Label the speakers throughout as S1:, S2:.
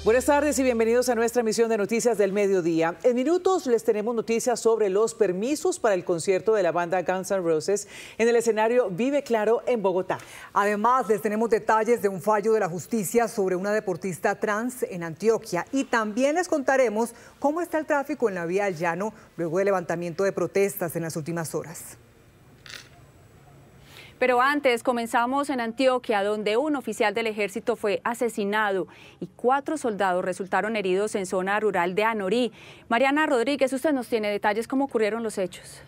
S1: Buenas tardes y bienvenidos a nuestra emisión de Noticias del Mediodía. En minutos les tenemos noticias sobre los permisos para el concierto de la banda Guns N' Roses en el escenario Vive Claro en Bogotá.
S2: Además, les tenemos detalles de un fallo de la justicia sobre una deportista trans en Antioquia. Y también les contaremos cómo está el tráfico en la vía al Llano luego del levantamiento de protestas en las últimas horas.
S3: Pero antes comenzamos en Antioquia, donde un oficial del ejército fue asesinado y 4 soldados resultaron heridos en zona rural de Anorí. Mariana Rodríguez, usted nos tiene detalles cómo ocurrieron los hechos.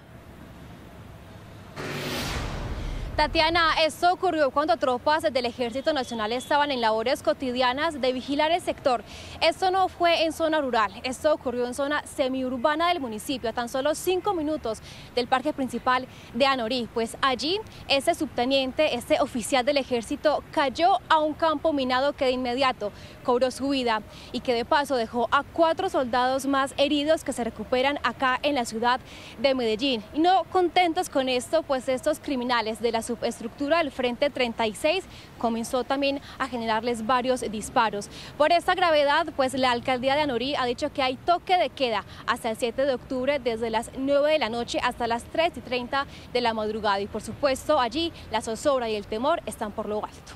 S4: Tatiana, esto ocurrió cuando tropas del Ejército Nacional estaban en labores cotidianas de vigilar el sector. Esto no fue en zona rural, esto ocurrió en zona semiurbana del municipio, a tan solo 5 minutos del parque principal de Anorí. Pues allí, este subteniente, este oficial del ejército, cayó a un campo minado que de inmediato cobró su vida y que de paso dejó a 4 soldados más heridos que se recuperan acá en la ciudad de Medellín. Y no contentos con esto, pues estos criminales de la subestructura del Frente 36 comenzó también a generarles varios disparos. Por esta gravedad, pues la alcaldía de Anorí ha dicho que hay toque de queda hasta el 7 de octubre desde las 9 de la noche hasta las 3:30 de la madrugada. Y por supuesto allí la zozobra y el temor están por lo alto.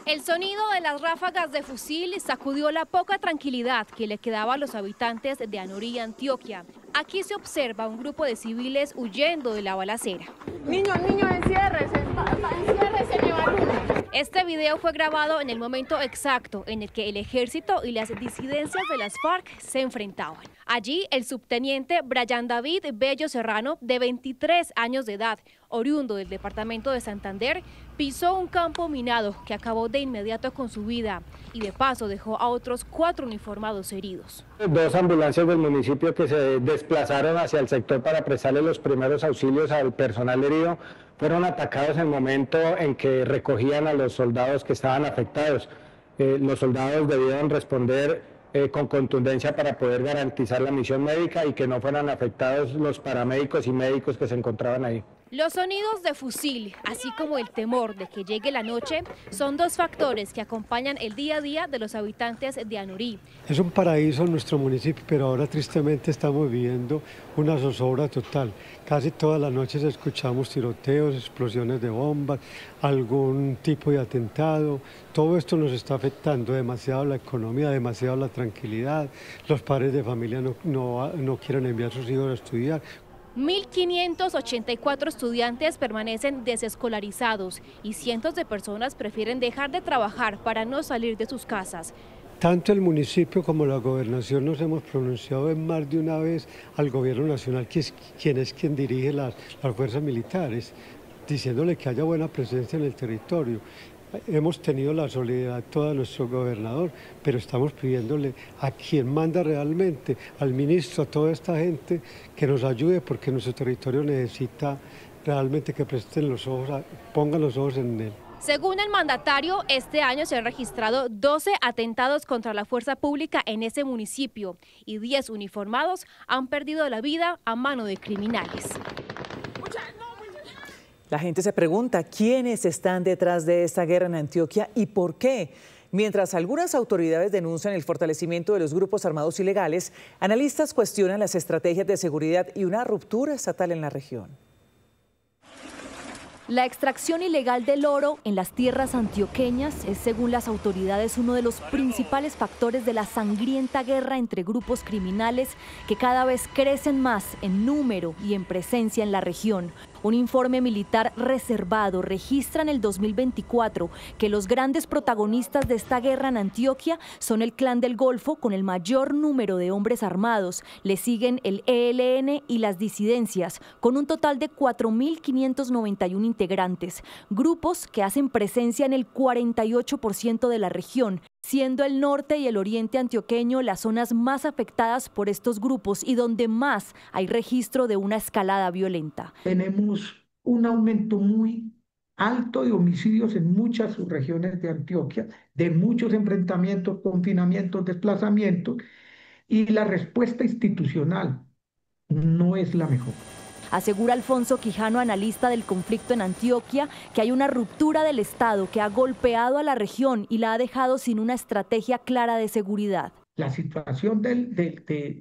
S4: El sonido de las ráfagas de fusil sacudió la poca tranquilidad que le quedaba a los habitantes de Anorí, Antioquia. Aquí se observa un grupo de civiles huyendo de la balacera.
S5: Niños, enciérrese, mi barrio.
S4: Este video fue grabado en el momento exacto en el que el ejército y las disidencias de las FARC se enfrentaban. Allí, el subteniente Brian David Bello Serrano, de 23 años de edad, oriundo del departamento de Santander, pisó un campo minado que acabó de inmediato con su vida y de paso dejó a otros 4 uniformados heridos.
S6: 2 ambulancias del municipio que se desplazaron hacia el sector para prestarle los primeros auxilios al personal herido fueron atacados en el momento en que recogían a los soldados que estaban afectados. Los soldados debieron responder con contundencia para poder garantizar la misión médica y que no fueran afectados los paramédicos y médicos que se encontraban ahí.
S4: Los sonidos de fusil, así como el temor de que llegue la noche, son 2 factores que acompañan el día a día de los habitantes de Anorí.
S7: Es un paraíso nuestro municipio, pero ahora tristemente estamos viviendo una zozobra total. Casi todas las noches escuchamos tiroteos, explosiones de bombas, algún tipo de atentado. Todo esto nos está afectando demasiado la economía, demasiado la tranquilidad. Los padres de familia no quieren enviar a sus hijos a estudiar.
S4: 1.584 estudiantes permanecen desescolarizados y cientos de personas prefieren dejar de trabajar para no salir de sus casas.
S7: Tanto el municipio como la gobernación nos hemos pronunciado en más de una vez al gobierno nacional, que es quien dirige las fuerzas militares, diciéndole que haya buena presencia en el territorio. Hemos tenido la solidaridad toda de nuestro gobernador, pero estamos pidiéndole a quien manda realmente, al ministro, a toda esta gente, que nos ayude porque nuestro territorio necesita realmente que presten los ojos, pongan los ojos en él.
S4: Según el mandatario, este año se han registrado 12 atentados contra la fuerza pública en ese municipio y 10 uniformados han perdido la vida a mano de criminales.
S1: La gente se pregunta quiénes están detrás de esta guerra en Antioquia y por qué. Mientras algunas autoridades denuncian el fortalecimiento de los grupos armados ilegales, analistas cuestionan las estrategias de seguridad y una ruptura estatal en la región.
S8: La extracción ilegal del oro en las tierras antioqueñas es, según las autoridades, uno de los principales factores de la sangrienta guerra entre grupos criminales que cada vez crecen más en número y en presencia en la región. Un informe militar reservado registra en el 2024 que los grandes protagonistas de esta guerra en Antioquia son el Clan del Golfo, con el mayor número de hombres armados. Le siguen el ELN y las disidencias, con un total de 4.591 integrantes. Grupos que hacen presencia en el 48% de la región, siendo el norte y el oriente antioqueño las zonas más afectadas por estos grupos y donde más hay registro de una escalada violenta.
S9: Tenemos un aumento muy alto de homicidios en muchas subregiones de Antioquia, de muchos enfrentamientos, confinamientos, desplazamientos, y la respuesta institucional no es la mejor.
S8: Asegura Alfonso Quijano, analista del conflicto en Antioquia, que hay una ruptura del Estado que ha golpeado a la región y la ha dejado sin una estrategia clara de seguridad.
S9: La situación del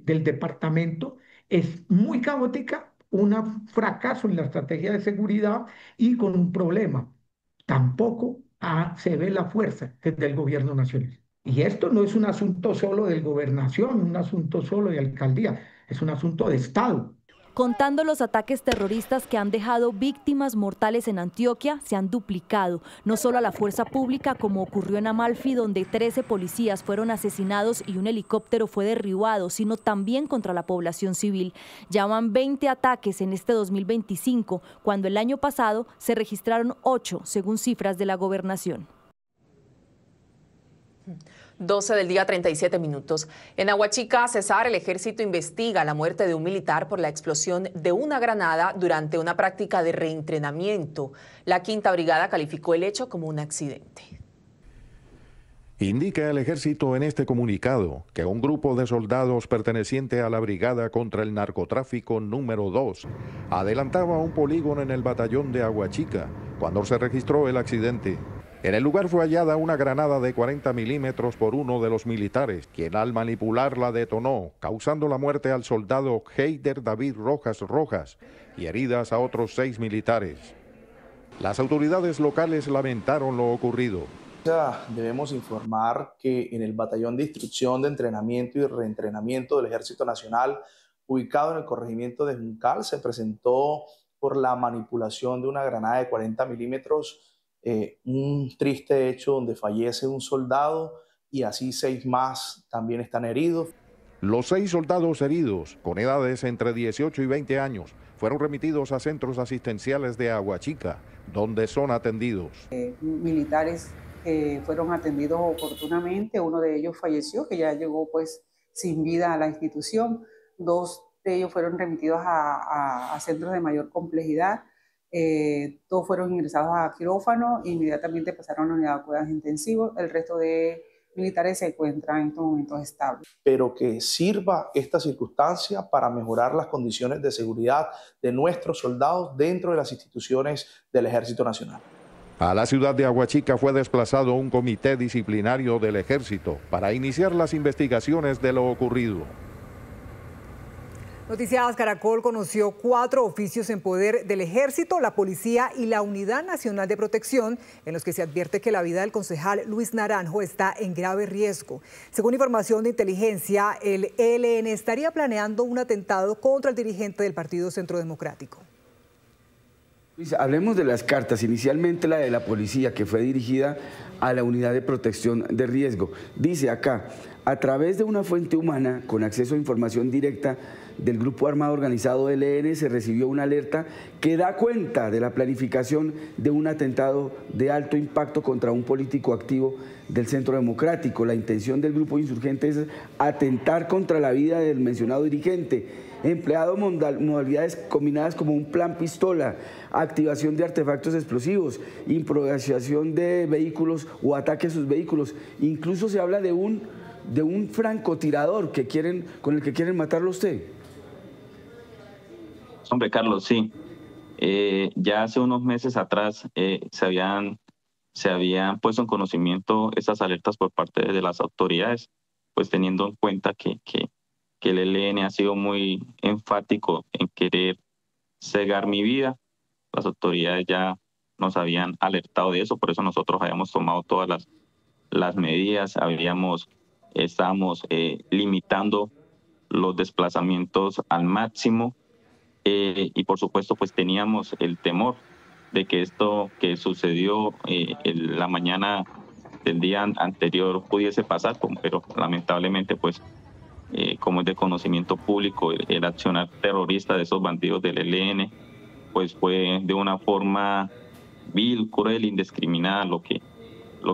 S9: departamento es muy caótica, un fracaso en la estrategia de seguridad y con un problema. Tampoco se ve la fuerza del gobierno nacional. Y esto no es un asunto solo de gobernación, un asunto solo de alcaldía, es un asunto de Estado.
S8: Contando los ataques terroristas que han dejado víctimas mortales en Antioquia, se han duplicado, no solo a la fuerza pública como ocurrió en Amalfi, donde 13 policías fueron asesinados y un helicóptero fue derribado, sino también contra la población civil. Ya van 20 ataques en este 2025, cuando el año pasado se registraron 8, según cifras de la gobernación.
S10: 12 del día, 37 minutos. En Aguachica, Cesar, el ejército investiga la muerte de un militar por la explosión de una granada durante una práctica de reentrenamiento. La Quinta Brigada calificó el hecho como un accidente.
S11: Indica el ejército en este comunicado que un grupo de soldados perteneciente a la Brigada contra el Narcotráfico número 2 adelantaba un polígono en el batallón de Aguachica cuando se registró el accidente. En el lugar fue hallada una granada de 40 milímetros por uno de los militares, quien al manipularla detonó, causando la muerte al soldado Heider David Rojas y heridas a otros 6 militares. Las autoridades locales lamentaron lo ocurrido.
S12: Debemos informar que en el Batallón de Instrucción de Entrenamiento y Reentrenamiento del Ejército Nacional, ubicado en el corregimiento de Juncal, se presentó por la manipulación de una granada de 40 milímetros un triste hecho donde fallece un soldado y así 6 más también están heridos.
S11: Los 6 soldados heridos, con edades entre 18 y 20 años, fueron remitidos a centros asistenciales de Aguachica, donde son atendidos.
S13: Militares fueron atendidos oportunamente, uno de ellos falleció, que ya llegó pues sin vida a la institución, 2 de ellos fueron remitidos a centros de mayor complejidad. Todos fueron ingresados a quirófano e inmediatamente pasaron a la unidad de cuidados intensivos. El resto de militares se encuentran en estos momentos estables.
S12: Pero que sirva esta circunstancia para mejorar las condiciones de seguridad de nuestros soldados dentro de las instituciones del Ejército Nacional.
S11: A la ciudad de Aguachica fue desplazado un comité disciplinario del Ejército para iniciar las investigaciones de lo ocurrido.
S2: Noticias Caracol conoció 4 oficios en poder del Ejército, la Policía y la Unidad Nacional de Protección, en los que se advierte que la vida del concejal Luis Naranjo está en grave riesgo. Según información de inteligencia, el ELN estaría planeando un atentado contra el dirigente del Partido Centro Democrático.
S14: Luis, hablemos de las cartas. Inicialmente la de la policía, que fue dirigida a la Unidad de Protección de Riesgo. Dice acá, a través de una fuente humana con acceso a información directa del Grupo Armado Organizado ELN, se recibió una alerta que da cuenta de la planificación de un atentado de alto impacto contra un político activo del Centro Democrático. La intención del grupo insurgente es atentar contra la vida del mencionado dirigente, empleado modalidades combinadas como un plan pistola, activación de artefactos explosivos, improvisación de vehículos o ataque a sus vehículos. Incluso se habla de un francotirador con el que quieren matarlo a usted.
S15: Hombre, Carlos, sí. Ya hace unos meses atrás se habían puesto en conocimiento estas alertas por parte de las autoridades, pues teniendo en cuenta que el ELN ha sido muy enfático en querer cegar mi vida. Las autoridades ya nos habían alertado de eso, por eso nosotros habíamos tomado todas las medidas, estábamos limitando los desplazamientos al máximo. Y por supuesto pues teníamos el temor de que esto que sucedió la mañana del día anterior pudiese pasar, pero lamentablemente pues como es de conocimiento público el accionar terrorista de esos bandidos del ELN pues fue de una forma vil, cruel, indiscriminada lo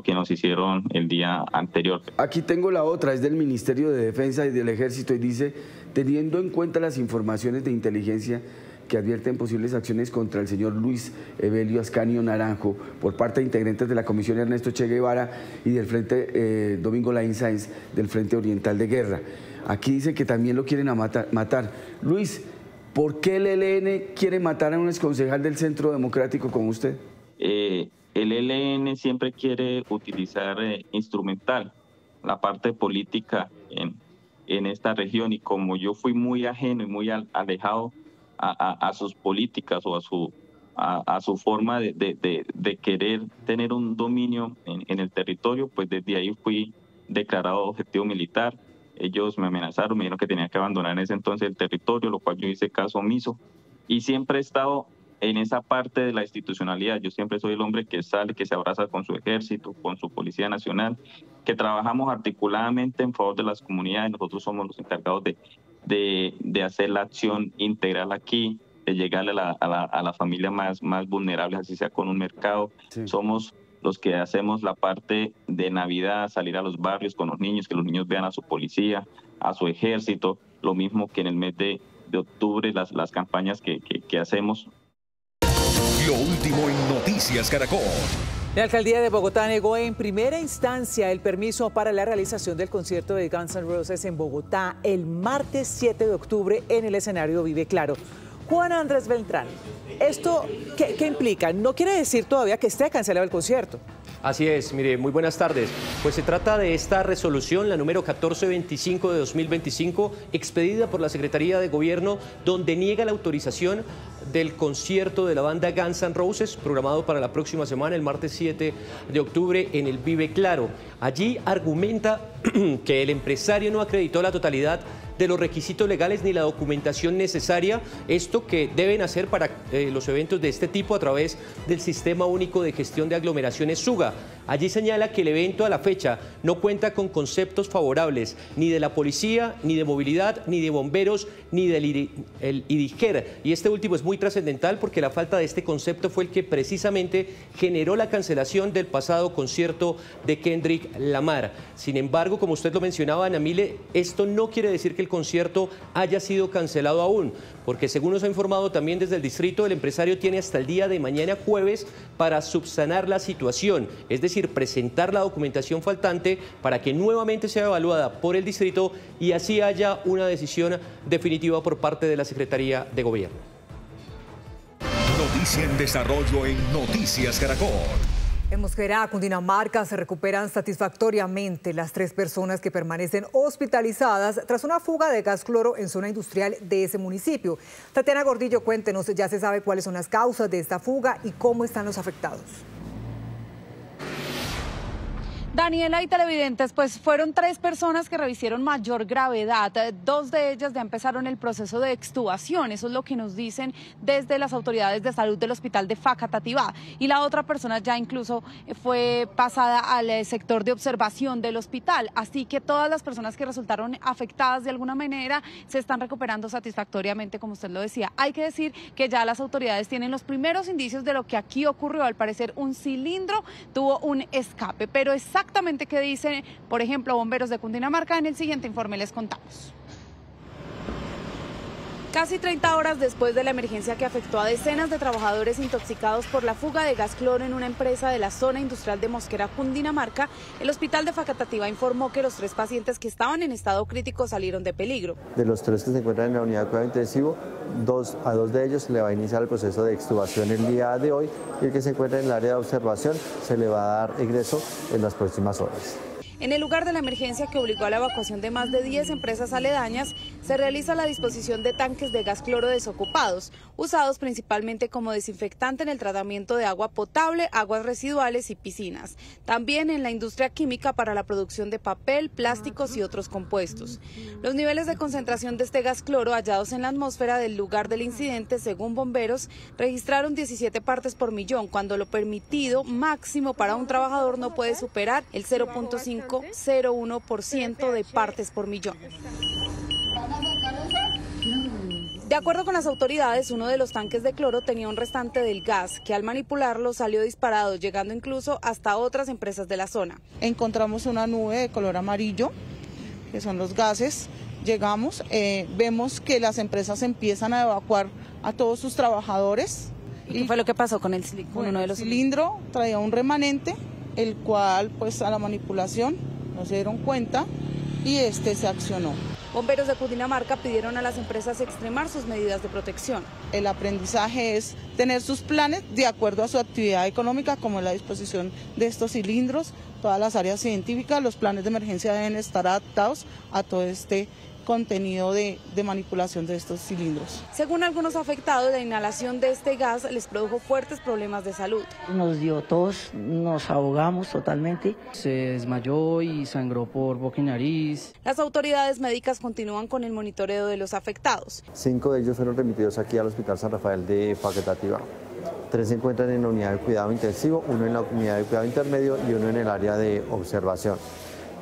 S15: que nos hicieron el día anterior.
S14: Aquí tengo la otra, es del Ministerio de Defensa y del Ejército y dice, teniendo en cuenta las informaciones de inteligencia que advierten posibles acciones contra el señor Luis Evelio Ascanio Naranjo por parte de integrantes de la Comisión Ernesto Che Guevara y del Frente Domingo Laín Sáenz del Frente Oriental de Guerra. Aquí dice que también lo quieren matar. Luis, ¿Por qué el ELN quiere matar a un exconcejal del Centro Democrático como usted?
S15: El ELN siempre quiere utilizar instrumental la parte política en esta región, y como yo fui muy ajeno y muy alejado a sus políticas o a su forma de querer tener un dominio en el territorio, pues desde ahí fui declarado objetivo militar. Ellos me amenazaron, me dijeron que tenía que abandonar en ese entonces el territorio, lo cual yo hice caso omiso, y siempre he estado en esa parte de la institucionalidad. Yo siempre soy el hombre que sale, que se abraza con su ejército, con su Policía Nacional, que trabajamos articuladamente en favor de las comunidades. Nosotros somos los encargados de hacer la acción integral aquí, de llegarle a la familia más vulnerable, así sea con un mercado. Sí. Somos los que hacemos la parte de Navidad, salir a los barrios con los niños, que los niños vean a su policía, a su ejército, lo mismo que en el mes de octubre, las campañas que hacemos.
S16: Lo último en Noticias Caracol.
S1: La alcaldía de Bogotá negó en primera instancia el permiso para la realización del concierto de Guns N' Roses en Bogotá el martes 7 de octubre en el escenario Vive Claro. Juan Andrés Beltrán, ¿esto qué implica? No quiere decir todavía que esté cancelado el concierto.
S17: Así es, mire, muy buenas tardes. Pues se trata de esta resolución, la número 1425 de 2025, expedida por la Secretaría de Gobierno, donde niega la autorización del concierto de la banda Guns N' Roses, programado para la próxima semana, el martes 7 de octubre, en el Vive Claro. Allí argumenta que el empresario no acreditó la totalidad de los requisitos legales ni la documentación necesaria, esto que deben hacer para los eventos de este tipo a través del Sistema Único de Gestión de Aglomeraciones SUGA. Allí señala que el evento a la fecha no cuenta con conceptos favorables ni de la policía, ni de movilidad, ni de bomberos, ni del IDIGER. Y este último es muy trascendental porque la falta de este concepto fue el que precisamente generó la cancelación del pasado concierto de Kendrick Lamar. Sin embargo, como usted lo mencionaba, Ana Mile, esto no quiere decir que el concierto haya sido cancelado aún, porque según nos ha informado también desde el distrito, el empresario tiene hasta el día de mañana jueves para subsanar la situación, es decir, presentar la documentación faltante para que nuevamente sea evaluada por el distrito y así haya una decisión definitiva por parte de la Secretaría de Gobierno.
S16: Noticia en desarrollo en Noticias Caracol.
S2: En Mosquera, Cundinamarca, se recuperan satisfactoriamente las 3 personas que permanecen hospitalizadas tras una fuga de gas cloro en zona industrial de ese municipio. Tatiana Gordillo, cuéntenos, ya se sabe cuáles son las causas de esta fuga y cómo están los afectados.
S18: Daniela y televidentes, pues fueron 3 personas que revistieron mayor gravedad. 2 de ellas ya empezaron el proceso de extubación, eso es lo que nos dicen desde las autoridades de salud del hospital de Facatativá. Y la otra persona ya incluso fue pasada al sector de observación del hospital. Así que todas las personas que resultaron afectadas de alguna manera se están recuperando satisfactoriamente, como usted lo decía. Hay que decir que ya las autoridades tienen los primeros indicios de lo que aquí ocurrió. Al parecer un cilindro tuvo un escape, pero exactamente qué dicen, por ejemplo, bomberos de Cundinamarca, en el siguiente informe les contamos. Casi 30 horas después de la emergencia que afectó a decenas de trabajadores intoxicados por la fuga de gas cloro en una empresa de la zona industrial de Mosquera, Cundinamarca, el hospital de Facatativá informó que los 3 pacientes que estaban en estado crítico salieron de peligro.
S19: De los 3 que se encuentran en la unidad de cuidado intensivo, a dos de ellos se le va a iniciar el proceso de extubación el día de hoy y el que se encuentra en el área de observación se le va a dar ingreso en las próximas horas.
S18: En el lugar de la emergencia que obligó a la evacuación de más de 10 empresas aledañas, se realiza la disposición de tanques de gas cloro desocupados, usados principalmente como desinfectante en el tratamiento de agua potable, aguas residuales y piscinas. También en la industria química para la producción de papel, plásticos y otros compuestos. Los niveles de concentración de este gas cloro hallados en la atmósfera del lugar del incidente, según bomberos, registraron 17 partes por millón, cuando lo permitido máximo para un trabajador no puede superar el 0.501% de partes por millón. De acuerdo con las autoridades, uno de los tanques de cloro tenía un restante del gas que al manipularlo salió disparado, llegando incluso hasta otras empresas de la zona.
S20: Encontramos una nube de color amarillo, que son los gases. Llegamos, vemos que las empresas empiezan a evacuar a todos sus trabajadores.
S18: ¿Y qué fue lo que pasó con uno de los
S20: cilindros? Traía un remanente, el cual pues a la manipulación no se dieron cuenta y se accionó.
S18: Bomberos de Cundinamarca pidieron a las empresas extremar sus medidas de protección.
S20: El aprendizaje es tener sus planes de acuerdo a su actividad económica, como la disposición de estos cilindros, todas las áreas científicas, los planes de emergencia deben estar adaptados a todo este contenido de manipulación de estos cilindros.
S18: Según algunos afectados, la inhalación de este gas les produjo fuertes problemas de salud.
S21: Nos dio tos, nos ahogamos totalmente. Se desmayó y sangró por boca y nariz.
S18: Las autoridades médicas continúan con el monitoreo de los afectados.
S19: 5 de ellos fueron remitidos aquí al Hospital San Rafael de Paquetá. 3 se encuentran en la unidad de cuidado intensivo, 1 en la unidad de cuidado intermedio y 1 en el área de observación.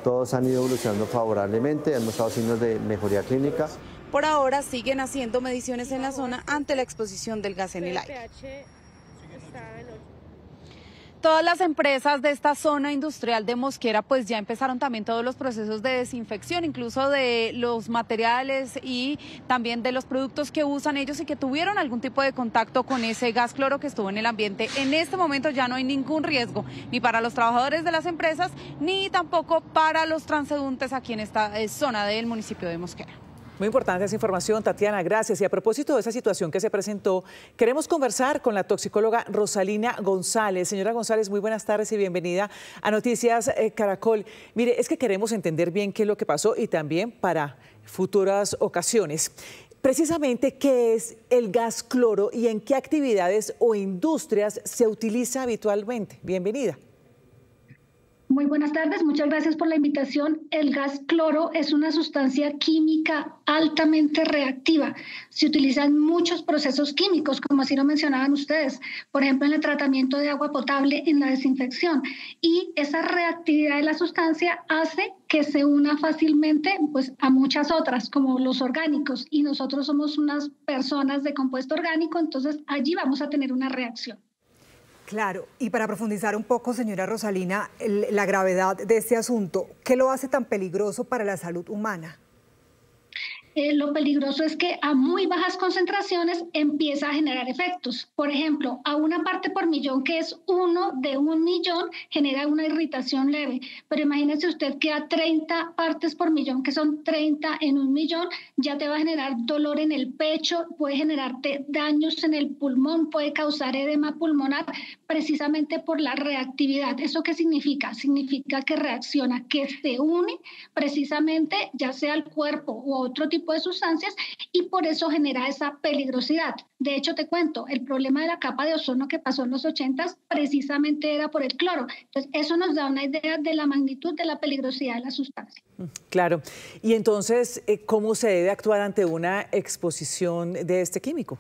S19: Todos han ido evolucionando favorablemente, han mostrado signos de mejoría clínica.
S18: Por ahora siguen haciendo mediciones en la zona ante la exposición del gas en el aire. Todas las empresas de esta zona industrial de Mosquera pues ya empezaron también todos los procesos de desinfección, incluso de los materiales y también de los productos que usan ellos y que tuvieron algún tipo de contacto con ese gas cloro que estuvo en el ambiente. En este momento ya no hay ningún riesgo, ni para los trabajadores de las empresas, ni tampoco para los transeúntes aquí en esta zona del municipio de Mosquera.
S1: Muy importante esa información, Tatiana, gracias. Y a propósito de esa situación que se presentó, queremos conversar con la toxicóloga Rosalina González. Señora González, muy buenas tardes y bienvenida a Noticias Caracol. Mire, es que queremos entender bien qué es lo que pasó y también para futuras ocasiones. Precisamente, ¿qué es el gas cloro y en qué actividades o industrias se utiliza habitualmente? Bienvenida.
S22: Muy buenas tardes, muchas gracias por la invitación. El gas cloro es una sustancia química altamente reactiva. Se utiliza en muchos procesos químicos, como así lo mencionaban ustedes, por ejemplo en el tratamiento de agua potable, en la desinfección. Y esa reactividad de la sustancia hace que se una fácilmente pues, a muchas otras, como los orgánicos. Y nosotros somos unas personas de compuesto orgánico, entonces allí vamos a tener una reacción.
S2: Claro, y para profundizar un poco, señora Rosalina, la gravedad de este asunto, ¿qué lo hace tan peligroso para la salud humana?
S22: Lo peligroso es que a muy bajas concentraciones empieza a generar efectos. Por ejemplo, a 1 parte por millón, que es 1 de 1 millón, genera una irritación leve. Pero imagínese usted que a 30 partes por millón, que son 30 en 1 millón, ya te va a generar dolor en el pecho, puede generarte daños en el pulmón, puede causar edema pulmonar, precisamente por la reactividad. ¿Eso qué significa? Significa que reacciona, que se une precisamente ya sea al cuerpo u otro tipo de sustancias y por eso genera esa peligrosidad. De hecho, te cuento, el problema de la capa de ozono que pasó en los 80s precisamente era por el cloro. Entonces, eso nos da una idea de la magnitud de la peligrosidad de la sustancia.
S1: Claro. Y entonces, ¿cómo se debe actuar ante una exposición de este químico?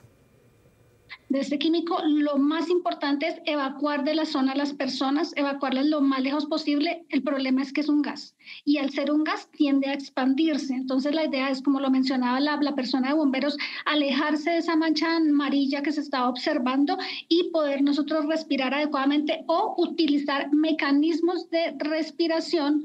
S22: De este químico, lo más importante es evacuar de la zona a las personas, evacuarlas lo más lejos posible. El problema es que es un gas y al ser un gas tiende a expandirse. Entonces la idea es, como lo mencionaba la persona de bomberos, alejarse de esa mancha amarilla que se estaba observando y poder nosotros respirar adecuadamente o utilizar mecanismos de respiración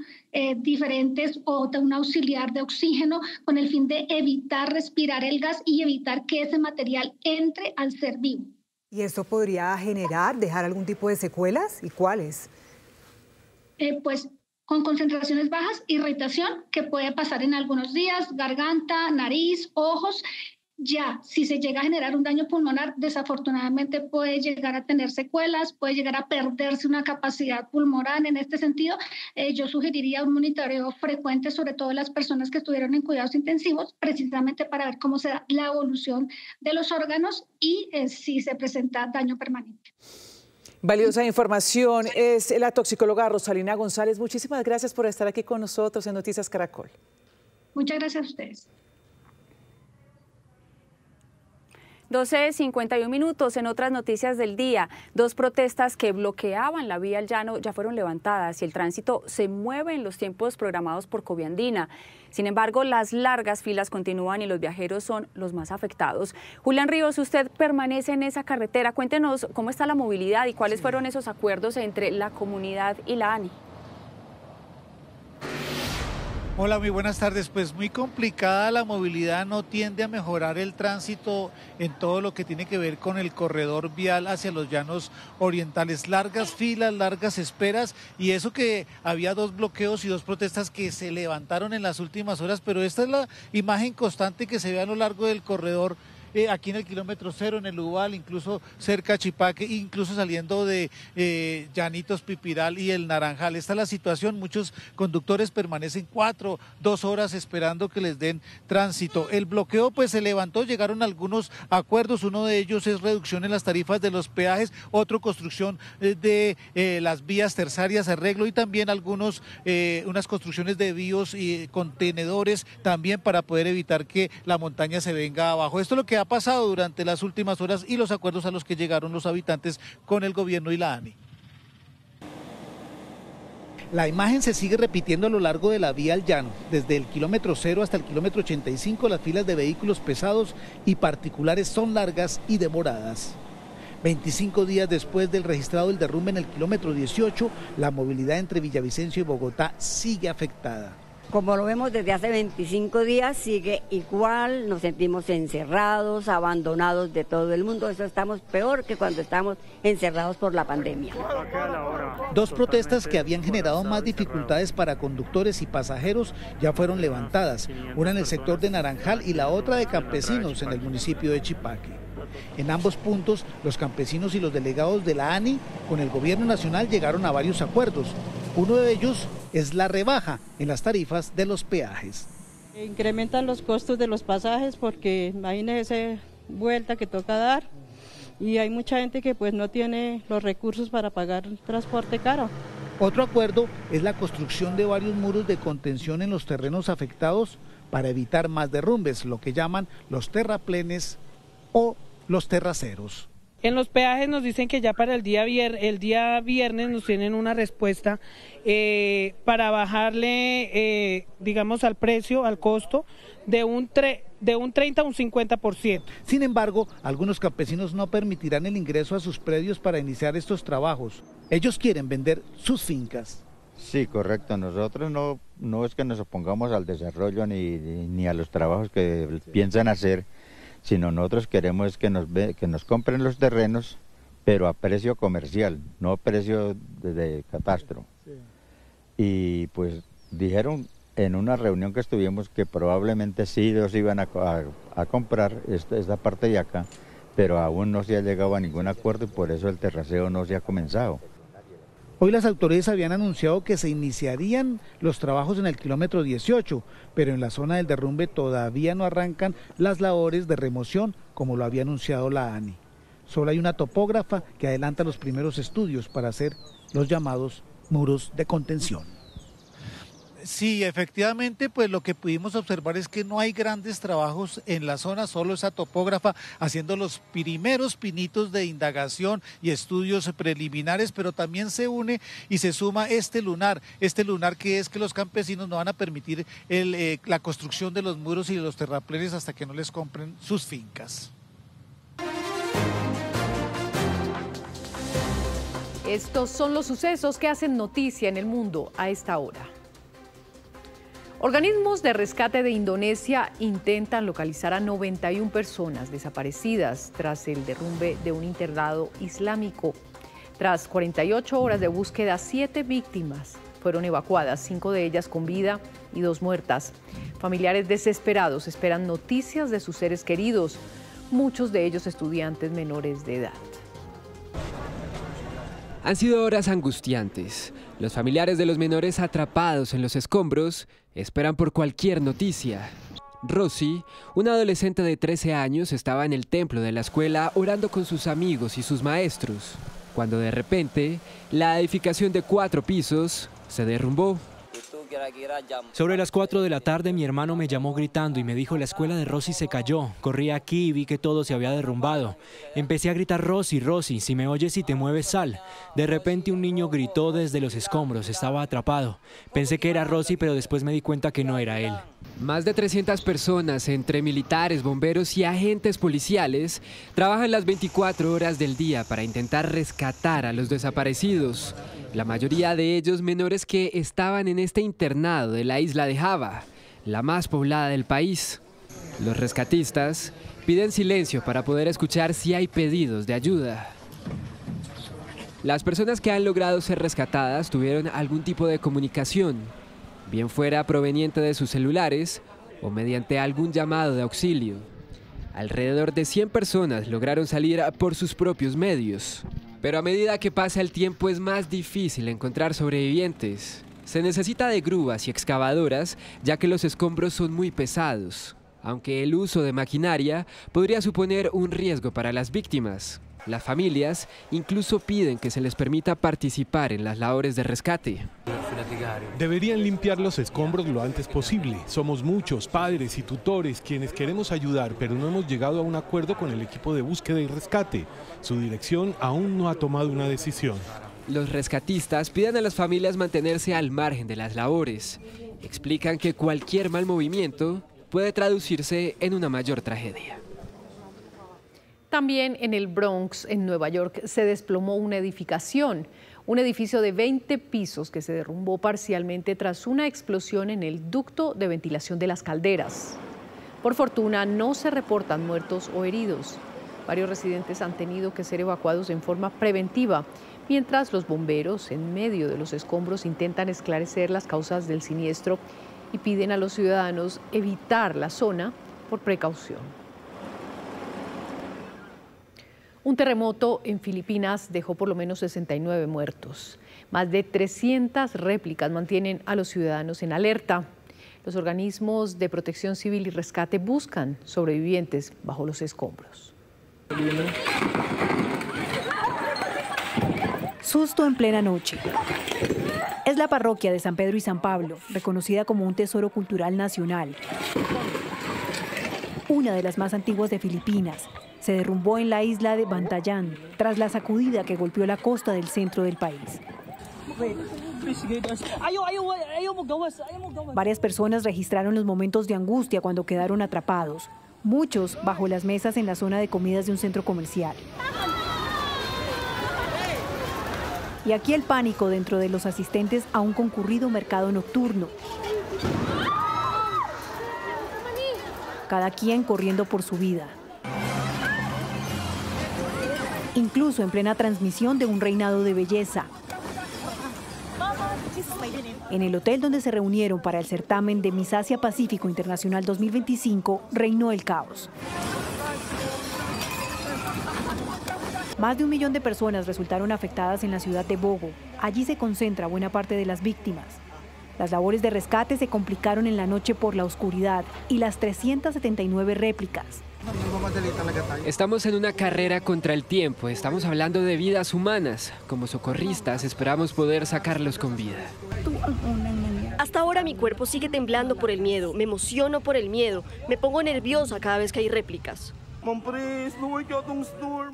S22: diferentes o de un auxiliar de oxígeno con el fin de evitar respirar el gas y evitar que ese material entre al ser vivo.
S2: ¿Y esto podría dejar algún tipo de secuelas? ¿Y cuáles?
S22: Pues con concentraciones bajas, irritación que puede pasar en algunos días, garganta, nariz, ojos. Ya, si se llega a generar un daño pulmonar, desafortunadamente puede llegar a tener secuelas, puede llegar a perderse una capacidad pulmonar. En este sentido, yo sugeriría un monitoreo frecuente, sobre todo las personas que estuvieron en cuidados intensivos, precisamente para ver cómo se da la evolución de los órganos y si se presenta daño permanente.
S1: Valiosa información. Es la toxicóloga Rosalina González. Muchísimas gracias por estar aquí con nosotros en Noticias Caracol.
S22: Muchas gracias a ustedes.
S3: 12:51 minutos. En otras noticias del día, 2 protestas que bloqueaban la vía al llano ya fueron levantadas y el tránsito se mueve en los tiempos programados por Coviandina. Sin embargo, las largas filas continúan y los viajeros son los más afectados. Julián Ríos, usted permanece en esa carretera. Cuéntenos cómo está la movilidad y cuáles fueron esos acuerdos entre la comunidad y la ANI.
S5: Hola, muy buenas tardes. Pues muy complicada la movilidad, no tiende a mejorar el tránsito en todo lo que tiene que ver con el corredor vial hacia los llanos orientales. Largas filas, largas esperas, y eso que había 2 bloqueos y 2 protestas que se levantaron en las últimas horas, pero esta es la imagen constante que se ve a lo largo del corredor. Aquí en el kilómetro 0, en el Ubal, incluso cerca a Chipaque, incluso saliendo de Llanitos, Pipiral y el Naranjal. Esta es la situación, muchos conductores permanecen 2 horas esperando que les den tránsito. El bloqueo pues se levantó, llegaron algunos acuerdos, uno de ellos es reducción en las tarifas de los peajes, otro construcción de las vías terciarias, arreglo, y también unas construcciones de víos y contenedores también para poder evitar que la montaña se venga abajo. Esto es lo que ha pasado durante las últimas horas y los acuerdos a los que llegaron los habitantes con el gobierno y la ANI. La imagen se sigue repitiendo a lo largo de la vía al llano, desde el kilómetro 0 hasta el kilómetro 85, las filas de vehículos pesados y particulares son largas y demoradas. 25 días después del registrado del derrumbe en el kilómetro 18, la movilidad entre Villavicencio y Bogotá sigue afectada.
S6: Como lo vemos desde hace 25 días, sigue igual, nos sentimos encerrados, abandonados de todo el mundo. Eso estamos peor que cuando estamos encerrados por la pandemia.
S5: 2 protestas que habían generado más dificultades para conductores y pasajeros ya fueron levantadas, una en el sector de Naranjal y la otra de campesinos en el municipio de Chipaque. En ambos puntos, los campesinos y los delegados de la ANI con el gobierno nacional llegaron a varios acuerdos. Uno de ellos es la rebaja en las tarifas de los peajes.
S23: Incrementan los costos de los pasajes porque imagínese vuelta que toca dar, y hay mucha gente que pues no tiene los recursos para pagar transporte caro.
S5: Otro acuerdo es la construcción de varios muros de contención en los terrenos afectados para evitar más derrumbes, lo que llaman los terraplenes o los terraceros.
S24: En los peajes nos dicen que ya para el día viernes nos tienen una respuesta para bajarle, digamos, al precio, al costo, de un 30 a un 50%.
S5: Sin embargo, algunos campesinos no permitirán el ingreso a sus predios para iniciar estos trabajos. Ellos quieren vender sus fincas.
S25: Sí, correcto. Nosotros no es que nos opongamos al desarrollo ni a los trabajos que piensan hacer, sino nosotros queremos que nos compren los terrenos, pero a precio comercial, no a precio de catastro. Sí. Y pues dijeron en una reunión que estuvimos que probablemente sí ellos iban a comprar esta parte de acá, pero aún no se ha llegado a ningún acuerdo y por eso el terraceo no se ha comenzado.
S5: Hoy las autoridades habían anunciado que se iniciarían los trabajos en el kilómetro 18, pero en la zona del derrumbe todavía no arrancan las labores de remoción, como lo había anunciado la ANI. Solo hay una topógrafa que adelanta los primeros estudios para hacer los llamados muros de contención. Sí, efectivamente, pues lo que pudimos observar es que no hay grandes trabajos en la zona, solo esa topógrafa haciendo los primeros pinitos de indagación y estudios preliminares, pero también se une y se suma este lunar que es que los campesinos no van a permitir la construcción de los muros y de los terraplenes hasta que no les compren sus fincas.
S26: Estos son los sucesos que hacen noticia en el mundo a esta hora. Organismos de rescate de Indonesia intentan localizar a 91 personas desaparecidas tras el derrumbe de un internado islámico. Tras 48 horas de búsqueda, 7 víctimas fueron evacuadas, 5 de ellas con vida y 2 muertas. Familiares desesperados esperan noticias de sus seres queridos, muchos de ellos estudiantes menores de edad.
S27: Han sido horas angustiantes. Los familiares de los menores atrapados en los escombros esperan por cualquier noticia. Rosy, una adolescente de 13 años, estaba en el templo de la escuela orando con sus amigos y sus maestros, cuando de repente la edificación de 4 pisos se derrumbó.
S28: Sobre las 4 de la tarde mi hermano me llamó gritando y me dijo: la escuela de Rosy se cayó. Corrí aquí y vi que todo se había derrumbado. Empecé a gritar: Rosy, Rosy, si me oyes y te mueves, sal. De repente un niño gritó desde los escombros, estaba atrapado. Pensé que era Rosy, pero después me di cuenta que no era él.
S27: Más de 300 personas, entre militares, bomberos y agentes policiales, trabajan las 24 horas del día para intentar rescatar a los desaparecidos. La mayoría de ellos menores que estaban en este internado de la isla de Java, la más poblada del país. Los rescatistas piden silencio para poder escuchar si hay pedidos de ayuda. Las personas que han logrado ser rescatadas tuvieron algún tipo de comunicación, bien fuera proveniente de sus celulares o mediante algún llamado de auxilio. Alrededor de 100 personas lograron salir por sus propios medios. Pero a medida que pasa el tiempo es más difícil encontrar sobrevivientes. Se necesita de grúas y excavadoras, ya que los escombros son muy pesados, aunque el uso de maquinaria podría suponer un riesgo para las víctimas. Las familias incluso piden que se les permita participar en las labores de rescate.
S4: Deberían limpiar los escombros lo antes posible. Somos muchos padres y tutores quienes queremos ayudar, pero no hemos llegado a un acuerdo con el equipo de búsqueda y rescate. Su dirección aún no ha tomado una decisión.
S27: Los rescatistas piden a las familias mantenerse al margen de las labores. Explican que cualquier mal movimiento puede traducirse en una mayor tragedia.
S26: También en el Bronx, en Nueva York, se desplomó una edificación, un edificio de 20 pisos que se derrumbó parcialmente tras una explosión en el ducto de ventilación de las calderas. Por fortuna, no se reportan muertos o heridos. Varios residentes han tenido que ser evacuados en forma preventiva, mientras los bomberos, en medio de los escombros, intentan esclarecer las causas del siniestro y piden a los ciudadanos evitar la zona por precaución. Un terremoto en Filipinas dejó por lo menos 69 muertos. Más de 300 réplicas mantienen a los ciudadanos en alerta. Los organismos de protección civil y rescate buscan sobrevivientes bajo los escombros.
S7: Susto en plena noche. Es la parroquia de San Pedro y San Pablo, reconocida como un tesoro cultural nacional. Una de las más antiguas de Filipinas. Se derrumbó en la isla de Bantayan tras la sacudida que golpeó la costa del centro del país. Varias personas registraron los momentos de angustia cuando quedaron atrapados, muchos bajo las mesas en la zona de comidas de un centro comercial. Y aquí el pánico dentro de los asistentes a un concurrido mercado nocturno. Cada quien corriendo por su vida. Incluso en plena transmisión de un reinado de belleza. En el hotel donde se reunieron para el certamen de Miss Asia Pacífico Internacional 2025, reinó el caos. Más de 1 millón de personas resultaron afectadas en la ciudad de Bogo. Allí se concentra buena parte de las víctimas. Las labores de rescate se complicaron en la noche por la oscuridad y las 379 réplicas.
S27: Estamos en una carrera contra el tiempo, estamos hablando de vidas humanas. Como socorristas esperamos poder sacarlos con vida.
S8: Hasta ahora mi cuerpo sigue temblando por el miedo, me emociono por el miedo, me pongo nerviosa cada vez que hay réplicas.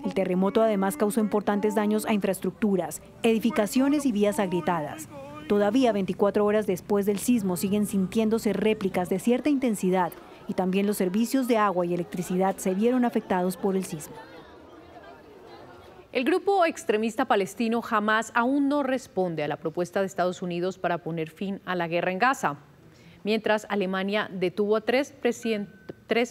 S7: El terremoto además causó importantes daños a infraestructuras, edificaciones y vías agrietadas. Todavía 24 horas después del sismo siguen sintiéndose réplicas de cierta intensidad y también los servicios de agua y electricidad se vieron afectados por el sismo.
S26: El grupo extremista palestino Hamas aún no responde a la propuesta de Estados Unidos para poner fin a la guerra en Gaza, mientras Alemania detuvo a tres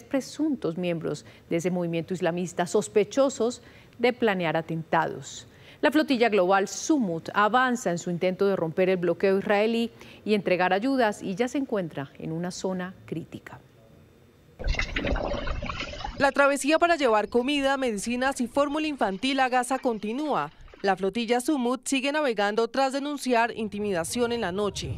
S26: presuntos miembros de ese movimiento islamista sospechosos de planear atentados. La flotilla global Sumut avanza en su intento de romper el bloqueo israelí y entregar ayudas y ya se encuentra en una zona crítica.
S9: La travesía para llevar comida, medicinas y fórmula infantil a Gaza continúa. La flotilla Sumut sigue navegando tras denunciar intimidación en la noche.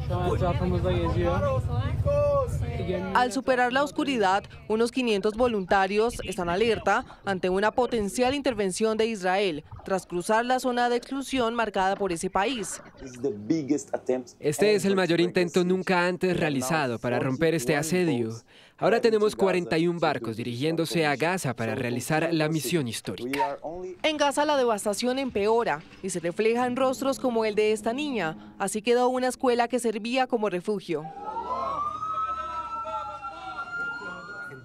S9: Al superar la oscuridad, unos 500 voluntarios están alerta ante una potencial intervención de Israel tras cruzar la zona de exclusión marcada por ese país.
S27: Este es el mayor intento nunca antes realizado para romper este asedio. Ahora tenemos 41 barcos dirigiéndose a Gaza para realizar la misión histórica.
S9: En Gaza la devastación empeora y se refleja en rostros como el de esta niña. Así quedó una escuela que servía como refugio.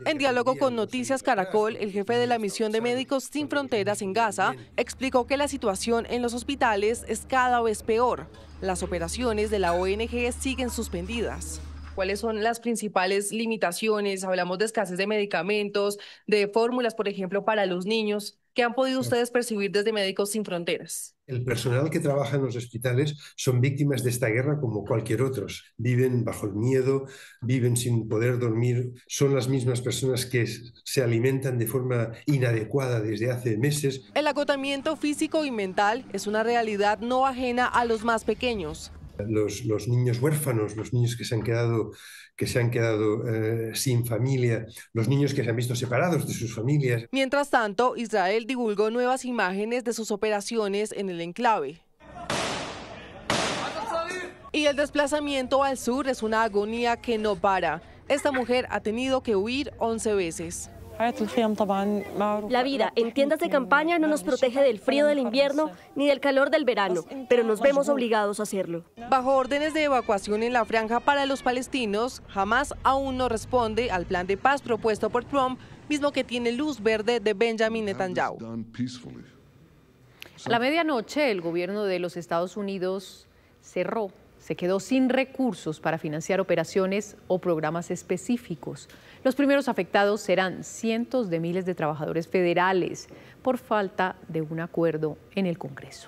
S9: En diálogo con Noticias Caracol, el jefe de la misión de Médicos Sin Fronteras en Gaza explicó que la situación en los hospitales es cada vez peor. Las operaciones de la ONG siguen suspendidas. ¿Cuáles son las principales limitaciones? Hablamos de escasez de medicamentos, de fórmulas, por ejemplo, para los niños. ¿Qué han podido ustedes percibir desde Médicos Sin Fronteras?
S10: El personal que trabaja en los hospitales son víctimas de esta guerra como cualquier otro. Viven bajo el miedo, viven sin poder dormir, son las mismas personas que se alimentan de forma inadecuada desde hace meses.
S9: El agotamiento físico y mental es una realidad no ajena a los más pequeños.
S10: Los niños huérfanos, los niños que se han quedado sin familia, los niños que se han visto separados de sus familias.
S9: Mientras tanto, Israel divulgó nuevas imágenes de sus operaciones en el enclave. Y el desplazamiento al sur es una agonía que no para. Esta mujer ha tenido que huir 11 veces.
S8: La vida en tiendas de campaña no nos protege del frío del invierno ni del calor del verano, pero nos vemos obligados a hacerlo.
S9: Bajo órdenes de evacuación en la franja para los palestinos, Hamás aún no responde al plan de paz propuesto por Trump, mismo que tiene luz verde de Benjamin Netanyahu.
S26: A la medianoche, el gobierno de los Estados Unidos se quedó sin recursos para financiar operaciones o programas específicos. Los primeros afectados serán cientos de miles de trabajadores federales por falta de un acuerdo en el Congreso.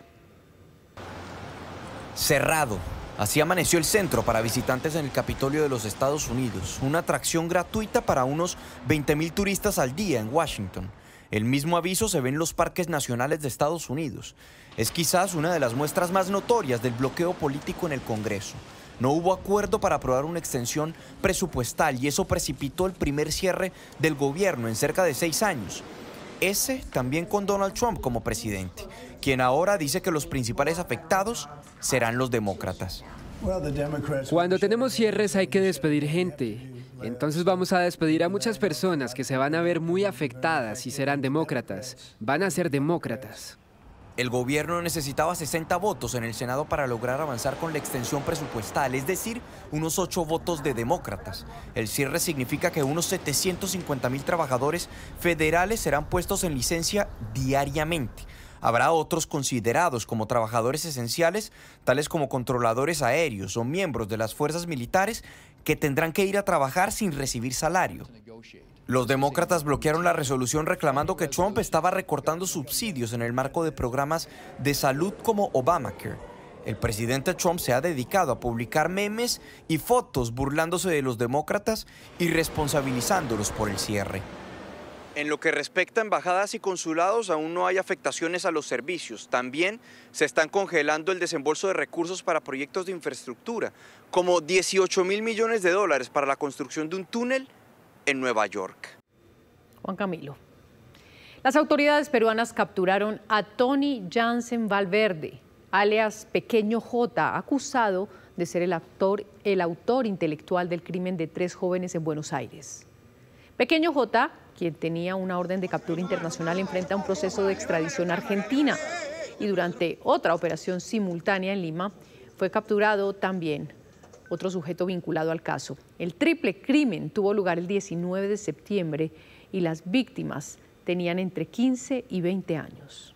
S11: Cerrado. Así amaneció el centro para visitantes en el Capitolio de los Estados Unidos, una atracción gratuita para unos 20.000 turistas al día en Washington. El mismo aviso se ve en los parques nacionales de Estados Unidos. Es quizás una de las muestras más notorias del bloqueo político en el Congreso. No hubo acuerdo para aprobar una extensión presupuestal y eso precipitó el primer cierre del gobierno en cerca de 6 años. Ese también con Donald Trump como presidente, quien ahora dice que los principales afectados serán los demócratas.
S27: Cuando tenemos cierres hay que despedir gente. Entonces vamos a despedir a muchas personas que se van a ver muy afectadas y serán demócratas. Van a ser demócratas.
S11: El gobierno necesitaba 60 votos en el Senado para lograr avanzar con la extensión presupuestal, es decir, unos 8 votos de demócratas. El cierre significa que unos 750.000 trabajadores federales serán puestos en licencia diariamente. Habrá otros considerados como trabajadores esenciales, tales como controladores aéreos o miembros de las fuerzas militares, que tendrán que ir a trabajar sin recibir salario. Los demócratas bloquearon la resolución reclamando que Trump estaba recortando subsidios en el marco de programas de salud como Obamacare. El presidente Trump se ha dedicado a publicar memes y fotos burlándose de los demócratas y responsabilizándolos por el cierre. En lo que respecta a embajadas y consulados, aún no hay afectaciones a los servicios. También se están congelando el desembolso de recursos para proyectos de infraestructura, como $18.000 millones para la construcción de un túnel en Nueva York.
S26: Juan Camilo. Las autoridades peruanas capturaron a Tony Jansen Valverde, alias Pequeño J, acusado de ser el autor intelectual del crimen de 3 jóvenes en Buenos Aires. Pequeño J, quien tenía una orden de captura internacional, enfrenta un proceso de extradición a Argentina y durante otra operación simultánea en Lima fue capturado también otro sujeto vinculado al caso. El triple crimen tuvo lugar el 19 de septiembre y las víctimas tenían entre 15 y 20 años.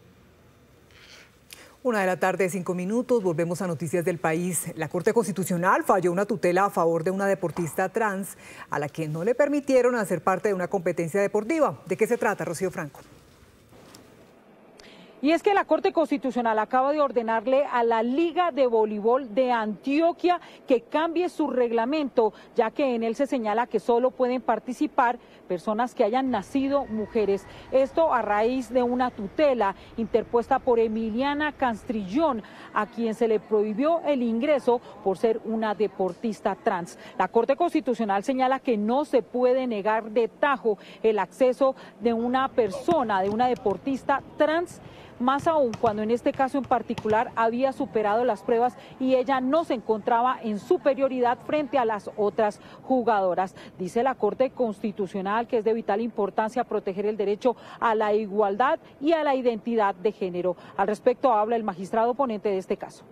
S2: 1:05 p.m, volvemos a Noticias del País. La Corte Constitucional falló una tutela a favor de una deportista trans a la que no le permitieron hacer parte de una competencia deportiva. ¿De qué se trata, Rocío Franco?
S12: Y es que la Corte Constitucional acaba de ordenarle a la Liga de Voleibol de Antioquia que cambie su reglamento, ya que en él se señala que solo pueden participar personas que hayan nacido mujeres. Esto a raíz de una tutela interpuesta por Emiliana Castrillón, a quien se le prohibió el ingreso por ser una deportista trans. La Corte Constitucional señala que no se puede negar de tajo el acceso de una persona, de una deportista trans, más aún cuando en este caso en particular había superado las pruebas y ella no se encontraba en superioridad frente a las otras jugadoras. Dice la Corte Constitucional que es de vital importancia proteger el derecho a la igualdad y a la identidad de género. Al respecto habla el magistrado ponente de este caso.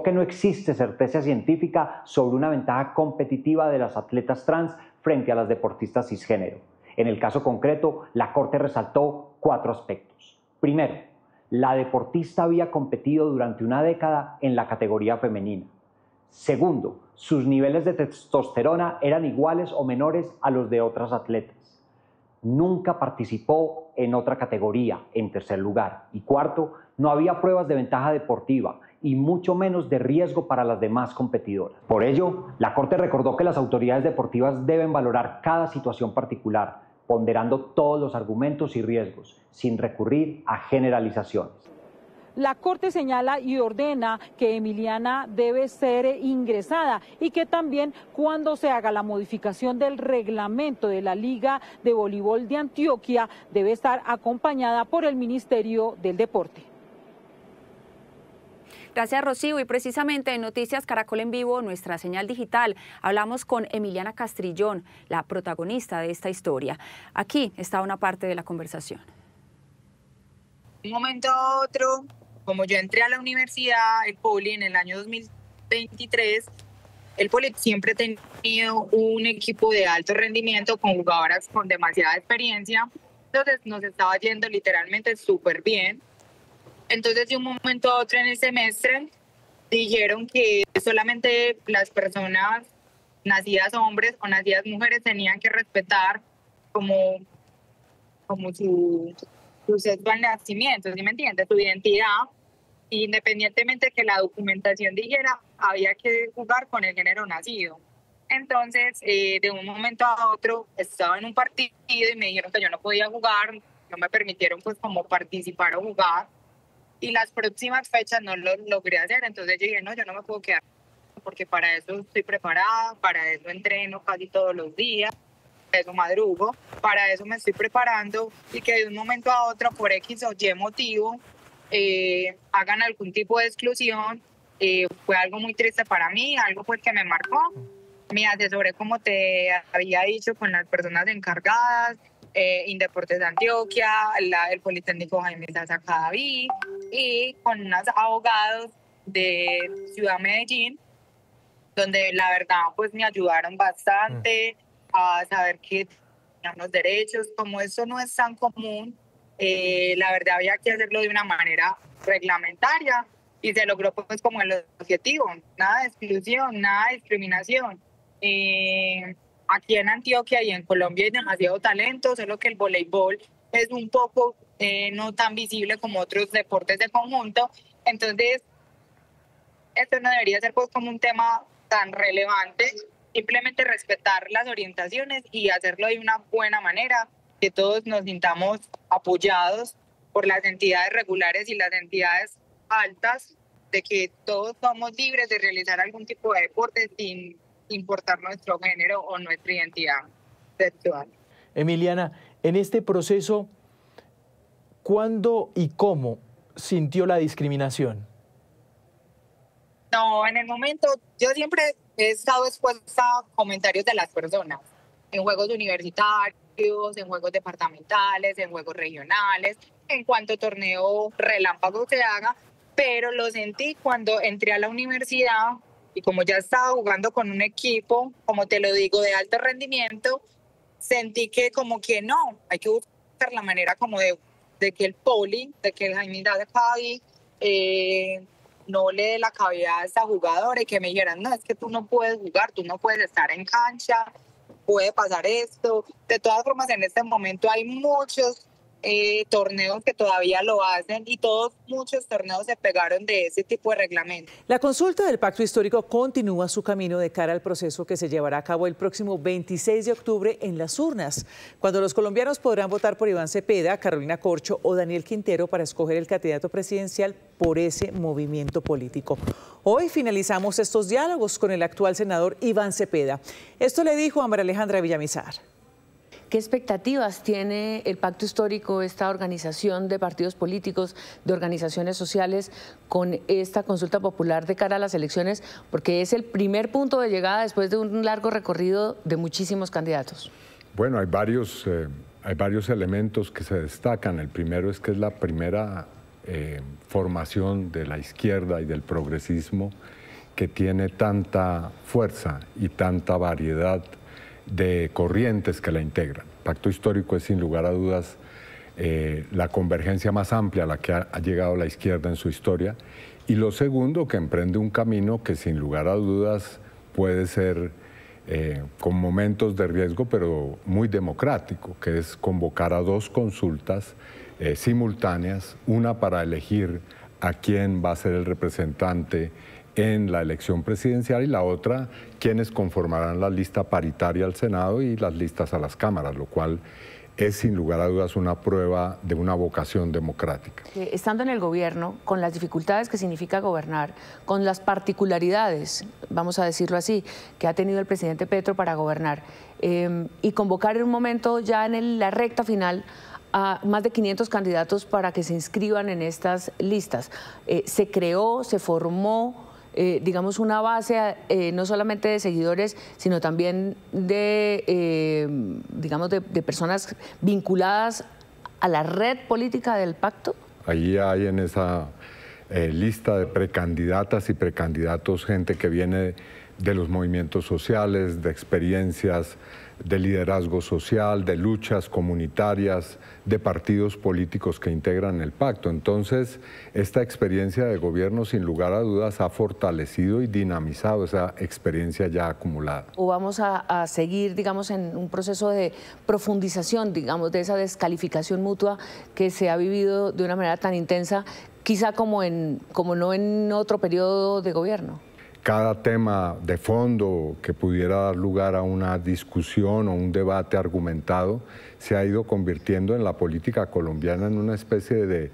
S13: Que no existe certeza científica sobre una ventaja competitiva de las atletas trans frente a las deportistas cisgénero. En el caso concreto, la Corte resaltó 4 aspectos. Primero, la deportista había competido durante una década en la categoría femenina. Segundo, sus niveles de testosterona eran iguales o menores a los de otras atletas. Nunca participó en otra categoría, en tercer lugar. Y cuarto, no había pruebas de ventaja deportiva y mucho menos de riesgo para las demás competidoras. Por ello, la Corte recordó que las autoridades deportivas deben valorar cada situación particular, ponderando todos los argumentos y riesgos, sin recurrir a generalizaciones.
S12: La Corte señala y ordena que Emiliana debe ser ingresada y que también cuando se haga la modificación del reglamento de la Liga de Voleibol de Antioquia debe estar acompañada por el Ministerio del Deporte.
S3: Gracias, Rocío. Y precisamente en Noticias Caracol en Vivo, nuestra señal digital, hablamos con Emiliana Castrillón, la protagonista de esta historia. Aquí está una parte de la conversación.
S14: De un momento a otro, como yo entré a la universidad, el Poli, en el año 2023, el Poli siempre ha tenido un equipo de alto rendimiento con jugadoras con demasiada experiencia, entonces nos estaba yendo literalmente súper bien. Entonces, de un momento a otro en el semestre, dijeron que solamente las personas nacidas hombres o nacidas mujeres tenían que respetar como su sexo al nacimiento, ¿sí me entiendes? Su identidad, independientemente que la documentación dijera, había que jugar con el género nacido. Entonces, de un momento a otro, estaba en un partido y me dijeron que yo no podía jugar, no me permitieron pues como participar o jugar, y las próximas fechas no lo logré hacer, entonces yo dije, no, yo no me puedo quedar, porque para eso estoy preparada, para eso entreno casi todos los días, para eso madrugo, para eso me estoy preparando, y que de un momento a otro, por X o Y motivo, hagan algún tipo de exclusión, fue algo muy triste para mí, algo pues que me marcó. Me asesoré, como te había dicho, con las personas encargadas, Indeportes de Antioquia, el Politécnico Jaime Zaza Cadaví, y con unos abogados de Ciudad Medellín, donde la verdad pues me ayudaron bastante a saber que tenían los derechos. Como eso no es tan común, la verdad había que hacerlo de una manera reglamentaria y se logró pues como el objetivo, nada de exclusión, nada de discriminación. Aquí en Antioquia y en Colombia hay demasiado talento, solo que el voleibol es un poco no tan visible como otros deportes de conjunto. Entonces, esto no debería ser pues como un tema tan relevante, simplemente respetar las orientaciones y hacerlo de una buena manera, que todos nos sintamos apoyados por las entidades regulares y las entidades altas, de que todos somos libres de realizar algún tipo de deporte sin importar nuestro género o nuestra identidad sexual.
S15: Emiliana, en este proceso, ¿cuándo y cómo sintió la discriminación?
S14: No, en el momento, yo siempre he estado expuesta a comentarios de las personas, en juegos universitarios, en juegos departamentales, en juegos regionales, en cuanto torneo relámpago se haga, pero lo sentí cuando entré a la universidad. Y como ya estaba jugando con un equipo, como te lo digo, de alto rendimiento, sentí que como que no, hay que buscar la manera como de que el Poli, de que el Jaime Zaza Cadaví no le dé la cabida a esta jugadora y que me dijeran, no, es que tú no puedes jugar, tú no puedes estar en cancha, puede pasar esto. De todas formas, en este momento hay muchos torneos que todavía lo hacen y muchos torneos se pegaron de ese tipo de reglamento.
S1: La consulta del Pacto Histórico continúa su camino de cara al proceso que se llevará a cabo el próximo 26 de octubre en las urnas, cuando los colombianos podrán votar por Iván Cepeda, Carolina Corcho o Daniel Quintero para escoger el candidato presidencial por ese movimiento político. Hoy finalizamos estos diálogos con el actual senador Iván Cepeda. Esto le dijo a María Alejandra Villamizar.
S16: ¿Qué expectativas tiene el Pacto Histórico, esta organización de partidos políticos, de organizaciones sociales, con esta consulta popular de cara a las elecciones? Porque es el primer punto de llegada después de un largo recorrido de muchísimos candidatos.
S17: Bueno, hay varios elementos que se destacan. El primero es que es la primera formación de la izquierda y del progresismo que tiene tanta fuerza y tanta variedad de corrientes que la integran. El pacto histórico es sin lugar a dudas la convergencia más amplia a la que ha llegado la izquierda en su historia, y lo segundo, que emprende un camino que sin lugar a dudas puede ser con momentos de riesgo, pero muy democrático, que es convocar a 2 consultas simultáneas, una para elegir a quién va a ser el representante en la elección presidencial y la otra, quienes conformarán la lista paritaria al Senado y las listas a las cámaras, lo cual es sin lugar a dudas una prueba de una vocación democrática.
S16: Estando en el gobierno, con las dificultades que significa gobernar, con las particularidades, vamos a decirlo así, que ha tenido el presidente Petro para gobernar, y convocar en un momento ya en la recta final a más de 500 candidatos para que se inscriban en estas listas. Se creó, se formó, digamos, una base no solamente de seguidores, sino también de, digamos, de personas vinculadas a la red política del pacto.
S17: Ahí hay en esa lista de precandidatas y precandidatos gente que viene de los movimientos sociales, de experiencias de liderazgo social, de luchas comunitarias, de partidos políticos que integran el pacto. Entonces, esta experiencia de gobierno, sin lugar a dudas, ha fortalecido y dinamizado esa experiencia ya acumulada.
S16: ¿O vamos a seguir, digamos, en un proceso de profundización, digamos, de esa descalificación mutua que se ha vivido de una manera tan intensa, quizá como no en otro periodo de gobierno?
S17: Cada tema de fondo que pudiera dar lugar a una discusión o un debate argumentado se ha ido convirtiendo en la política colombiana en una especie de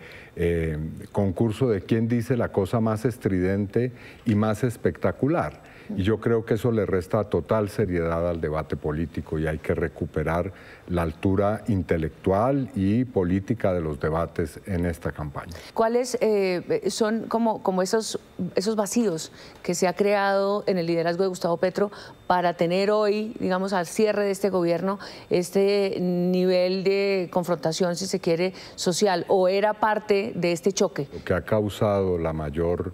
S17: concurso de quién dice la cosa más estridente y más espectacular. Y yo creo que eso le resta total seriedad al debate político y hay que recuperar la altura intelectual y política de los debates en esta campaña.
S16: ¿Cuáles son como esos vacíos que se ha creado en el liderazgo de Gustavo Petro para tener hoy, digamos, al cierre de este gobierno, este nivel de confrontación, si se quiere, social, o era parte de este choque?
S17: Lo que ha causado la mayor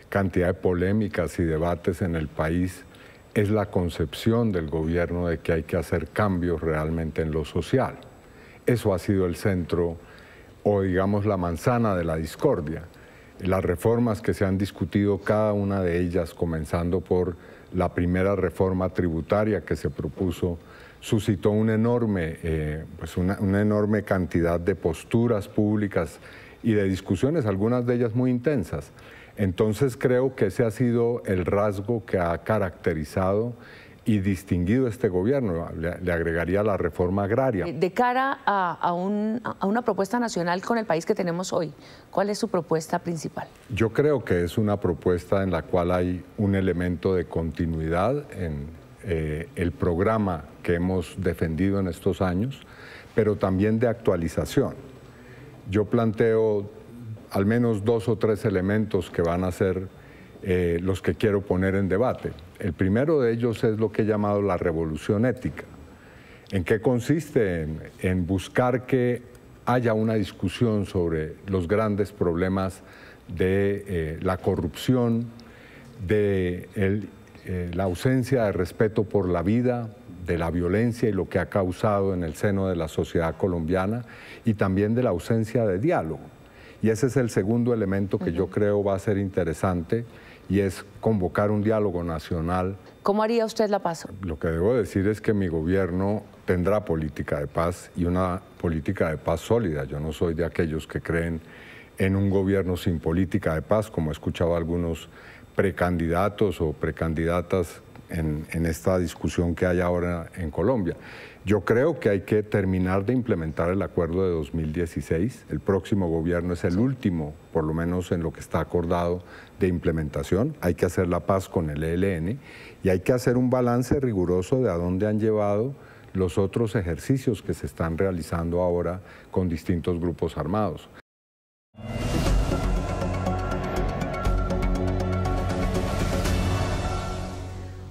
S17: cantidad de polémicas y debates en el país es la concepción del gobierno de que hay que hacer cambios realmente en lo social. Eso ha sido el centro o digamos la manzana de la discordia. Las reformas que se han discutido, cada una de ellas, comenzando por la primera reforma tributaria que se propuso, suscitó una enorme cantidad de posturas públicas y de discusiones, algunas de ellas muy intensas. Entonces creo que ese ha sido el rasgo que ha caracterizado y distinguido este gobierno. Le agregaría la reforma agraria.
S16: De cara a una propuesta nacional con el país que tenemos hoy, ¿cuál es su propuesta principal?
S17: Yo creo que es una propuesta en la cual hay un elemento de continuidad en el programa que hemos defendido en estos años, pero también de actualización. Yo planteo al menos 2 o 3 elementos que van a ser los que quiero poner en debate. El primero de ellos es lo que he llamado la revolución ética. ¿En qué consiste? En buscar que haya una discusión sobre los grandes problemas de la corrupción, de la ausencia de respeto por la vida, de la violencia y lo que ha causado en el seno de la sociedad colombiana, y también de la ausencia de diálogo. Y ese es el segundo elemento que yo creo va a ser interesante, y es convocar un diálogo nacional.
S16: ¿Cómo haría usted la paz?
S17: Lo que debo decir es que mi gobierno tendrá política de paz y una política de paz sólida. Yo no soy de aquellos que creen en un gobierno sin política de paz, como he escuchado a algunos precandidatos o precandidatas en esta discusión que hay ahora en Colombia. Yo creo que hay que terminar de implementar el acuerdo de 2016. El próximo gobierno es el último, por lo menos en lo que está acordado, de implementación. Hay que hacer la paz con el ELN y hay que hacer un balance riguroso de a dónde han llevado los otros ejercicios que se están realizando ahora con distintos grupos armados.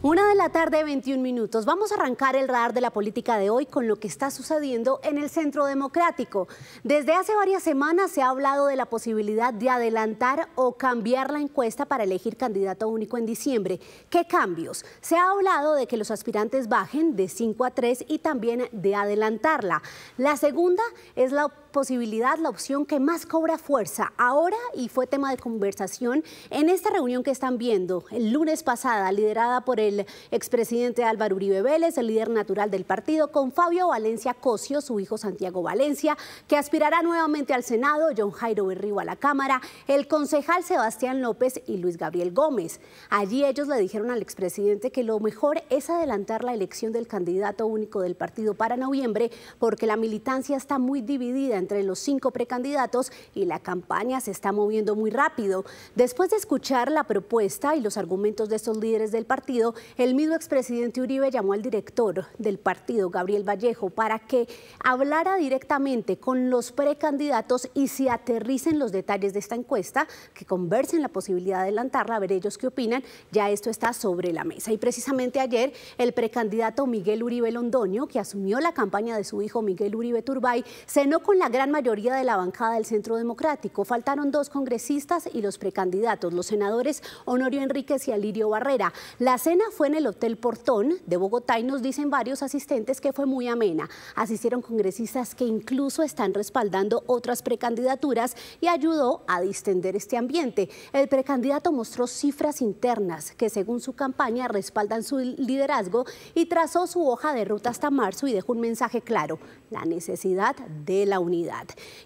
S6: 1:21 p.m. Vamos a arrancar el radar de la política de hoy con lo que está sucediendo en el Centro Democrático. Desde hace varias semanas se ha hablado de la posibilidad de adelantar o cambiar la encuesta para elegir candidato único en diciembre. ¿Qué cambios? Se ha hablado de que los aspirantes bajen de 5 a 3 y también de adelantarla. La segunda es la posibilidad, la opción que más cobra fuerza ahora y fue tema de conversación en esta reunión que están viendo el lunes pasada, liderada por el expresidente Álvaro Uribe Vélez, el líder natural del partido, con Fabio Valencia Cosio, su hijo Santiago Valencia, que aspirará nuevamente al Senado, John Jairo Berrío a la Cámara, el concejal Sebastián López y Luis Gabriel Gómez. Allí ellos le dijeron al expresidente que lo mejor es adelantar la elección del candidato único del partido para noviembre, porque la militancia está muy dividida entre los 5 precandidatos y la campaña se está moviendo muy rápido. Después de escuchar la propuesta y los argumentos de estos líderes del partido, el mismo expresidente Uribe llamó al director del partido, Gabriel Vallejo, para que hablara directamente con los precandidatos y se aterricen los detalles de esta encuesta, que conversen la posibilidad de adelantarla, a ver ellos qué opinan. Ya esto está sobre la mesa. Y precisamente ayer el precandidato Miguel Uribe Londoño, que asumió la campaña de su hijo Miguel Uribe Turbay, cenó con la gran mayoría de la bancada del Centro Democrático. Faltaron 2 congresistas y los precandidatos, los senadores Honorio Enríquez y Alirio Barrera. La cena fue en el Hotel Portón de Bogotá y nos dicen varios asistentes que fue muy amena. Asistieron congresistas que incluso están respaldando otras precandidaturas y ayudó a distender este ambiente. El precandidato mostró cifras internas que según su campaña respaldan su liderazgo y trazó su hoja de ruta hasta marzo y dejó un mensaje claro: la necesidad de la unidad.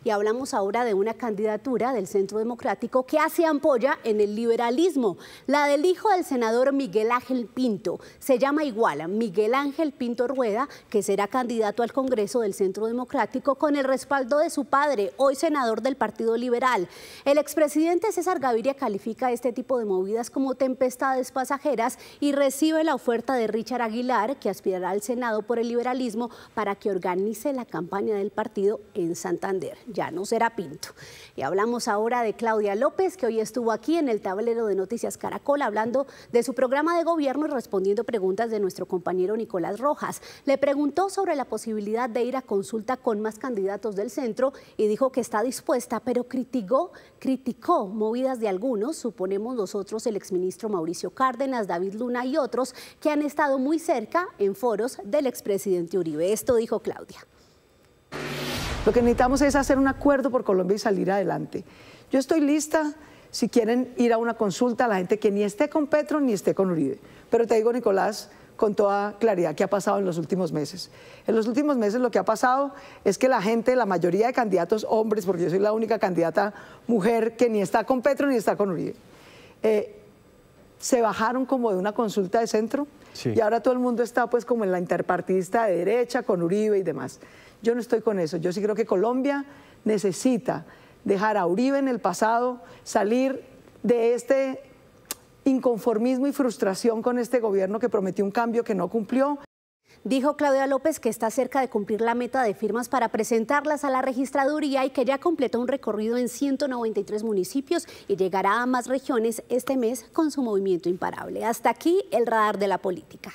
S6: Y hablamos ahora de una candidatura del Centro Democrático que hace ampolla en el liberalismo, la del hijo del senador Miguel Ángel Pinto. Se llama igual, Miguel Ángel Pinto Rueda, que será candidato al Congreso del Centro Democrático con el respaldo de su padre, hoy senador del Partido Liberal. El expresidente César Gaviria califica este tipo de movidas como tempestades pasajeras y recibe la oferta de Richard Aguilar, que aspirará al Senado por el liberalismo, para que organice la campaña del partido en Santander. Ya no será Pinto. Y hablamos ahora de Claudia López, que hoy estuvo aquí en el tablero de Noticias Caracol hablando de su programa de gobierno y respondiendo preguntas de nuestro compañero Nicolás Rojas. Le preguntó sobre la posibilidad de ir a consulta con más candidatos del centro y dijo que está dispuesta, pero criticó movidas de algunos, suponemos nosotros el exministro Mauricio Cárdenas, David Luna y otros, que han estado muy cerca en foros del expresidente Uribe. Esto dijo Claudia.
S18: Lo que necesitamos es hacer un acuerdo por Colombia y salir adelante. Yo estoy lista si quieren ir a una consulta a la gente que ni esté con Petro ni esté con Uribe. Pero te digo, Nicolás, con toda claridad, ¿qué ha pasado en los últimos meses? En los últimos meses lo que ha pasado es que la gente, la mayoría de candidatos hombres, porque yo soy la única candidata mujer que ni está con Petro ni está con Uribe, se bajaron como de una consulta de centro. Sí. Y ahora todo el mundo está pues como en la interpartidista de derecha con Uribe y demás. Yo no estoy con eso. Yo sí creo que Colombia necesita dejar a Uribe en el pasado, salir de este inconformismo y frustración con este gobierno que prometió un cambio que no cumplió.
S6: Dijo Claudia López que está cerca de cumplir la meta de firmas para presentarlas a la registraduría y que ya completó un recorrido en 193 municipios y llegará a más regiones este mes con su movimiento imparable. Hasta aquí el radar de la política.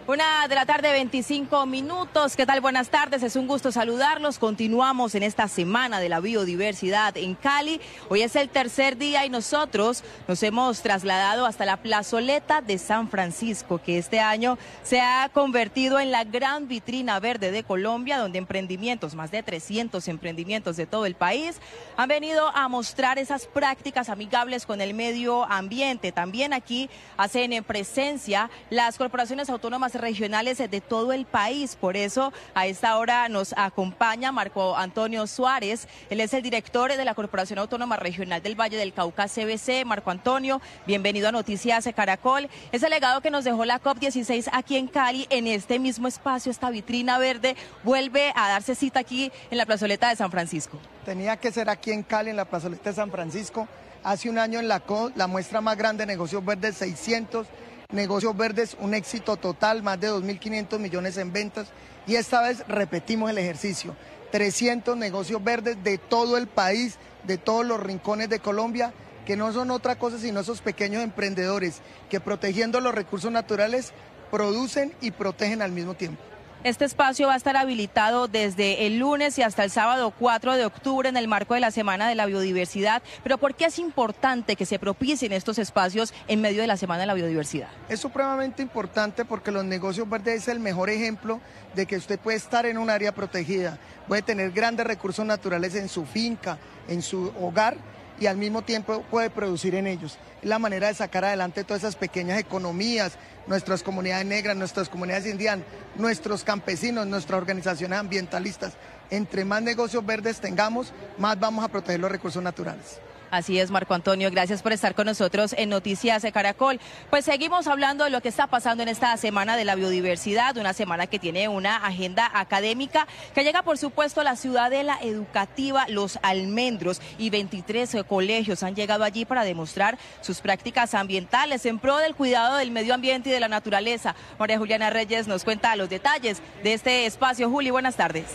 S19: 1:25 p.m. ¿Qué tal? Buenas tardes, es un gusto saludarlos. Continuamos en esta semana de la biodiversidad en Cali. Hoy es el tercer día y nosotros nos hemos trasladado hasta la plazoleta de San Francisco, que este año se ha convertido en la gran vitrina verde de Colombia, donde emprendimientos, más de 300 emprendimientos de todo el país, han venido a mostrar esas prácticas amigables con el medio ambiente. También aquí hacen presencia las corporaciones autónomas regionales de todo el país. Por eso a esta hora nos acompaña Marco Antonio Suárez. Él es el director de la Corporación Autónoma Regional del Valle del Cauca, CVC. Marco Antonio, bienvenido a Noticias Caracol. Es el legado que nos dejó la COP16 aquí en Cali, en este mismo espacio. Esta vitrina verde vuelve a darse cita aquí en la plazoleta de San Francisco.
S20: Tenía que ser aquí en Cali, en la plazoleta de San Francisco. Hace un año en la muestra más grande de negocios verdes, 600 negocios verdes, un éxito total, más de 2.500 millones en ventas, y esta vez repetimos el ejercicio, 300 negocios verdes de todo el país, de todos los rincones de Colombia, que no son otra cosa sino esos pequeños emprendedores que protegiendo los recursos naturales producen y protegen al mismo tiempo.
S19: Este espacio va a estar habilitado desde el lunes y hasta el sábado 4 de octubre en el marco de la Semana de la Biodiversidad. Pero ¿por qué es importante que se propicien estos espacios en medio de la Semana de la Biodiversidad?
S20: Es supremamente importante porque los negocios verdes es el mejor ejemplo de que usted puede estar en un área protegida, puede tener grandes recursos naturales en su finca, en su hogar, y al mismo tiempo puede producir en ellos. Es la manera de sacar adelante todas esas pequeñas economías, nuestras comunidades negras, nuestras comunidades indígenas, nuestros campesinos, nuestras organizaciones ambientalistas. Entre más negocios verdes tengamos, más vamos a proteger los recursos naturales.
S19: Así es, Marco Antonio, gracias por estar con nosotros en Noticias de Caracol. Pues seguimos hablando de lo que está pasando en esta Semana de la Biodiversidad, una semana que tiene una agenda académica que llega, por supuesto, a la ciudadela educativa Los Almendros, y 23 colegios han llegado allí para demostrar sus prácticas ambientales en pro del cuidado del medio ambiente y de la naturaleza. María Juliana Reyes nos cuenta los detalles de este espacio. Juli, buenas tardes.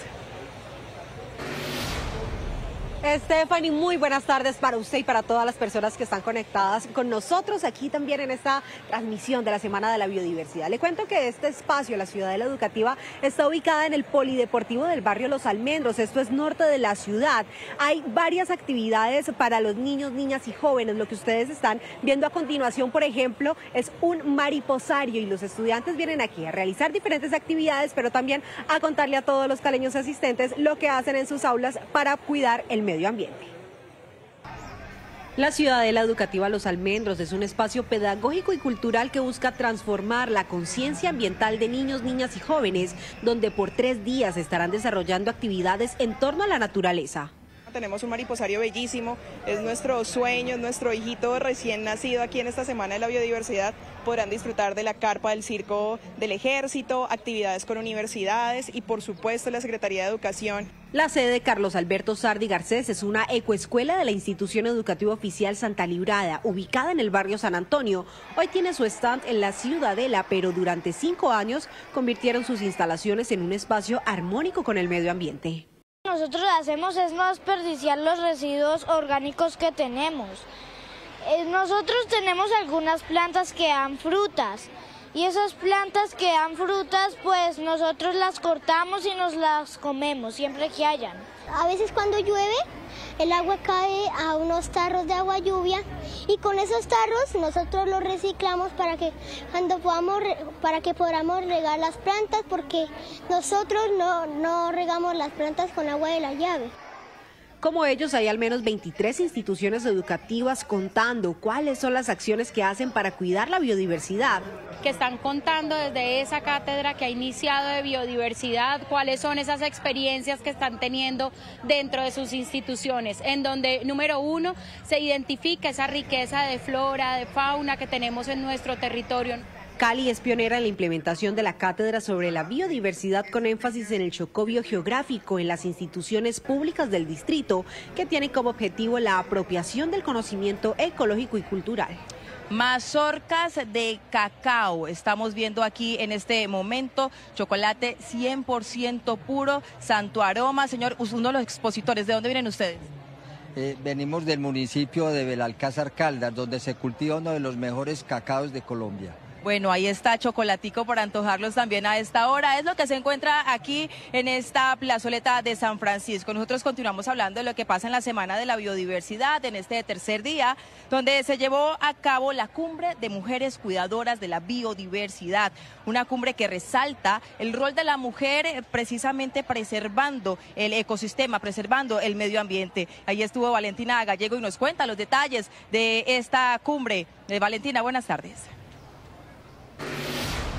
S4: Stephanie, muy buenas tardes para usted y para todas las personas que están conectadas con nosotros aquí también en esta transmisión de la Semana de la Biodiversidad. Le cuento que este espacio, la Ciudadela Educativa, está ubicada en el Polideportivo del barrio Los Almendros, esto es norte de la ciudad. Hay varias actividades para los niños, niñas y jóvenes. Lo que ustedes están viendo a continuación, por ejemplo, es un mariposario, y los estudiantes vienen aquí a realizar diferentes actividades, pero también a contarle a todos los caleños asistentes lo que hacen en sus aulas para cuidar el medio ambiente. La Ciudadela Educativa Los Almendros es un espacio pedagógico y cultural que busca transformar la conciencia ambiental de niños, niñas y jóvenes, donde por 3 días estarán desarrollando actividades en torno a la naturaleza.
S5: Tenemos un mariposario bellísimo, es nuestro sueño, es nuestro hijito recién nacido aquí en esta Semana de la Biodiversidad. Podrán disfrutar de la carpa del circo del Ejército, actividades con universidades y por supuesto la Secretaría de Educación.
S4: La sede de Carlos Alberto Sardi Garcés es una ecoescuela de la Institución Educativa Oficial Santa Librada, ubicada en el barrio San Antonio. Hoy tiene su stand en la Ciudadela, pero durante 5 años convirtieron sus instalaciones en un espacio armónico con el medio ambiente.
S21: Nosotros hacemos es no desperdiciar los residuos orgánicos que tenemos. Nosotros tenemos algunas plantas que dan frutas, y esas plantas que dan frutas pues nosotros las cortamos y nos las comemos siempre que hayan.
S22: A veces cuando llueve el agua cae a unos tarros de agua lluvia, y con esos tarros nosotros los reciclamos para que podamos regar las plantas, porque nosotros no regamos las plantas con agua de la llave.
S4: Como ellos, hay al menos 23 instituciones educativas contando cuáles son las acciones que hacen para cuidar la biodiversidad.
S23: Que están contando desde esa cátedra que ha iniciado de biodiversidad, cuáles son esas experiencias que están teniendo dentro de sus instituciones, en donde, número 1, se identifica esa riqueza de flora, de fauna que tenemos en nuestro territorio.
S4: Cali es pionera en la implementación de la cátedra sobre la biodiversidad, con énfasis en el chocó biogeográfico en las instituciones públicas del distrito, que tiene como objetivo la apropiación del conocimiento ecológico y cultural.
S19: Mazorcas de cacao, estamos viendo aquí en este momento, chocolate 100% puro, santo aroma. Señor, uno de los expositores, ¿de dónde vienen ustedes?
S24: Venimos del municipio de Belalcázar Caldas, donde se cultiva uno de los mejores cacaos de Colombia.
S19: Bueno, ahí está chocolatico para antojarlos también a esta hora. Es lo que se encuentra aquí en esta plazoleta de San Francisco. Nosotros continuamos hablando de lo que pasa en la Semana de la Biodiversidad, en este tercer día, donde se llevó a cabo la Cumbre de Mujeres Cuidadoras de la Biodiversidad. Una cumbre que resalta el rol de la mujer precisamente preservando el ecosistema, preservando el medio ambiente. Ahí estuvo Valentina Gallego y nos cuenta los detalles de esta cumbre. Valentina, buenas tardes.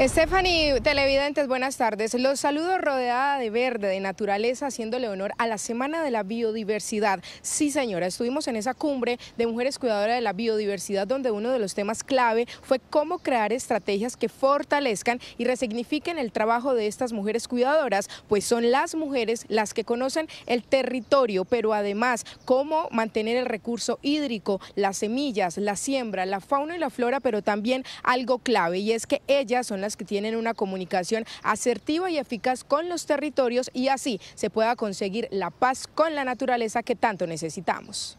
S25: Stephanie, televidentes, buenas tardes. Los saludo rodeada de verde, de naturaleza, haciéndole honor a la Semana de la Biodiversidad. Sí, señora, estuvimos en esa cumbre de mujeres cuidadoras de la biodiversidad, donde uno de los temas clave fue cómo crear estrategias que fortalezcan y resignifiquen el trabajo de estas mujeres cuidadoras, pues son las mujeres las que conocen el territorio, pero además cómo mantener el recurso hídrico, las semillas, la siembra, la fauna y la flora, pero también algo clave, y es que ellas son las que tienen una comunicación asertiva y eficaz con los territorios, y así se pueda conseguir la paz con la naturaleza que tanto necesitamos.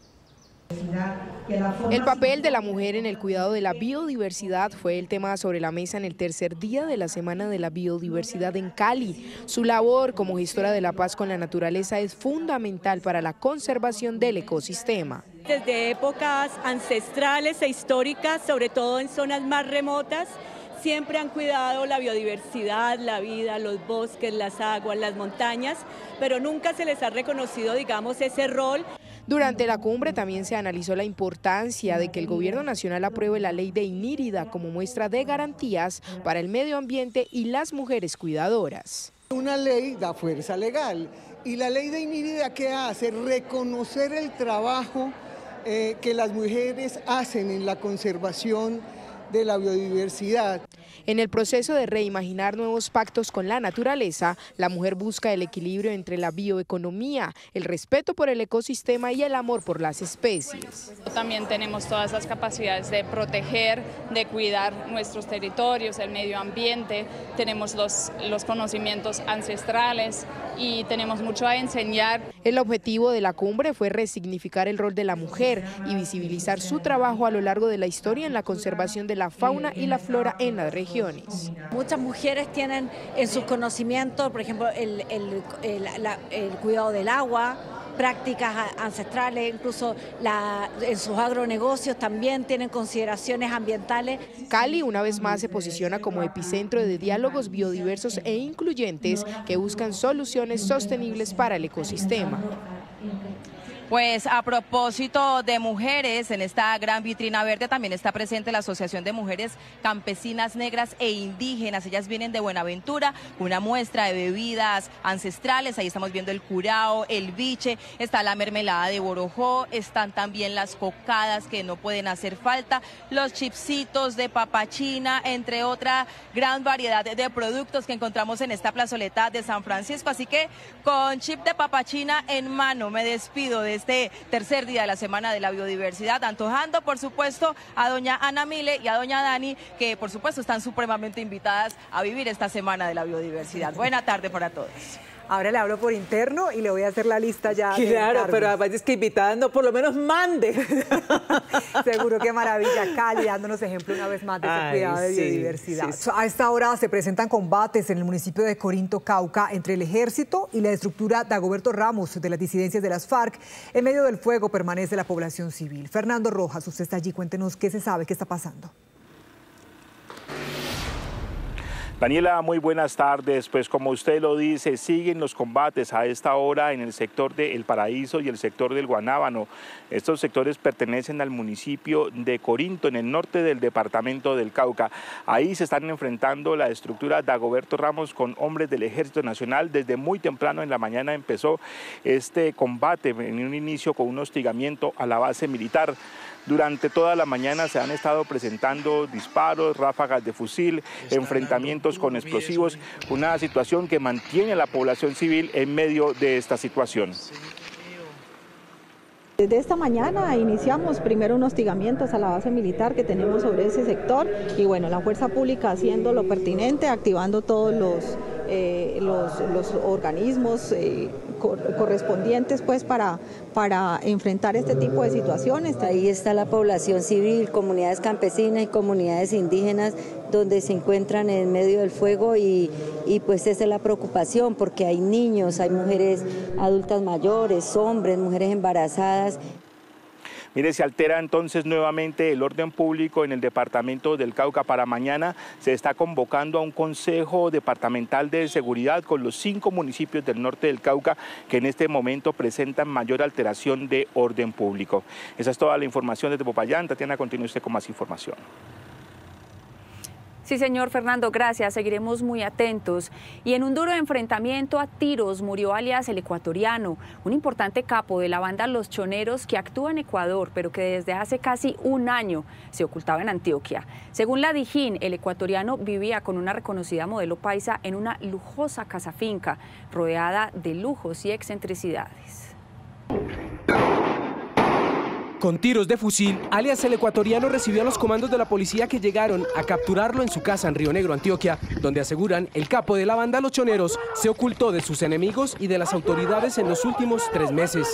S25: El papel de la mujer en el cuidado de la biodiversidad fue el tema sobre la mesa en el tercer día de la Semana de la Biodiversidad en Cali. Su labor como gestora de la paz con la naturaleza es fundamental para la conservación del ecosistema.
S7: Desde épocas ancestrales e históricas, sobre todo en zonas más remotas, siempre han cuidado la biodiversidad, la vida, los bosques, las aguas, las montañas, pero nunca se les ha reconocido, digamos, ese rol.
S25: Durante la cumbre también se analizó la importancia de que el gobierno nacional apruebe la ley de INIRIDA como muestra de garantías para el medio ambiente y las mujeres cuidadoras.
S8: Una ley da fuerza legal y la ley de INIRIDA, ¿qué hace? Reconocer el trabajo que las mujeres hacen en la conservación de la biodiversidad.
S25: En el proceso de reimaginar nuevos pactos con la naturaleza, la mujer busca el equilibrio entre la bioeconomía, el respeto por el ecosistema y el amor por las especies.
S9: También tenemos todas las capacidades de proteger, de cuidar nuestros territorios, el medio ambiente, tenemos los conocimientos ancestrales y tenemos mucho a enseñar.
S25: El objetivo de la cumbre fue resignificar el rol de la mujer y visibilizar su trabajo a lo largo de la historia en la conservación de la fauna y la flora en las regiones.
S10: Muchas mujeres tienen en sus conocimientos, por ejemplo, el cuidado del agua, prácticas ancestrales, incluso en sus agronegocios también tienen consideraciones ambientales.
S25: Cali una vez más se posiciona como epicentro de diálogos biodiversos e incluyentes que buscan soluciones sostenibles para el ecosistema.
S19: Pues a propósito de mujeres, en esta gran vitrina verde también está presente la Asociación de Mujeres Campesinas Negras e Indígenas. Ellas vienen de Buenaventura, una muestra de bebidas ancestrales. Ahí estamos viendo el curao, el biche, está la mermelada de borojó, están también las cocadas que no pueden hacer falta, los chipsitos de papachina, entre otra gran variedad de productos que encontramos en esta plazoleta de San Francisco. Así que con chip de papachina en mano me despido de este tercer día de la Semana de la Biodiversidad, antojando por supuesto a doña Ana Mile y a doña Dani, que por supuesto están supremamente invitadas a vivir esta Semana de la Biodiversidad. Buena tarde para todos.
S2: Ahora le hablo por interno y le voy a hacer la lista ya.
S1: Claro, pero además es que invitada no, por lo menos mande.
S2: Seguro, qué maravilla. Cali dándonos ejemplo una vez más de ese cuidado de biodiversidad. Sí. A esta hora se presentan combates en el municipio de Corinto, Cauca, entre el ejército y la estructura Dagoberto Ramos de las disidencias de las FARC. En medio del fuego permanece la población civil. Fernando Rojas, usted está allí, cuéntenos qué se sabe, qué está pasando.
S11: Daniela, muy buenas tardes. Pues como usted lo dice, siguen los combates a esta hora en el sector de El Paraíso y el sector del Guanábano. Estos sectores pertenecen al municipio de Corinto, en el norte del departamento del Cauca. Ahí se están enfrentando la estructura Dagoberto Ramos con hombres del Ejército Nacional. Desde muy temprano en la mañana empezó este combate, en un inicio con un hostigamiento a la base militar. Durante toda la mañana se han estado presentando disparos, ráfagas de fusil, enfrentamientos con explosivos, una situación que mantiene a la población civil en medio de esta situación.
S26: Desde esta mañana iniciamos primero unos hostigamientos a la base militar que tenemos sobre ese sector y bueno, la fuerza pública haciendo lo pertinente, activando todos los organismos correspondientes pues para enfrentar este tipo de situaciones.
S27: Ahí está la población civil, comunidades campesinas y comunidades indígenas donde se encuentran en medio del fuego y pues esa es la preocupación porque hay niños, hay mujeres adultas mayores, hombres, mujeres embarazadas.
S11: Mire, se altera entonces nuevamente el orden público en el departamento del Cauca. Para mañana se está convocando a un consejo departamental de seguridad con los 5 municipios del norte del Cauca que en este momento presentan mayor alteración de orden público. Esa es toda la información desde Popayán. Tatiana, continúe usted con más información.
S3: Sí, señor Fernando, gracias. Seguiremos muy atentos. Y en un duro enfrentamiento a tiros murió alias El Ecuatoriano, un importante capo de la banda Los Choneros que actúa en Ecuador, pero que desde hace casi un año se ocultaba en Antioquia. Según la Dijín, El Ecuatoriano vivía con una reconocida modelo paisa en una lujosa casa finca, rodeada de lujos y excentricidades.
S28: Con tiros de fusil, alias El Ecuatoriano recibió a los comandos de la policía que llegaron a capturarlo en su casa en Río Negro, Antioquia, donde aseguran el capo de la banda Los Choneros se ocultó de sus enemigos y de las autoridades en los últimos 3 meses.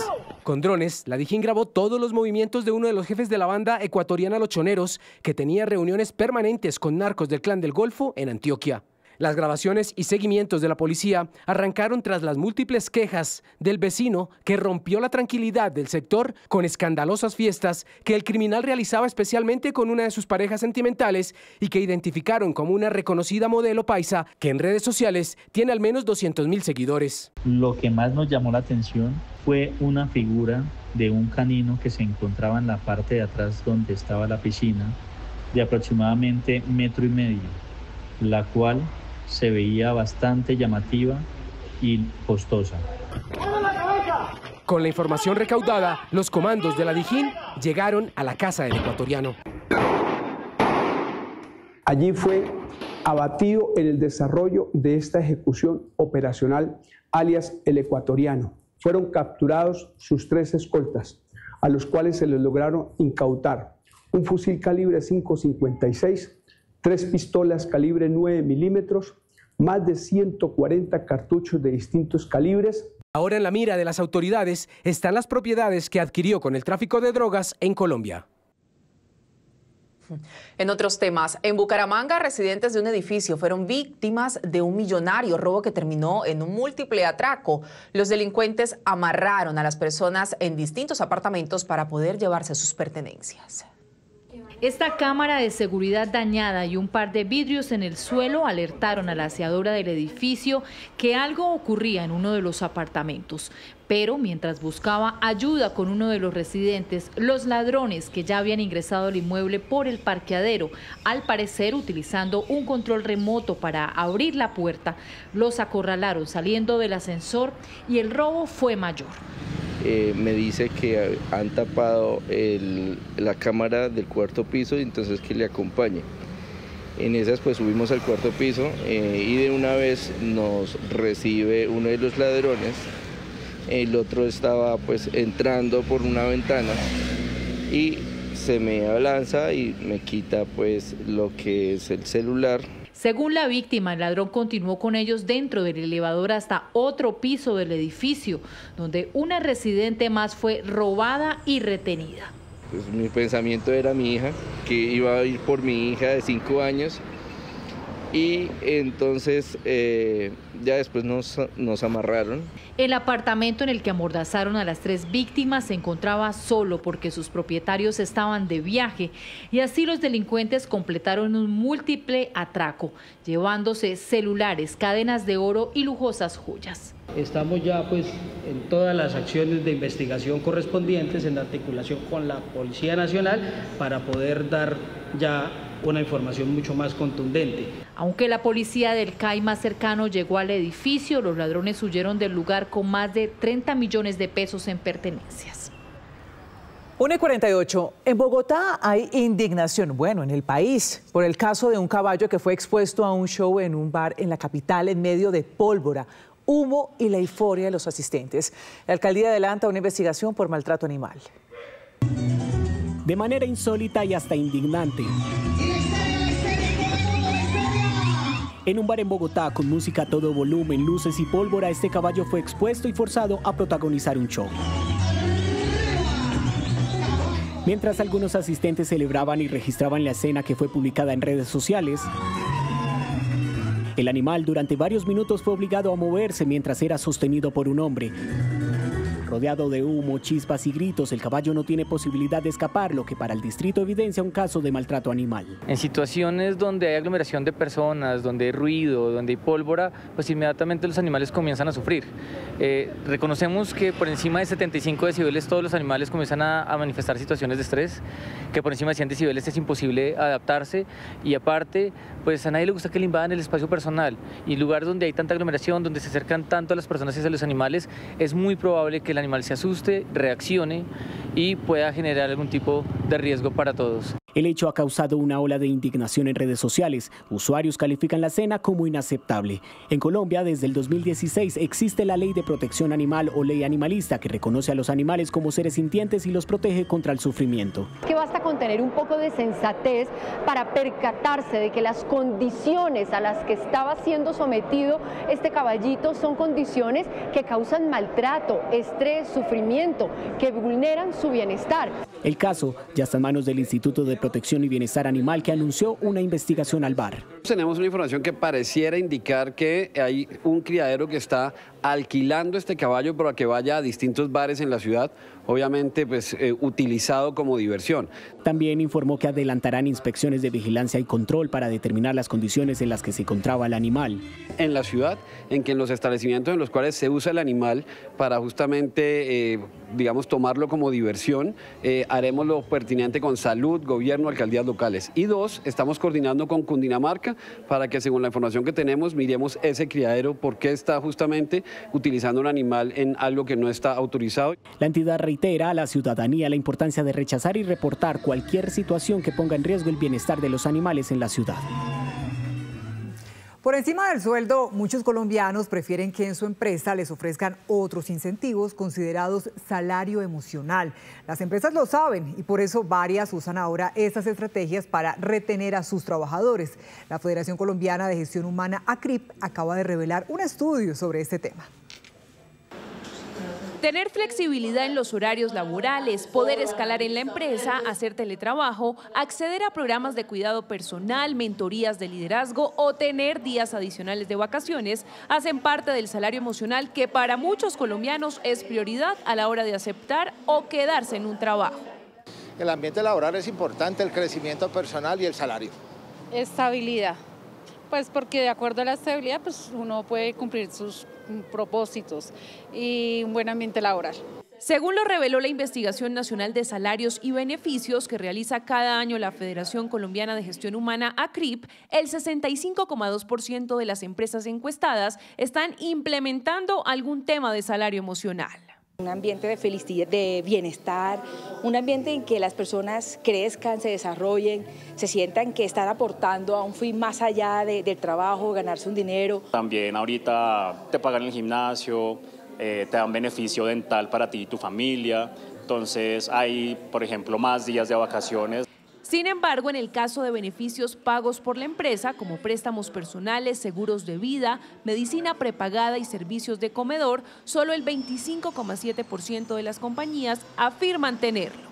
S28: Con drones, la Dijín grabó todos los movimientos de uno de los jefes de la banda ecuatoriana Los Choneros, que tenía reuniones permanentes con narcos del Clan del Golfo en Antioquia. Las grabaciones y seguimientos de la policía arrancaron tras las múltiples quejas del vecino que rompió la tranquilidad del sector con escandalosas fiestas que el criminal realizaba especialmente con una de sus parejas sentimentales y que identificaron como una reconocida modelo paisa que en redes sociales tiene al menos 200.000 seguidores.
S6: Lo que más nos llamó la atención fue una figura de un canino que se encontraba en la parte de atrás donde estaba la piscina, de aproximadamente 1,5 metros, la cual se veía bastante llamativa y costosa.
S28: Con la información recaudada, los comandos de la Dijín llegaron a la casa del ecuatoriano.
S12: Allí fue abatido en el desarrollo de esta ejecución operacional, alias el ecuatoriano. Fueron capturados sus 3 escoltas, a los cuales se les lograron incautar un fusil calibre 5.56, 3 pistolas calibre 9 milímetros, más de 140 cartuchos de distintos calibres.
S28: Ahora en la mira de las autoridades están las propiedades que adquirió con el tráfico de drogas en Colombia.
S13: En otros temas, en Bucaramanga, residentes de un edificio fueron víctimas de un millonario robo que terminó en un múltiple atraco. Los delincuentes amarraron a las personas en distintos apartamentos para poder llevarse sus pertenencias.
S14: Esta cámara de seguridad dañada y un par de vidrios en el suelo alertaron a la aseadora del edificio que algo ocurría en uno de los apartamentos. Pero mientras buscaba ayuda con uno de los residentes, los ladrones que ya habían ingresado al inmueble por el parqueadero, al parecer utilizando un control remoto para abrir la puerta, los acorralaron saliendo del ascensor y el robo fue mayor.
S15: Me dice que han tapado la cámara del 4º piso y entonces que le acompañe. En esas pues subimos al 4º piso y de una vez nos recibe uno de los ladrones. El otro estaba pues entrando por una ventana y se me abalanza y me quita pues lo que es el celular.
S14: Según la víctima, el ladrón continuó con ellos dentro del elevador hasta otro piso del edificio, donde una residente más fue robada y retenida.
S15: Pues mi pensamiento era mi hija, que iba a ir por mi hija de 5 años. Y entonces ya después nos amarraron.
S14: El apartamento en el que amordazaron a las 3 víctimas se encontraba solo porque sus propietarios estaban de viaje y así los delincuentes completaron un múltiple atraco, llevándose celulares, cadenas de oro y lujosas joyas.
S16: Estamos ya pues en todas las acciones de investigación correspondientes en articulación con la Policía Nacional para poder dar ya una información mucho más contundente.
S14: Aunque la policía del CAI más cercano llegó al edificio, los ladrones huyeron del lugar con más de 30 millones de pesos en pertenencias.
S1: 1:48. En Bogotá hay indignación, bueno, en el país, por el caso de un caballo que fue expuesto a un show en un bar en la capital en medio de pólvora, humo y la euforia de los asistentes. La alcaldía adelanta una investigación por maltrato animal.
S17: De manera insólita y hasta indignante. En un bar en Bogotá, con música a todo volumen, luces y pólvora, este caballo fue expuesto y forzado a protagonizar un show. Mientras algunos asistentes celebraban y registraban la escena que fue publicada en redes sociales, el animal durante varios minutos fue obligado a moverse mientras era sostenido por un hombre. Rodeado de humo, chispas y gritos, el caballo no tiene posibilidad de escapar, lo que para el distrito evidencia un caso de maltrato animal.
S18: En situaciones donde hay aglomeración de personas, donde hay ruido, donde hay pólvora, pues inmediatamente los animales comienzan a sufrir. Reconocemos que por encima de 75 decibeles todos los animales comienzan a manifestar situaciones de estrés, que por encima de 100 decibeles es imposible adaptarse y aparte, pues a nadie le gusta que le invadan el espacio personal y lugares donde hay tanta aglomeración, donde se acercan tanto a las personas y a los animales, es muy probable que el animal se asuste, reaccione y pueda generar algún tipo de riesgo para todos.
S17: El hecho ha causado una ola de indignación en redes sociales. Usuarios califican la escena como inaceptable. En Colombia, desde el 2016, existe la Ley de Protección Animal o Ley Animalista, que reconoce a los animales como seres sintientes y los protege contra el sufrimiento.
S29: Que basta con tener un poco de sensatez para percatarse de que las condiciones a las que estaba siendo sometido este caballito son condiciones que causan maltrato, estrés estrés, sufrimiento, que vulneran su bienestar.
S17: El caso ya está en manos del Instituto de Protección y Bienestar Animal, que anunció una investigación al bar.
S4: Tenemos una información que pareciera indicar que hay un criadero que está alquilando este caballo para que vaya a distintos bares en la ciudad, obviamente pues utilizado como diversión.
S17: También informó que adelantarán inspecciones de vigilancia y control para determinar las condiciones en las que se encontraba el animal.
S4: En la ciudad, en que en los establecimientos en los cuales se usa el animal para justamente, digamos, tomarlo como diversión, haremos lo pertinente con salud, gobierno, alcaldías locales. Y dos, estamos coordinando con Cundinamarca para que, según la información que tenemos, miremos ese criadero, por qué está justamente utilizando un animal en algo que no está autorizado.
S17: La entidad reitera a la ciudadanía la importancia de rechazar y reportar cualquier situación que ponga en riesgo el bienestar de los animales en la ciudad.
S2: Por encima del sueldo, muchos colombianos prefieren que en su empresa les ofrezcan otros incentivos considerados salario emocional. Las empresas lo saben y por eso varias usan ahora estas estrategias para retener a sus trabajadores. La Federación Colombiana de Gestión Humana, ACRIP, acaba de revelar un estudio sobre este tema.
S5: Tener flexibilidad en los horarios laborales, poder escalar en la empresa, hacer teletrabajo, acceder a programas de cuidado personal, mentorías de liderazgo o tener días adicionales de vacaciones hacen parte del salario emocional que para muchos colombianos es prioridad a la hora de aceptar o quedarse en un trabajo.
S7: El ambiente laboral es importante, el crecimiento personal y el salario.
S8: Estabilidad. Pues porque de acuerdo a la estabilidad, pues uno puede cumplir sus propósitos y un buen ambiente laboral.
S5: Según lo reveló la Investigación Nacional de Salarios y Beneficios que realiza cada año la Federación Colombiana de Gestión Humana, ACRIP, el 65,2% de las empresas encuestadas están implementando algún tema de salario emocional.
S20: Un ambiente de felicidad, de bienestar, un ambiente en que las personas crezcan, se desarrollen, se sientan que están aportando a un fin más allá del trabajo, ganarse un dinero.
S21: También ahorita te pagan el gimnasio, te dan beneficio dental para ti y tu familia, entonces hay, por ejemplo, más días de vacaciones.
S5: Sin embargo, en el caso de beneficios pagos por la empresa, como préstamos personales, seguros de vida, medicina prepagada y servicios de comedor, solo el 25,7% de las compañías afirman tenerlo.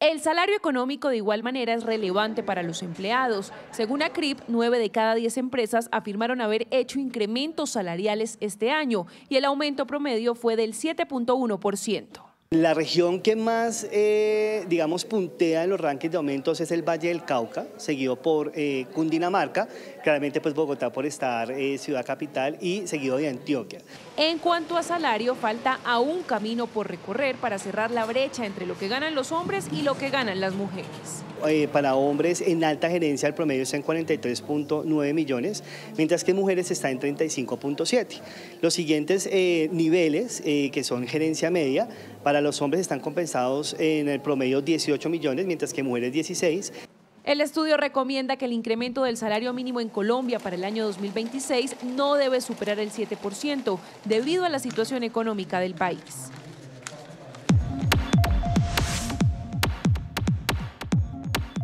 S5: El salario económico de igual manera es relevante para los empleados. Según ACRIP, 9 de cada 10 empresas afirmaron haber hecho incrementos salariales este año y el aumento promedio fue del 7,1%.
S22: La región que más, digamos, puntea en los rankings de aumentos es el Valle del Cauca, seguido por Cundinamarca, claramente pues Bogotá por estar ciudad capital y seguido de Antioquia.
S5: En cuanto a salario, falta aún camino por recorrer para cerrar la brecha entre lo que ganan los hombres y lo que ganan las mujeres.
S22: Para hombres en alta gerencia el promedio está en 43,9 millones, mientras que en mujeres está en 35,7. Los siguientes niveles, que son gerencia media, para los hombres están compensados en el promedio 18 millones, mientras que mujeres 16.
S5: El estudio recomienda que el incremento del salario mínimo en Colombia para el año 2026 no debe superar el 7% debido a la situación económica del país.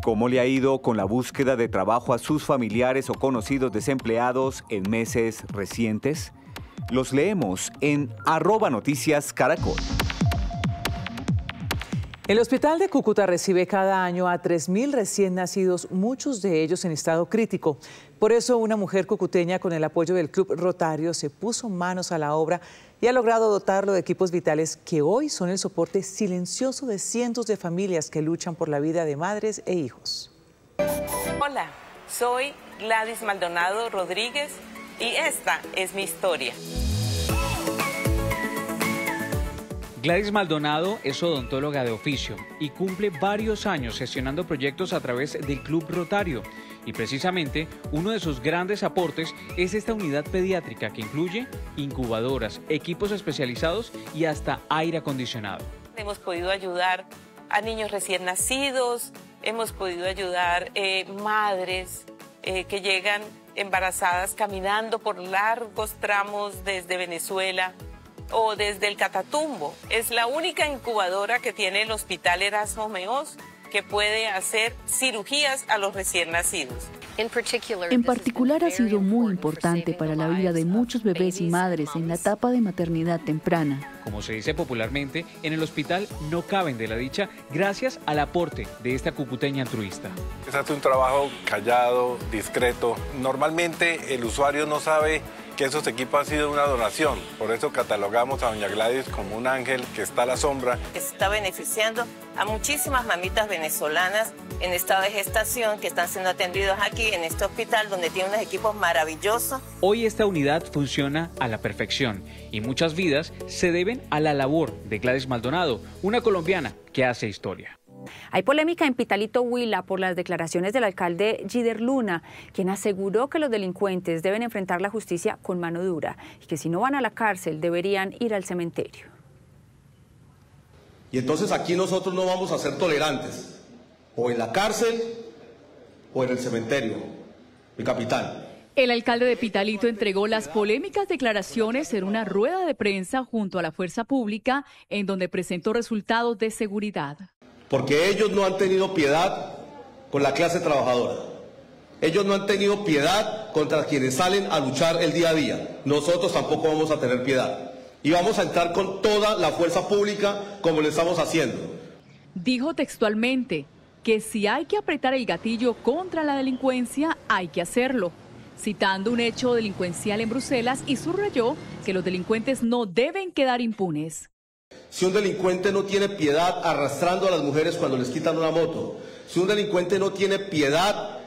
S23: ¿Cómo le ha ido con la búsqueda de trabajo a sus familiares o conocidos desempleados en meses recientes? Los leemos en @noticiascaracol.
S1: El hospital de Cúcuta recibe cada año a 3.000 recién nacidos, muchos de ellos en estado crítico. Por eso una mujer cucuteña, con el apoyo del Club Rotario, se puso manos a la obra y ha logrado dotarlo de equipos vitales que hoy son el soporte silencioso de cientos de familias que luchan por la vida de madres e hijos.
S24: Hola, soy Gladys Maldonado Rodríguez y esta es mi historia.
S30: Gladys Maldonado es odontóloga de oficio y cumple varios años gestionando proyectos a través del Club Rotario. Y precisamente uno de sus grandes aportes es esta unidad pediátrica que incluye incubadoras, equipos especializados y hasta aire acondicionado.
S24: Hemos podido ayudar a niños recién nacidos, hemos podido ayudar madres que llegan embarazadas caminando por largos tramos desde Venezuela o desde el Catatumbo. Es la única incubadora que tiene el Hospital Erasmo Meós que puede hacer cirugías a los recién nacidos.
S3: En particular ha sido muy importante para la vida de muchos bebés y madres en la etapa de maternidad temprana.
S30: Como se dice popularmente, en el hospital no caben de la dicha gracias al aporte de esta cucuteña altruista.
S6: Se hace un trabajo callado, discreto. Normalmente el usuario no sabe que esos equipos han sido una donación. Por eso catalogamos a doña Gladys como un ángel que está a la sombra.
S24: Está beneficiando a muchísimas mamitas venezolanas en estado de gestación que están siendo atendidos aquí en este hospital donde tiene unos equipos maravillosos.
S30: Hoy esta unidad funciona a la perfección y muchas vidas se deben a la labor de Gladys Maldonado, una colombiana que hace historia.
S9: Hay polémica en Pitalito, Huila, por las declaraciones del alcalde Gider Luna, quien aseguró que los delincuentes deben enfrentar la justicia con mano dura y que si no van a la cárcel deberían ir al cementerio.
S10: Y entonces aquí nosotros no vamos a ser tolerantes, o en la cárcel o en el cementerio, mi capitán.
S14: El alcalde de Pitalito entregó las polémicas declaraciones en una rueda de prensa junto a la fuerza pública, en donde presentó resultados de seguridad.
S10: Porque ellos no han tenido piedad con la clase trabajadora. Ellos no han tenido piedad contra quienes salen a luchar el día a día. Nosotros tampoco vamos a tener piedad. Y vamos a entrar con toda la fuerza pública como lo estamos haciendo.
S14: Dijo textualmente que si hay que apretar el gatillo contra la delincuencia, hay que hacerlo, citando un hecho delincuencial en Bruselas, y subrayó que los delincuentes no deben quedar impunes.
S10: Si un delincuente no tiene piedad arrastrando a las mujeres cuando les quitan una moto, si un delincuente no tiene piedad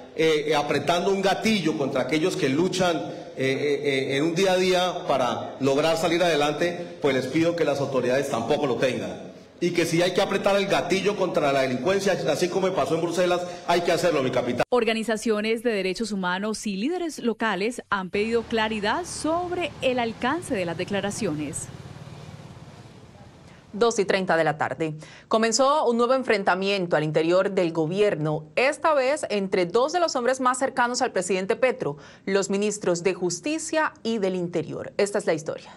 S10: apretando un gatillo contra aquellos que luchan en un día a día para lograr salir adelante, pues les pido que las autoridades tampoco lo tengan. Y que si hay que apretar el gatillo contra la delincuencia, así como me pasó en Bruselas, hay que hacerlo, mi capitán.
S14: Organizaciones de derechos humanos y líderes locales han pedido claridad sobre el alcance de las declaraciones.
S13: 2:30 de la tarde. Comenzó un nuevo enfrentamiento al interior del gobierno, esta vez entre dos de los hombres más cercanos al presidente Petro, los ministros de Justicia y del Interior. Esta es la historia.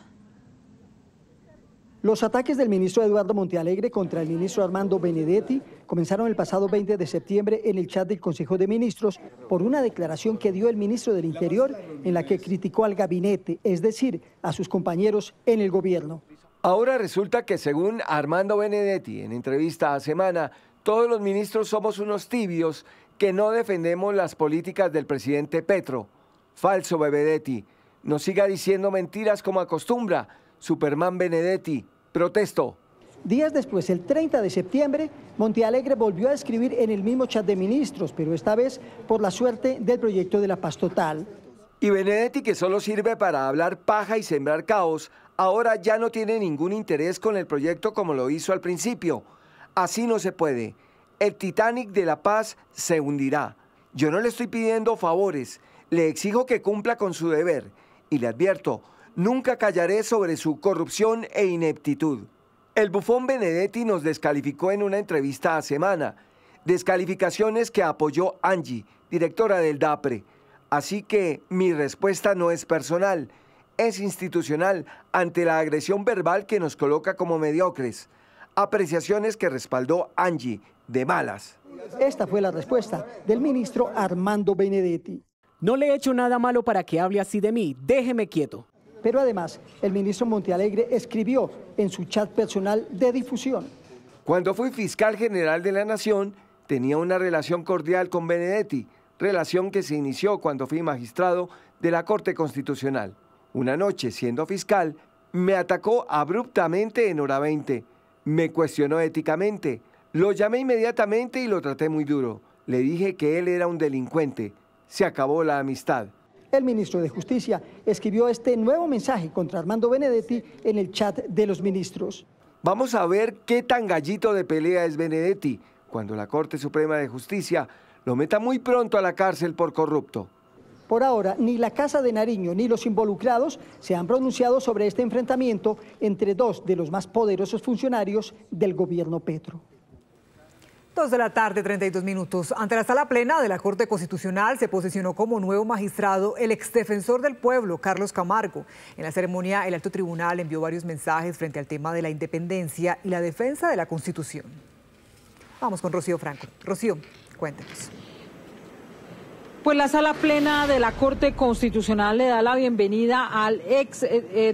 S11: Los ataques del ministro Eduardo Montealegre contra el ministro Armando Benedetti comenzaron el pasado 20 de septiembre en el chat del Consejo de Ministros por una declaración que dio el ministro del Interior en la que criticó al gabinete, es decir, a sus compañeros en el gobierno.
S12: Ahora resulta que según Armando Benedetti, en entrevista a Semana, todos los ministros somos unos tibios que no defendemos las políticas del presidente Petro. Falso, Benedetti. No siga diciendo mentiras como acostumbra. Superman Benedetti. Protesto.
S11: Días después, el 30 de septiembre, Montealegre volvió a escribir en el mismo chat de ministros, pero esta vez por la suerte del proyecto de la paz total.
S12: Y Benedetti, que solo sirve para hablar paja y sembrar caos, ahora ya no tiene ningún interés con el proyecto como lo hizo al principio. Así no se puede. El Titanic de la paz se hundirá. Yo no le estoy pidiendo favores, le exijo que cumpla con su deber. Y le advierto, nunca callaré sobre su corrupción e ineptitud. El bufón Benedetti nos descalificó en una entrevista a Semana. Descalificaciones que apoyó Angie, directora del DAPRE. Así que mi respuesta no es personal, es institucional ante la agresión verbal que nos coloca como mediocres. Apreciaciones que respaldó Angie, de malas.
S11: Esta fue la respuesta del ministro Armando Benedetti.
S17: No le he hecho nada malo para que hable así de mí, déjeme quieto.
S11: Pero además, el ministro Montealegre escribió en su chat personal de difusión.
S12: Cuando fui fiscal general de la Nación, tenía una relación cordial con Benedetti, relación que se inició cuando fui magistrado de la Corte Constitucional. Una noche, siendo fiscal, me atacó abruptamente en hora 20. Me cuestionó éticamente. Lo llamé inmediatamente y lo traté muy duro. Le dije que él era un delincuente. Se acabó la amistad.
S11: El ministro de Justicia escribió este nuevo mensaje contra Armando Benedetti en el chat de los ministros.
S12: Vamos a ver qué tan gallito de pelea es Benedetti cuando la Corte Suprema de Justicia lo meta muy pronto a la cárcel por corrupto.
S11: Por ahora, ni la Casa de Nariño ni los involucrados se han pronunciado sobre este enfrentamiento entre dos de los más poderosos funcionarios del gobierno Petro.
S2: 2 de la tarde, 32 minutos. Ante la sala plena de la Corte Constitucional se posicionó como nuevo magistrado el exdefensor del pueblo, Carlos Camargo. En la ceremonia, el alto tribunal envió varios mensajes frente al tema de la independencia y la defensa de la Constitución. Vamos con Rocío Franco. Rocío, cuéntenos.
S4: Pues la Sala Plena de la Corte Constitucional le da la bienvenida al ex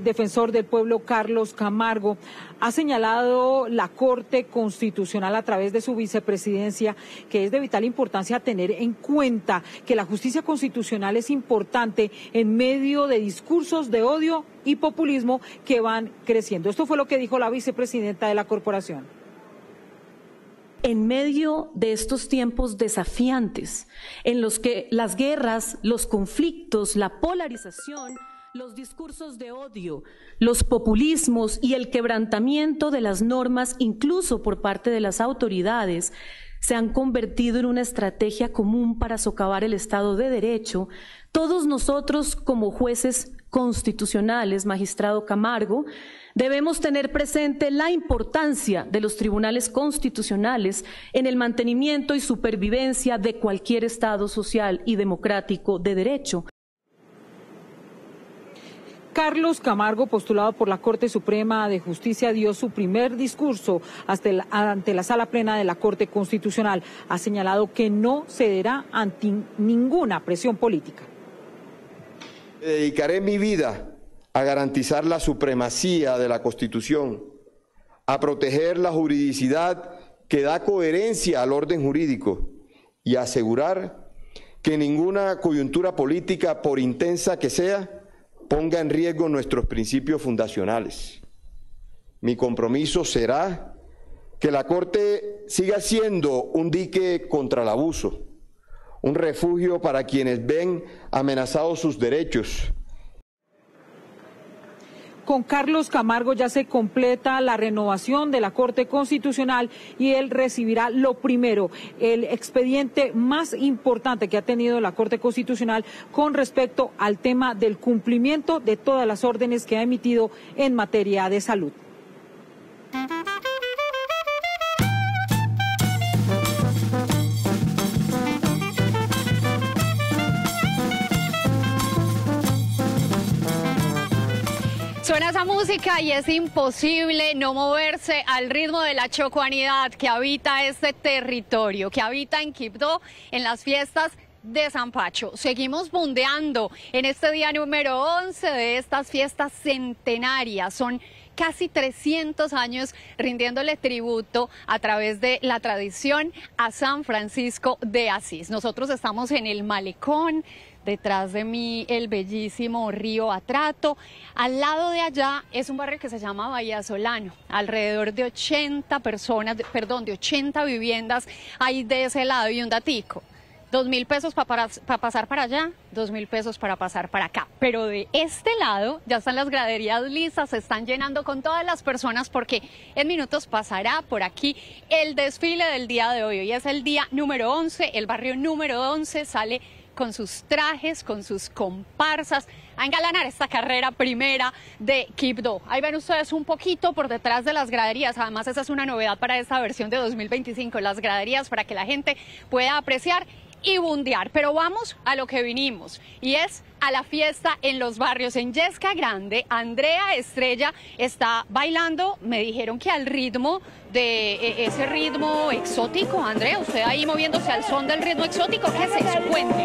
S4: defensor del pueblo Carlos Camargo. Ha señalado la Corte Constitucional a través de su vicepresidencia que es de vital importancia tener en cuenta que la justicia constitucional es importante en medio de discursos de odio y populismo que van creciendo. Esto fue lo que dijo la vicepresidenta de la corporación.
S15: En medio de estos tiempos desafiantes, en los que las guerras, los conflictos, la polarización, los discursos de odio, los populismos y el quebrantamiento de las normas, incluso por parte de las autoridades, se han convertido en una estrategia común para socavar el Estado de Derecho, todos nosotros como jueces constitucionales, magistrado Camargo, debemos tener presente la importancia de los tribunales constitucionales en el mantenimiento y supervivencia de cualquier Estado social y democrático de derecho.
S4: Carlos Camargo, postulado por la Corte Suprema de Justicia, dio su primer discurso ante la Sala Plena de la Corte Constitucional. Ha señalado que no cederá ante ninguna presión política.
S16: Dedicaré mi vida a garantizar la supremacía de la Constitución, a proteger la juridicidad que da coherencia al orden jurídico y a asegurar que ninguna coyuntura política, por intensa que sea, ponga en riesgo nuestros principios fundacionales. Mi compromiso será que la Corte siga siendo un dique contra el abuso, un refugio para quienes ven amenazados sus derechos.
S4: Con Carlos Camargo ya se completa la renovación de la Corte Constitucional y él recibirá lo primero, el expediente más importante que ha tenido la Corte Constitucional con respecto al tema del cumplimiento de todas las órdenes que ha emitido en materia de salud.
S18: Suena esa música y es imposible no moverse al ritmo de la chocuanidad que habita este territorio, que habita en Quibdó en las fiestas de San Pacho. Seguimos bundeando en este día número 11 de estas fiestas centenarias. Son casi 300 años rindiéndole tributo a través de la tradición a San Francisco de Asís. Nosotros estamos en el Malecón. Detrás de mí el bellísimo río Atrato. Al lado de allá es un barrio que se llama Bahía Solano. Alrededor de 80 viviendas hay de ese lado. Y un datico, 2.000 pesos para pasar para allá, 2.000 pesos para pasar para acá. Pero de este lado ya están las graderías listas, se están llenando con todas las personas porque en minutos pasará por aquí el desfile del día de hoy. Hoy es el día número 11, el barrio número 11 sale con sus trajes, con sus comparsas, a engalanar esta carrera primera de Quibdó. Ahí ven ustedes un poquito por detrás de las graderías, además esa es una novedad para esta versión de 2025, las graderías para que la gente pueda apreciar y bundear. Pero vamos a lo que vinimos y es a la fiesta en los barrios. En Yesca Grande, Andrea Estrella está bailando, me dijeron que al ritmo de ese ritmo exótico. Andrea, usted ahí moviéndose al son del ritmo exótico, ¿qué es eso? Cuente.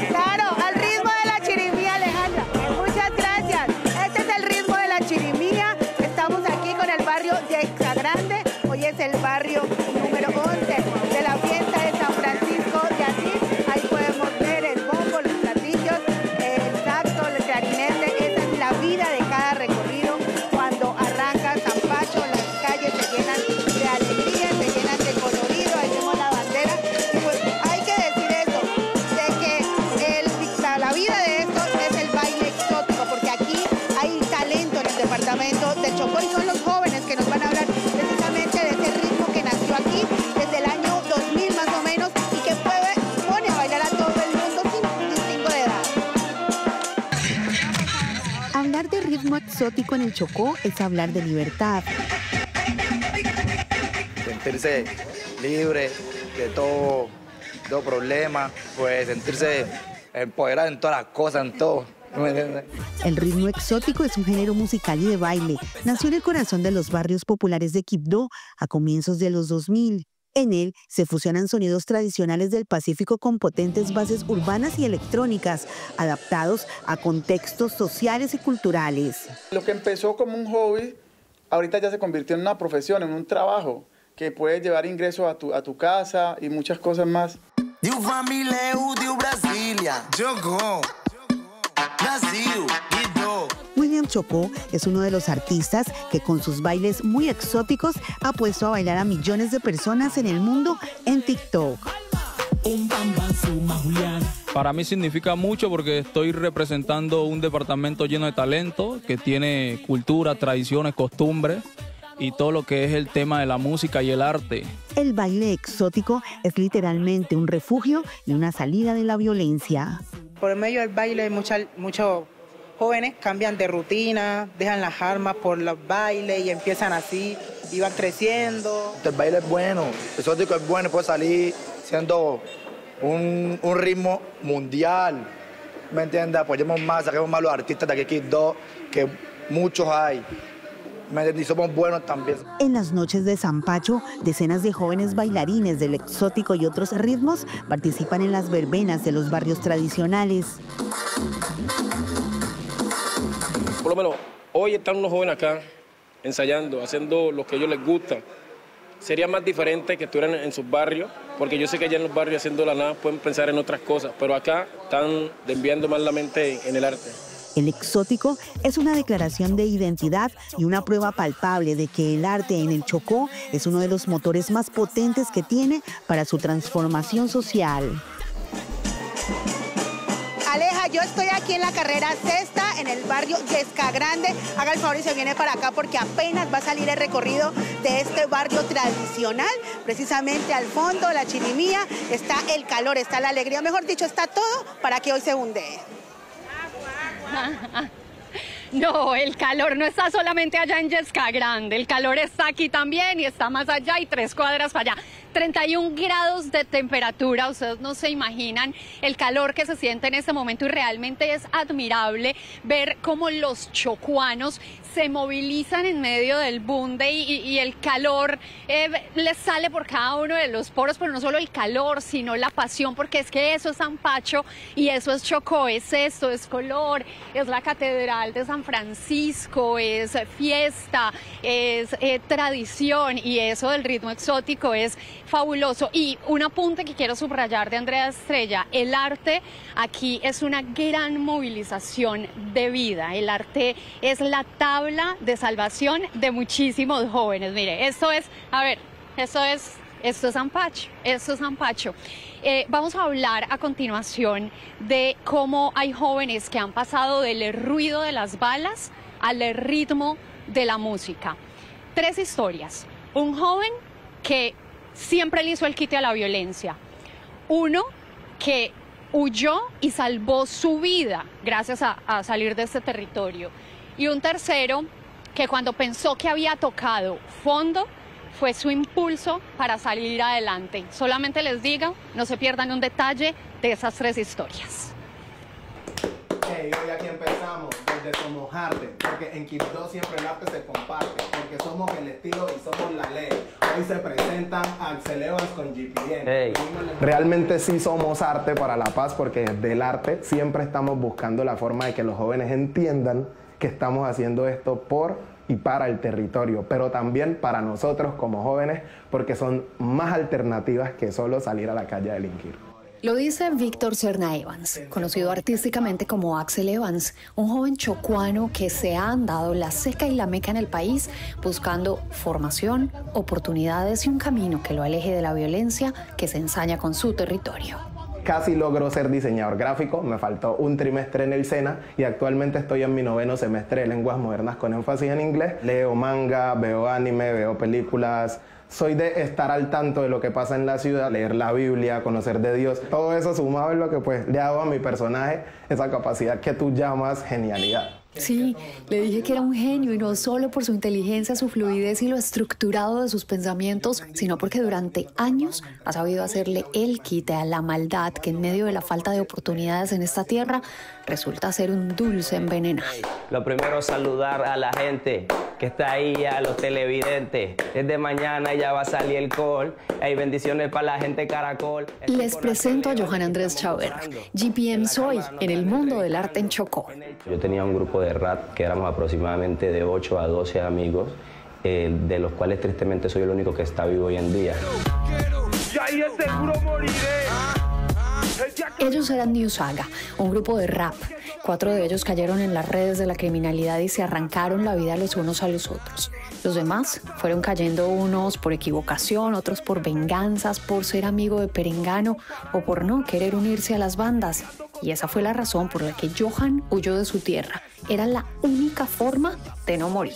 S19: Claro, al ritmo de la chirimía, Alejandra. Muchas gracias. Este es el ritmo de la chirimía. Estamos aquí con el barrio Yesca Grande. Hoy es el barrio número 11 de la fiesta de San Francisco de Asís. Ahí podemos ver el bombo, los platillos, el saxo, el clarinete. Esa es la vida de cada recorrido. Cuando arranca San Pacho, las calles se llenan de alegría, se llenan de colorido. Ahí vemos la bandera. Y pues hay que decir eso, de que la vida de esto es el baile exótico, porque aquí hay talento en el departamento de Chocó y son los jóvenes que nos van a hablar precisamente de ese ritmo que nació aquí desde el año 2000 más o menos y que pone a bailar a todo el mundo sin distingo de edad.
S25: Hablar de ritmo exótico en el Chocó es hablar de libertad.
S26: Sentirse libre de todo problema, pues sentirse empoderado en todas las cosas, en todo.
S25: El ritmo exótico es un género musical y de baile. Nació en el corazón de los barrios populares de Quibdó a comienzos de los 2000. En él se fusionan sonidos tradicionales del Pacífico con potentes bases urbanas y electrónicas, adaptados a contextos sociales y culturales.
S5: Lo que empezó como un hobby, ahorita ya se convirtió en una profesión, en un trabajo que puede llevar ingresos a tu casa y muchas cosas más.
S25: William Chocó es uno de los artistas que con sus bailes muy exóticos ha puesto a bailar a millones de personas en el mundo en TikTok.
S7: Para mí significa mucho porque estoy representando un departamento lleno de talento que tiene cultura, tradiciones, costumbres y todo lo que es el tema de la música y el arte.
S25: El baile exótico es literalmente un refugio y una salida de la violencia.
S8: Por medio del baile muchos jóvenes cambian de rutina, dejan las armas por los bailes y empiezan así y van creciendo.
S26: El baile es bueno, el exótico es bueno, puede salir siendo un ritmo mundial, ¿me entiendes? Apoyemos más, saquemos más los artistas de aquí, que muchos hay. Y somos buenos también.
S25: En las noches de Zampacho, decenas de jóvenes bailarines del exótico y otros ritmos participan en las verbenas de los barrios tradicionales.
S20: Por lo menos hoy están unos jóvenes acá ensayando, haciendo lo que a ellos les gusta. Sería más diferente que estuvieran en sus barrios, porque yo sé que allá en los barrios haciendo la nada pueden pensar en otras cosas, pero acá están desviando más la mente en el arte.
S25: El exótico es una declaración de identidad y una prueba palpable de que el arte en el Chocó es uno de los motores más potentes que tiene para su transformación social.
S19: Aleja, yo estoy aquí en la carrera sexta, en el barrio Yesca Grande. Haga el favor y se viene para acá porque apenas va a salir el recorrido de este barrio tradicional. Precisamente al fondo, la chirimía, está el calor, está la alegría, mejor dicho, está todo para que hoy se hunde.
S18: No, el calor no está solamente allá en Yesca Grande, el calor está aquí también y está más allá y 3 cuadras para allá. 31 grados de temperatura, ustedes no se imaginan el calor que se siente en este momento y realmente es admirable ver cómo los chocuanos se movilizan en medio del bunde y el calor les sale por cada uno de los poros, pero no solo el calor, sino la pasión, porque es que eso es Zampacho y eso es Chocó, es esto, es color, es la Catedral de San Francisco, es fiesta, es tradición y eso del ritmo exótico es fabuloso. Y un apunte que quiero subrayar de Andrea Estrella, el arte aquí es una gran movilización de vida, el arte es la tabla de salvación de muchísimos jóvenes. Mire, esto es Zampacho, esto es Zampacho. Vamos a hablar a continuación de cómo hay jóvenes que han pasado del ruido de las balas al ritmo de la música. 3 historias. Un joven que siempre le hizo el quite a la violencia. Uno que huyó y salvó su vida gracias a salir de este territorio. Y un tercero que cuando pensó que había tocado fondo, fue su impulso para salir adelante. Solamente les digo, no se pierdan un detalle de esas 3 historias.
S21: Hey, hoy aquí empezamos desde Somos Arte, porque en Quibdó siempre el arte se comparte, porque somos el estilo y somos la ley. Hoy se presentan Axel Evans con GPN. Hey.
S22: Realmente sí somos arte para la paz, porque desde el arte siempre estamos buscando la forma de que los jóvenes entiendan que estamos haciendo esto por y para el territorio, pero también para nosotros como jóvenes, porque son más alternativas que solo salir a la calle a delinquir.
S23: Lo dice Víctor Serna Evans, conocido artísticamente como Axel Evans, un joven chocuano que se ha andado la ceca y la meca en el país buscando formación, oportunidades y un camino que lo aleje de la violencia que se ensaña con su territorio.
S22: Casi logro ser diseñador gráfico, me faltó un trimestre en el SENA y actualmente estoy en mi 9º semestre de lenguas modernas con énfasis en inglés. Leo manga, veo anime, veo películas. Soy de estar al tanto de lo que pasa en la ciudad, leer la Biblia, conocer de Dios. Todo eso sumado es lo que pues le hago a mi personaje esa capacidad que tú llamas genialidad.
S23: Sí, le dije que era un genio y no solo por su inteligencia, su fluidez y lo estructurado de sus pensamientos, sino porque durante años ha sabido hacerle el quite a la maldad que en medio de la falta de oportunidades en esta tierra resulta ser un dulce envenenado.
S1: Lo primero, saludar a la gente que está ahí, a los televidentes. Desde mañana ya va a salir el call. Hay bendiciones para la gente Caracol.
S23: Les presento a Johan Andrés Chaverra, GPM Soy, en el mundo del arte en Chocó.
S1: Yo tenía un grupo de rap que éramos aproximadamente de 8 a 12 amigos, de los cuales tristemente soy el único que está vivo hoy en día.
S23: Ellos eran New Saga, un grupo de rap. 4 de ellos cayeron en las redes de la criminalidad y se arrancaron la vida los unos a los otros. Los demás fueron cayendo, unos por equivocación, otros por venganzas, por ser amigo de Perengano o por no querer unirse a las bandas. Y esa fue la razón por la que Johan huyó de su tierra. Era la única forma de no morir.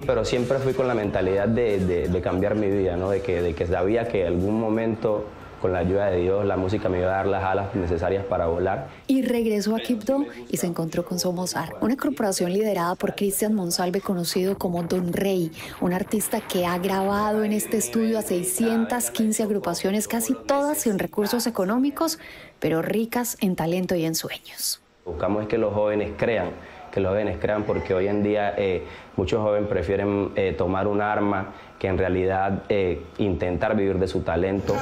S1: Pero siempre fui con la mentalidad de cambiar mi vida, ¿no? de que sabía que en algún momento, con la ayuda de Dios, la música me iba a dar las alas necesarias para volar.
S23: Y regresó a Quibdó y se encontró con Somos-Art, una corporación liderada por Cristian Monsalve, conocido como Don Rey, un artista que ha grabado en este estudio a 615 agrupaciones, casi todas sin recursos económicos, pero ricas en talento y en sueños.
S1: Buscamos que los jóvenes crean, porque hoy en día muchos jóvenes prefieren tomar un arma que en realidad intentar vivir de su talento.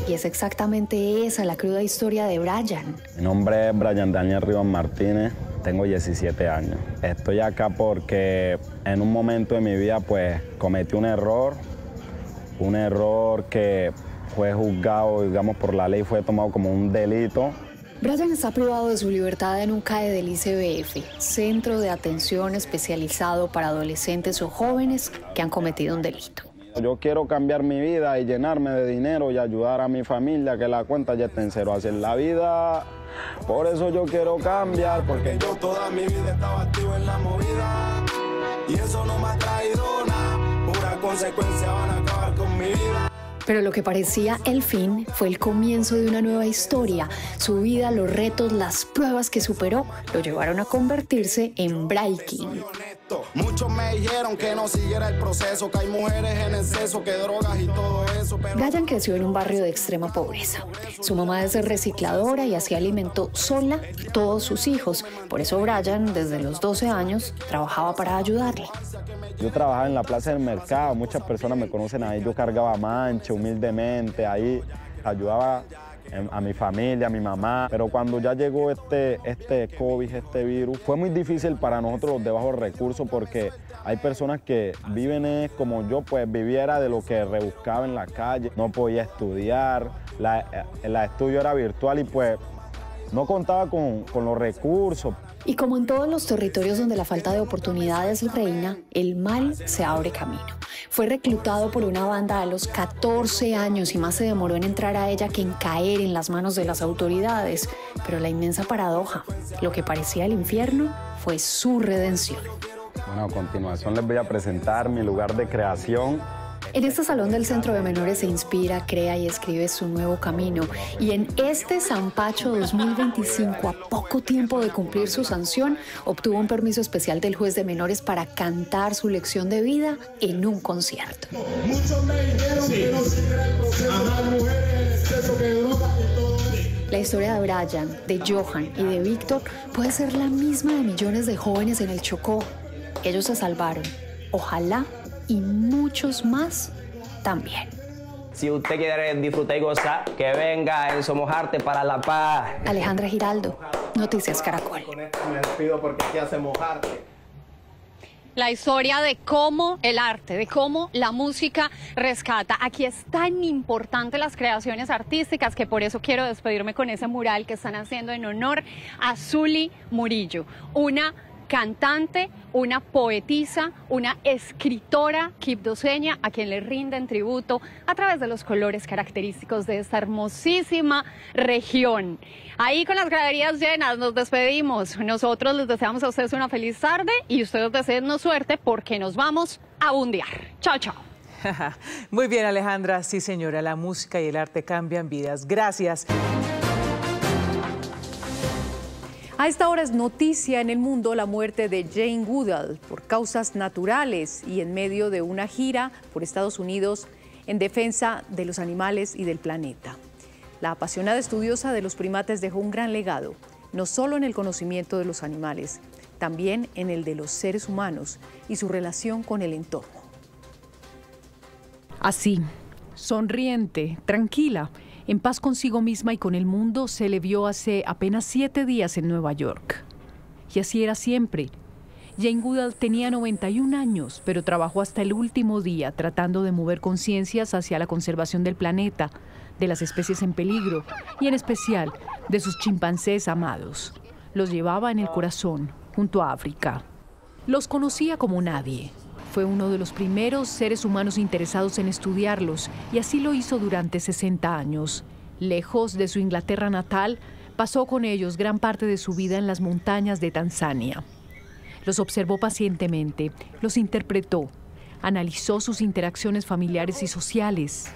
S23: Y es exactamente esa la cruda historia de Brian.
S3: Mi nombre es Brian Daniel Rivas Martínez, tengo 17 años. Estoy acá porque en un momento de mi vida pues cometí un error que fue juzgado, digamos, por la ley, fue tomado como un delito.
S23: Brian está privado de su libertad en un CAE del ICBF, Centro de Atención Especializado para Adolescentes o Jóvenes que han cometido un delito.
S3: Yo quiero cambiar mi vida y llenarme de dinero y ayudar a mi familia, que la cuenta ya está en cero. Así es la vida, por eso yo quiero cambiar, porque yo toda mi vida estaba activo en la movida y eso no me ha traído nada, pura consecuencia van a acabar con mi vida.
S23: Pero lo que parecía el fin fue el comienzo de una nueva historia. Su vida, los retos, las pruebas que superó lo llevaron a convertirse en Breaking.
S3: Muchos me dijeron que no siguiera el proceso, que hay mujeres en exceso, que drogas y todo eso. Pero...
S23: Brian creció en un barrio de extrema pobreza. Su mamá es recicladora y así alimentó sola a todos sus hijos. Por eso Brian, desde los 12 años, trabajaba para ayudarle.
S3: Yo trabajaba en la plaza del mercado, muchas personas me conocen ahí, yo cargaba mancha humildemente, ahí ayudaba a mi familia, a mi mamá. Pero cuando ya llegó este COVID, este virus, fue muy difícil para nosotros los de bajos recursos porque hay personas que viven como yo, pues viviera de lo que rebuscaba en la calle, no podía estudiar, el estudio era virtual y pues no contaba con los recursos.
S23: Y como en todos los territorios donde la falta de oportunidades reina, el mal se abre camino. Fue reclutado por una banda a los 14 años y más se demoró en entrar a ella que en caer en las manos de las autoridades. Pero la inmensa paradoja, lo que parecía el infierno, fue su redención.
S3: Bueno, a continuación les voy a presentar mi lugar de creación.
S23: En este salón del Centro de Menores se inspira, crea y escribe su nuevo camino. Y en este Zampacho 2025, a poco tiempo de cumplir su sanción, obtuvo un permiso especial del juez de menores para cantar su lección de vida en un concierto.
S3: Muchos me dijeron que no siguiera el proceso, amar mujeres en exceso, que drogas y todo.
S23: La historia de Brian, de Johan y de Víctor puede ser la misma de millones de jóvenes en el Chocó. Ellos se salvaron. Ojalá y muchos más también.
S1: Si usted quiere disfrutar y gozar, que venga en Somos Arte para la paz.
S23: Alejandra Giraldo, Noticias Caracol.
S21: Con esto me despido porque aquí hacemos arte.
S18: La historia de cómo el arte, de cómo la música rescata. Aquí es tan importante las creaciones artísticas que por eso quiero despedirme con ese mural que están haciendo en honor a Zuli Murillo, una cantante, una poetisa, una escritora quibdoseña a quien le rinden tributo a través de los colores característicos de esta hermosísima región. Ahí con las graderías llenas nos despedimos. Nosotros les deseamos a ustedes una feliz tarde y ustedes deseennos suerte porque nos vamos a bundear. Chao, chao.
S6: Muy bien, Alejandra. Sí, señora, la música y el arte cambian vidas. Gracias.
S9: A esta hora es noticia en el mundo la muerte de Jane Goodall por causas naturales y en medio de una gira por Estados Unidos en defensa de los animales y del planeta. La apasionada estudiosa de los primates dejó un gran legado, no solo en el conocimiento de los animales, también en el de los seres humanos y su relación con el entorno. Así, sonriente, tranquila, en paz consigo misma y con el mundo, se le vio hace apenas 7 días en Nueva York. Y así era siempre. Jane Goodall tenía 91 años, pero trabajó hasta el último día tratando de mover conciencias hacia la conservación del planeta, de las especies en peligro y en especial de sus chimpancés amados. Los llevaba en el corazón, junto a África. Los conocía como nadie. Fue uno de los primeros seres humanos interesados en estudiarlos y así lo hizo durante 60 años. Lejos de su Inglaterra natal, pasó con ellos gran parte de su vida en las montañas de Tanzania. Los observó pacientemente, los interpretó, analizó sus interacciones familiares y sociales,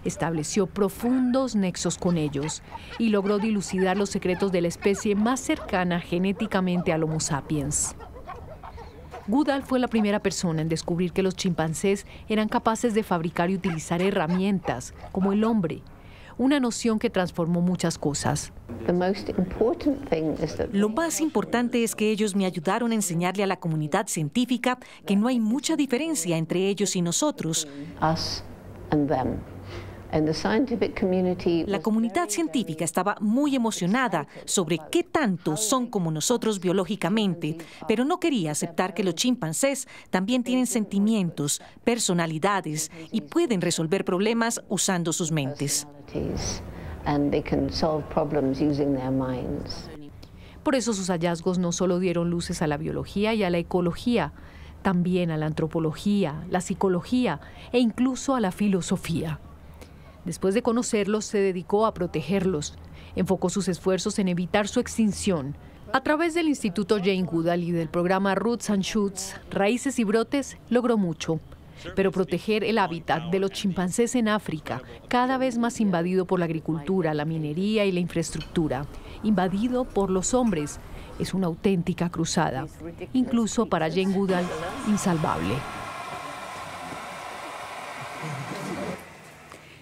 S9: estableció profundos nexos con ellos y logró dilucidar los secretos de la especie más cercana genéticamente al Homo sapiens. Goodall fue la primera persona en descubrir que los chimpancés eran capaces de fabricar y utilizar herramientas, como el hombre, una noción que transformó muchas cosas.
S10: Lo más importante es que ellos me ayudaron a enseñarle a la comunidad científica que no hay mucha diferencia entre ellos y nosotros. La comunidad científica estaba muy emocionada sobre qué tanto son como nosotros biológicamente, pero no quería aceptar que los chimpancés también tienen sentimientos, personalidades y pueden resolver problemas usando sus mentes.
S9: Por eso sus hallazgos no solo dieron luces a la biología y a la ecología, también a la antropología, la psicología e incluso a la filosofía. Después de conocerlos, se dedicó a protegerlos. Enfocó sus esfuerzos en evitar su extinción. A través del Instituto Jane Goodall y del programa Roots and Shoots, Raíces y Brotes, logró mucho. Pero proteger el hábitat de los chimpancés en África, cada vez más invadido por la agricultura, la minería y la infraestructura, invadido por los hombres, es una auténtica cruzada, incluso para Jane Goodall, insalvable.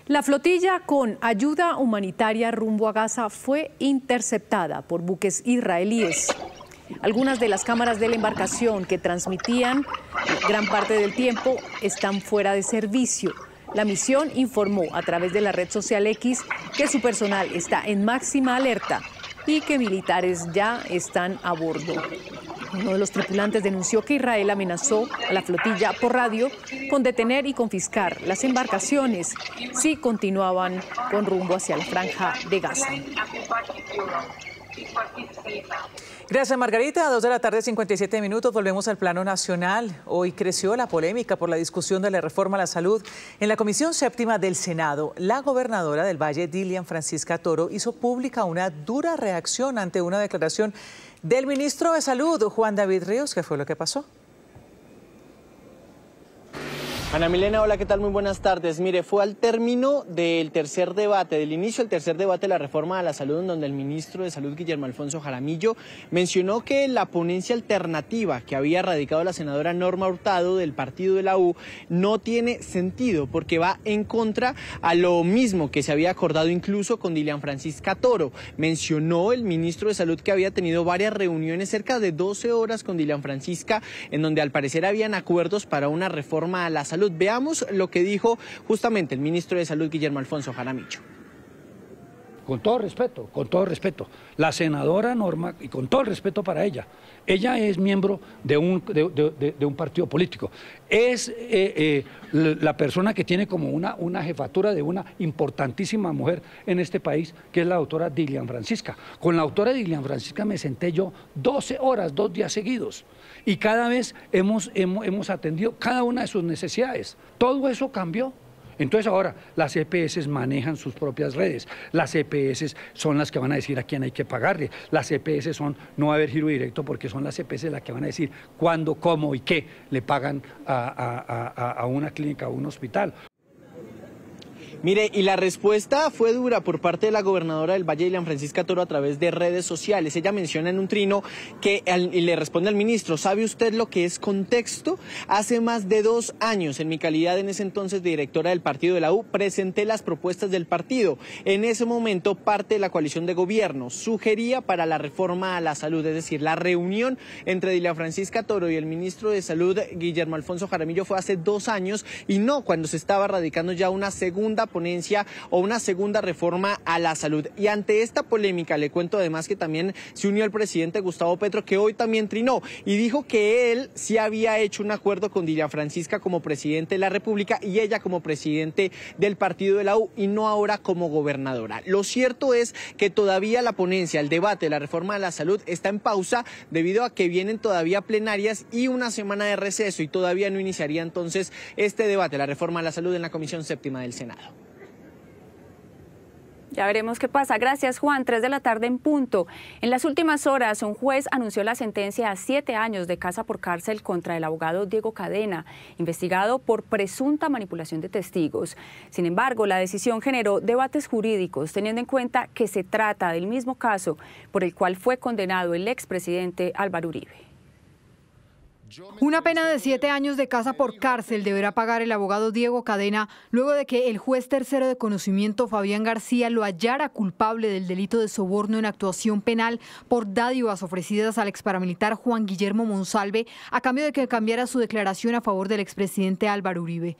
S9: La flotilla con ayuda humanitaria rumbo a Gaza fue interceptada por buques israelíes. Algunas de las cámaras de la embarcación que transmitían gran parte del tiempo están fuera de servicio. La misión informó a través de la red social X que su personal está en máxima alerta y que militares ya están a bordo. Uno de los tripulantes denunció que Israel amenazó a la flotilla por radio con detener y confiscar las embarcaciones si continuaban con rumbo hacia la franja de Gaza.
S6: Gracias, Margarita. 2:57 p.m. Volvemos al plano nacional. Hoy creció la polémica por la discusión de la reforma a la salud en la Comisión Séptima del Senado. La gobernadora del Valle, Dilian Francisca Toro, hizo pública una dura reacción ante una declaración del ministro de Salud, Juan David Ríos. ¿Qué fue lo que pasó?
S13: Ana Milena, hola, ¿qué tal? Muy buenas tardes. Mire, fue al término del tercer debate, del inicio del tercer debate de la reforma a la salud, en donde el ministro de Salud, Guillermo Alfonso Jaramillo, mencionó que la ponencia alternativa que había radicado la senadora Norma Hurtado del partido de la U no tiene sentido porque va en contra a lo mismo que se había acordado incluso con Dilian Francisca Toro. Mencionó el ministro de Salud que había tenido varias reuniones, cerca de 12 horas con Dilian Francisca, en donde al parecer habían acuerdos para una reforma a la salud. Veamos lo que dijo justamente el ministro de Salud, Guillermo Alfonso Jaramillo.
S14: Con todo respeto, la senadora Norma, y con todo el respeto para ella es miembro de un partido político, es la persona que tiene como una jefatura de una importantísima mujer en este país, que es la doctora Dilian Francisca. Con la doctora Dilian Francisca me senté yo 12 horas, 2 días seguidos, y cada vez hemos atendido cada una de sus necesidades. Todo eso cambió. Entonces ahora las EPS manejan sus propias redes, las EPS son las que van a decir a quién hay que pagarle, las EPS no va a haber giro directo porque son las EPS las que van a decir cuándo, cómo y qué le pagan a una clínica, a un hospital.
S13: Mire, y la respuesta fue dura por parte de la gobernadora del Valle, Dilian Francisca Toro, a través de redes sociales. Ella menciona en un trino y le responde al ministro: ¿sabe usted lo que es contexto? Hace más de 2 años, en mi calidad en ese entonces de directora del partido de la U, presenté las propuestas del partido. En ese momento, parte de la coalición de gobierno sugería para la reforma a la salud, es decir, la reunión entre Dilian Francisca Toro y el ministro de Salud, Guillermo Alfonso Jaramillo, fue hace 2 años y no cuando se estaba radicando ya una segunda ponencia o una segunda reforma a la salud. Y ante esta polémica, le cuento además que también se unió el presidente Gustavo Petro, que hoy también trinó y dijo que él sí había hecho un acuerdo con Dilian Francisca como presidente de la República y ella como presidente del partido de la U, y no ahora como gobernadora. Lo cierto es que todavía la ponencia, el debate de la reforma a la salud está en pausa debido a que vienen todavía plenarias y una semana de receso, y todavía no iniciaría entonces este debate, la reforma a la salud, en la Comisión Séptima del Senado.
S2: Ya veremos qué pasa. Gracias, Juan. 3 de la tarde en punto. En las últimas horas, un juez anunció la sentencia a 7 años de casa por cárcel contra el abogado Diego Cadena, investigado por presunta manipulación de testigos. Sin embargo, la decisión generó debates jurídicos, teniendo en cuenta que se trata del mismo caso por el cual fue condenado el expresidente Álvaro Uribe.
S4: Una pena de 7 años de casa por cárcel deberá pagar el abogado Diego Cadena luego de que el juez tercero de conocimiento, Fabián García, lo hallara culpable del delito de soborno en actuación penal por dádivas ofrecidas al exparamilitar Juan Guillermo Monsalve a cambio de que cambiara su declaración a favor del expresidente Álvaro Uribe.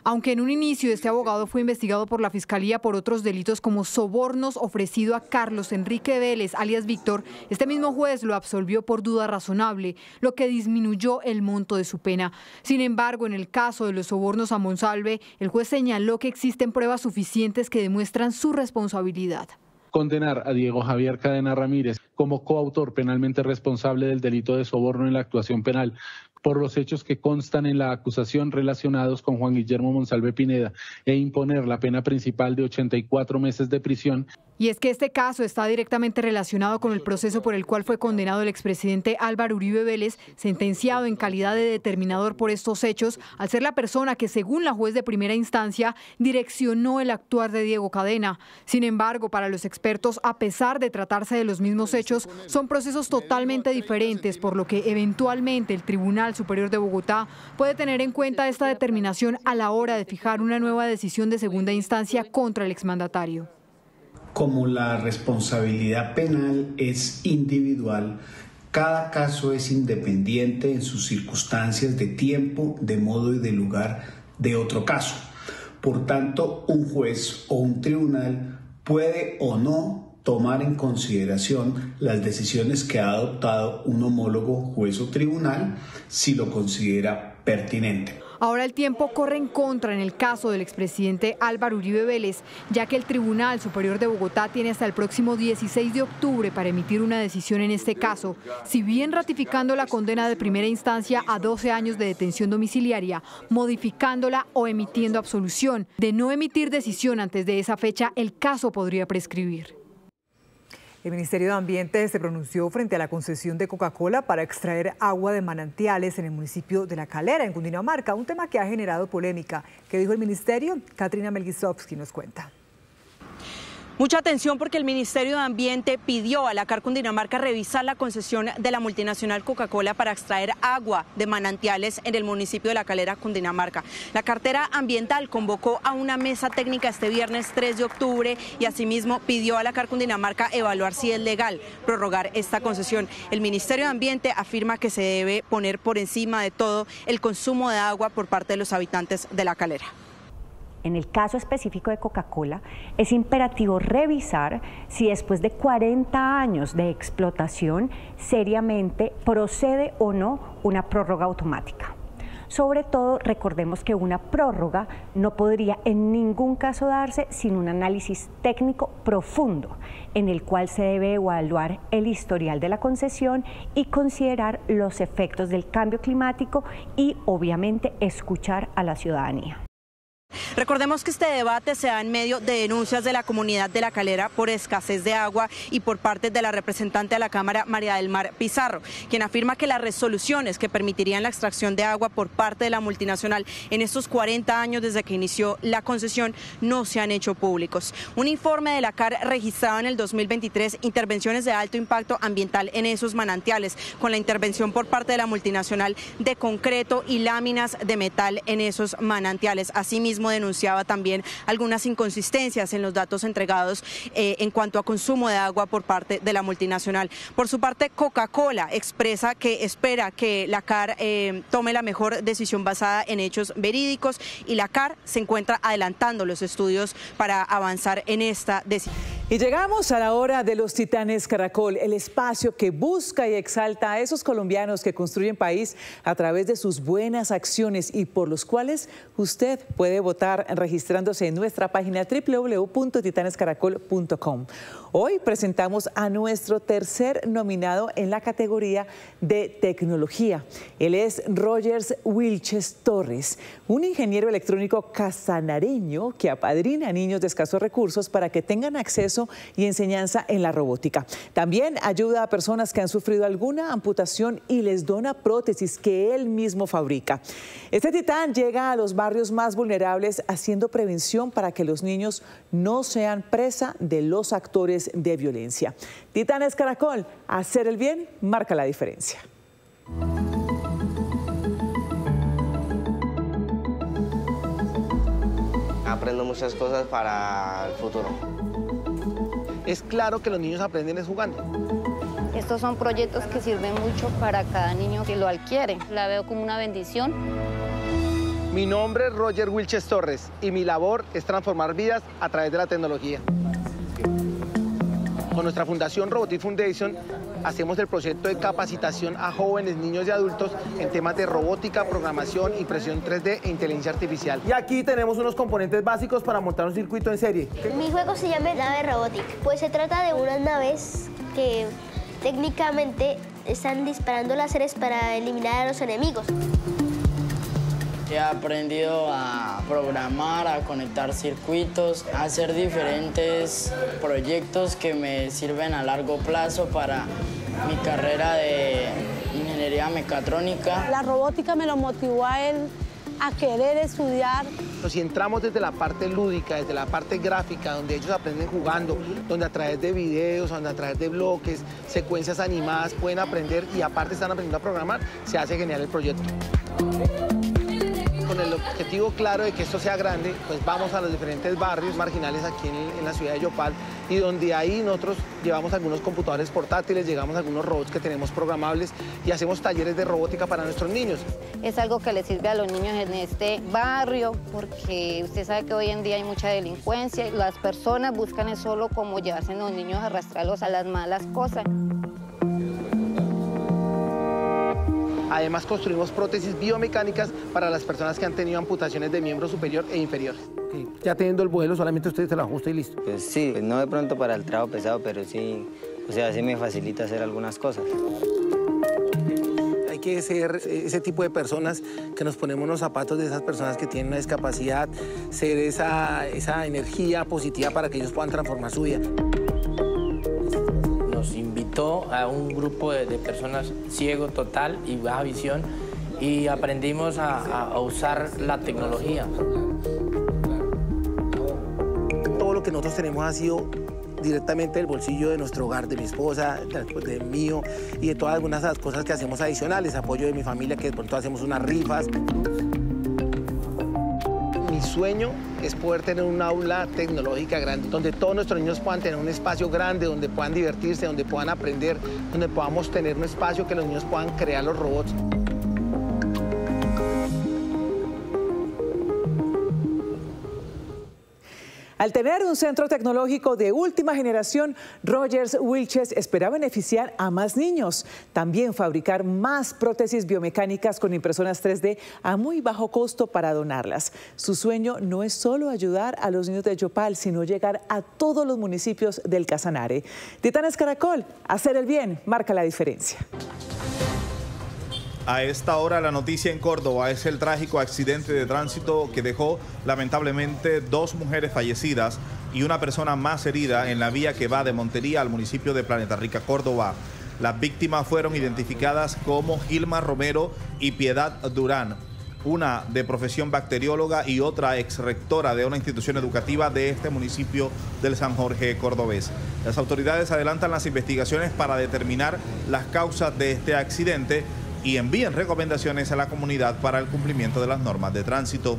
S4: Aunque en un inicio este abogado fue investigado por la Fiscalía por otros delitos como sobornos ofrecido a Carlos Enrique Vélez, alias Víctor, este mismo juez lo absolvió por duda razonable, lo que disminuyó el monto de su pena. Sin embargo, en el caso de los sobornos a Monsalve, el juez señaló que existen pruebas suficientes que demuestran su responsabilidad.
S11: Condenar a Diego Javier Cadena Ramírez como coautor penalmente responsable del delito de soborno en la actuación penal por los hechos que constan en la acusación relacionados con Juan Guillermo Monsalve Pineda e imponer la pena principal de 84 meses de prisión.
S4: Y es que este caso está directamente relacionado con el proceso por el cual fue condenado el expresidente Álvaro Uribe Vélez, sentenciado en calidad de determinador por estos hechos, al ser la persona que, según la juez de primera instancia, direccionó el actuar de Diego Cadena. Sin embargo, para los expertos, a pesar de tratarse de los mismos hechos, son procesos totalmente diferentes, por lo que eventualmente el Tribunal Superior de Bogotá puede tener en cuenta esta determinación a la hora de fijar una nueva decisión de segunda instancia contra el exmandatario.
S12: Como la responsabilidad penal es individual, cada caso es independiente en sus circunstancias de tiempo, de modo y de lugar de otro caso. Por tanto, un juez o un tribunal puede o no tomar en consideración las decisiones que ha adoptado un homólogo juez o tribunal si lo considera pertinente.
S4: Ahora el tiempo corre en contra en el caso del expresidente Álvaro Uribe Vélez, ya que el Tribunal Superior de Bogotá tiene hasta el próximo 16 de octubre para emitir una decisión en este caso, si bien ratificando la condena de primera instancia a 12 años de detención domiciliaria, modificándola o emitiendo absolución. De no emitir decisión antes de esa fecha, el caso podría prescribir.
S15: El Ministerio de Ambiente se pronunció frente a la concesión de Coca-Cola para extraer agua de manantiales en el municipio de La Calera, en Cundinamarca, un tema que ha generado polémica. ¿Qué dijo el ministerio? Katrina Melguizovsky nos cuenta.
S17: Mucha atención porque el Ministerio de Ambiente pidió a la CAR Cundinamarca revisar la concesión de la multinacional Coca-Cola para extraer agua de manantiales en el municipio de La Calera, Cundinamarca. La cartera ambiental convocó a una mesa técnica este viernes 3 de octubre y asimismo pidió a la CAR Cundinamarca evaluar si es legal prorrogar esta concesión. El Ministerio de Ambiente afirma que se debe poner por encima de todo el consumo de agua por parte de los habitantes de La Calera.
S24: En el caso específico de Coca-Cola, es imperativo revisar si después de 40 años de explotación seriamente procede o no una prórroga automática. Sobre todo, recordemos que una prórroga no podría en ningún caso darse sin un análisis técnico profundo, en el cual se debe evaluar el historial de la concesión y considerar los efectos del cambio climático y, obviamente, escuchar a la ciudadanía.
S17: Recordemos que este debate se da en medio de denuncias de la comunidad de La Calera por escasez de agua y por parte de la representante de la Cámara, María del Mar Pizarro, quien afirma que las resoluciones que permitirían la extracción de agua por parte de la multinacional en estos 40 años desde que inició la concesión no se han hecho públicos. Un informe de la CAR registraba en el 2023 intervenciones de alto impacto ambiental en esos manantiales, con la intervención por parte de la multinacional de concreto y láminas de metal en esos manantiales. Asimismo, denunciaba también algunas inconsistencias en los datos entregados en cuanto a consumo de agua por parte de la multinacional. Por su parte, Coca-Cola expresa que espera que la CAR tome la mejor decisión basada en hechos verídicos, y la CAR se encuentra adelantando los estudios para avanzar en esta decisión.
S6: Y llegamos a la hora de los Titanes Caracol, el espacio que busca y exalta a esos colombianos que construyen país a través de sus buenas acciones y por los cuales usted puede votar registrándose en nuestra página www.titanescaracol.com. Hoy presentamos a nuestro tercer nominado en la categoría de tecnología. Él es Rogers Wilches Torres, un ingeniero electrónico casanareño que apadrina a niños de escasos recursos para que tengan acceso y enseñanza en la robótica. También ayuda a personas que han sufrido alguna amputación y les dona prótesis que él mismo fabrica. Este titán llega a los barrios más vulnerables haciendo prevención para que los niños no sean presa de los actores de violencia. Titanes Caracol, hacer el bien marca la diferencia.
S5: Aprendo muchas cosas para el futuro.
S13: Es claro que los niños aprenden es jugando.
S7: Estos son proyectos que sirven mucho para cada niño que lo adquiere. La veo como una bendición.
S13: Mi nombre es Roger Wilches Torres y mi labor es transformar vidas a través de la tecnología. Con nuestra fundación Robotic Foundation hacemos el proyecto de capacitación a jóvenes, niños y adultos en temas de robótica, programación, impresión 3D e inteligencia artificial. Y aquí tenemos unos componentes básicos para montar un circuito en serie.
S8: Mi juego se llama Nave Robótica. Pues se trata de unas naves que técnicamente están disparando láseres para eliminar a los enemigos.
S16: He aprendido a programar, a conectar circuitos, a hacer diferentes proyectos que me sirven a largo plazo para mi carrera de ingeniería mecatrónica.
S20: La robótica me lo motivó a él a querer estudiar.
S13: Si entramos desde la parte lúdica, desde la parte gráfica, donde ellos aprenden jugando, donde a través de videos, donde a través de bloques, secuencias animadas pueden aprender y aparte están aprendiendo a programar, se hace genial el proyecto. Con el objetivo claro de que esto sea grande, pues vamos a los diferentes barrios marginales aquí en la ciudad de Yopal, y donde ahí nosotros llevamos algunos computadores portátiles, llegamos a algunos robots que tenemos programables y hacemos talleres de robótica para nuestros niños.
S7: Es algo que le sirve a los niños en este barrio, porque usted sabe que hoy en día hay mucha delincuencia y las personas buscan es solo como llevarse a los niños, arrastrarlos a las malas cosas.
S13: Además, construimos prótesis biomecánicas para las personas que han tenido amputaciones de miembro superior e inferior. Okay. Ya teniendo el vuelo, solamente usted se lo ajusta y listo.
S5: Pues sí, pues no de pronto para el trabajo pesado, pero sí, o sea, sí me facilita hacer algunas cosas.
S13: Hay que ser ese tipo de personas que nos ponemos los zapatos de esas personas que tienen una discapacidad, ser esa energía positiva para que ellos puedan transformar su vida.
S16: Nos invitó a un grupo de personas ciego total y baja visión y aprendimos a usar la tecnología.
S13: Todo lo que nosotros tenemos ha sido directamente del bolsillo de nuestro hogar, de mi esposa, del mío y de todas algunas de las cosas que hacemos adicionales, apoyo de mi familia, que de pronto hacemos unas rifas. Mi sueño es poder tener un aula tecnológica grande, donde todos nuestros niños puedan tener un espacio grande, donde puedan divertirse, donde puedan aprender, donde podamos tener un espacio que los niños puedan crear los robots.
S6: Al tener un centro tecnológico de última generación, Rogers Wilches espera beneficiar a más niños. También fabricar más prótesis biomecánicas con impresoras 3D a muy bajo costo para donarlas. Su sueño no es solo ayudar a los niños de Yopal, sino llegar a todos los municipios del Casanare. Titanes Caracol, hacer el bien marca la diferencia.
S1: A esta hora la noticia en Córdoba es el trágico accidente de tránsito que dejó lamentablemente 2 mujeres fallecidas y una persona más herida en la vía que va de Montería al municipio de Planeta Rica, Córdoba. Las víctimas fueron identificadas como Gilma Romero y Piedad Durán, una de profesión bacterióloga y otra exrectora de una institución educativa de este municipio del San Jorge cordobés. Las autoridades adelantan las investigaciones para determinar las causas de este accidente y envían recomendaciones a la comunidad para el cumplimiento de las normas de tránsito.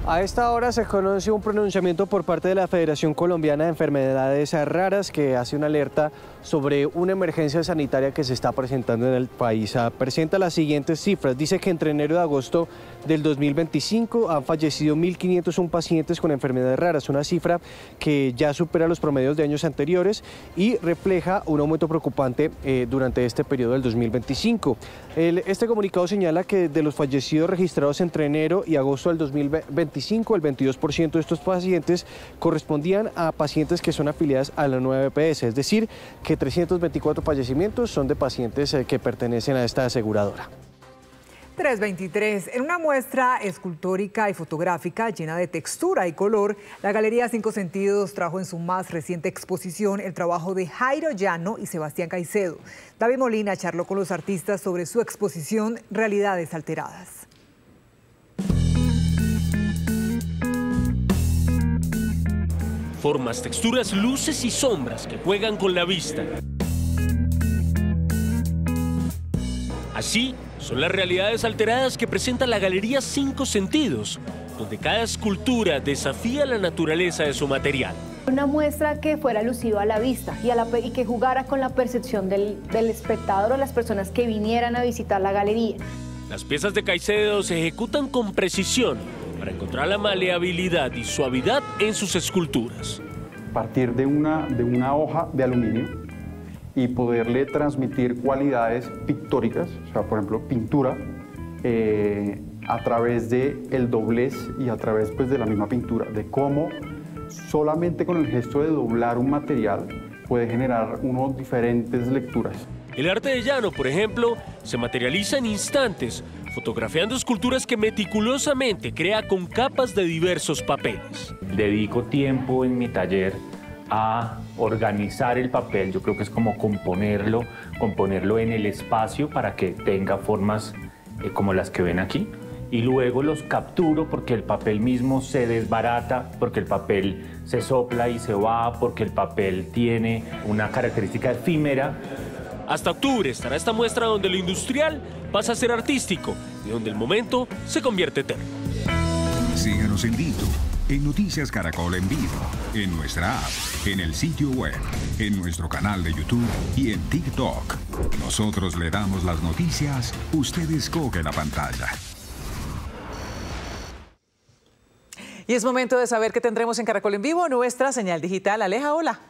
S3: A esta hora se conoce un pronunciamiento por parte de la Federación Colombiana de Enfermedades Raras que hace una alerta sobre una emergencia sanitaria que se está presentando en el país. Presenta las siguientes cifras. Dice que entre enero y agosto del 2025 han fallecido 1.501 pacientes con enfermedades raras, una cifra que ya supera los promedios de años anteriores y refleja un aumento preocupante durante este periodo del 2025. Este comunicado señala que de los fallecidos registrados entre enero y agosto del 2025, el 22% de estos pacientes correspondían a pacientes que son afiliadas a la nueva EPS, es decir, que 324 fallecimientos son de pacientes que pertenecen a esta aseguradora.
S15: 323. En una muestra escultórica y fotográfica llena de textura y color, la Galería Cinco Sentidos trajo en su más reciente exposición el trabajo de Jairo Llano y Sebastián Caicedo. David Molina charló con los artistas sobre su exposición Realidades Alteradas.
S19: Formas, texturas, luces y sombras que juegan con la vista. Así son las realidades alteradas que presenta la Galería Cinco Sentidos, donde cada escultura desafía la naturaleza de su material.
S22: Una muestra que fuera alusiva a la vista y que jugara con la percepción del espectador o las personas que vinieran a visitar la galería.
S19: Las piezas de Caicedo se ejecutan con precisión para encontrar la maleabilidad y suavidad en sus esculturas.
S25: Partir de una hoja de aluminio y poderle transmitir cualidades pictóricas, o sea, por ejemplo, pintura, a través del doblez y a través pues, de la misma pintura, de cómo solamente con el gesto de doblar un material puede generar unas diferentes lecturas.
S19: El arte de Llano, por ejemplo, se materializa en instantes, fotografiando esculturas que meticulosamente crea con capas de diversos papeles.
S26: Dedico tiempo en mi taller a organizar el papel. Yo creo que es como componerlo en el espacio para que tenga formas como las que ven aquí. Y luego los capturo porque el papel mismo se desbarata, porque el papel se sopla y se va, porque el papel tiene una característica efímera.
S19: Hasta octubre estará esta muestra donde lo industrial pasa a ser artístico y donde el momento se convierte eterno.
S27: Síganos en Dito, en Noticias Caracol en vivo, en nuestra app, en el sitio web, en nuestro canal de YouTube y en TikTok. Nosotros le damos las noticias, usted escoge la pantalla.
S6: Y es momento de saber qué tendremos en Caracol en vivo, nuestra señal digital. Aleja, hola.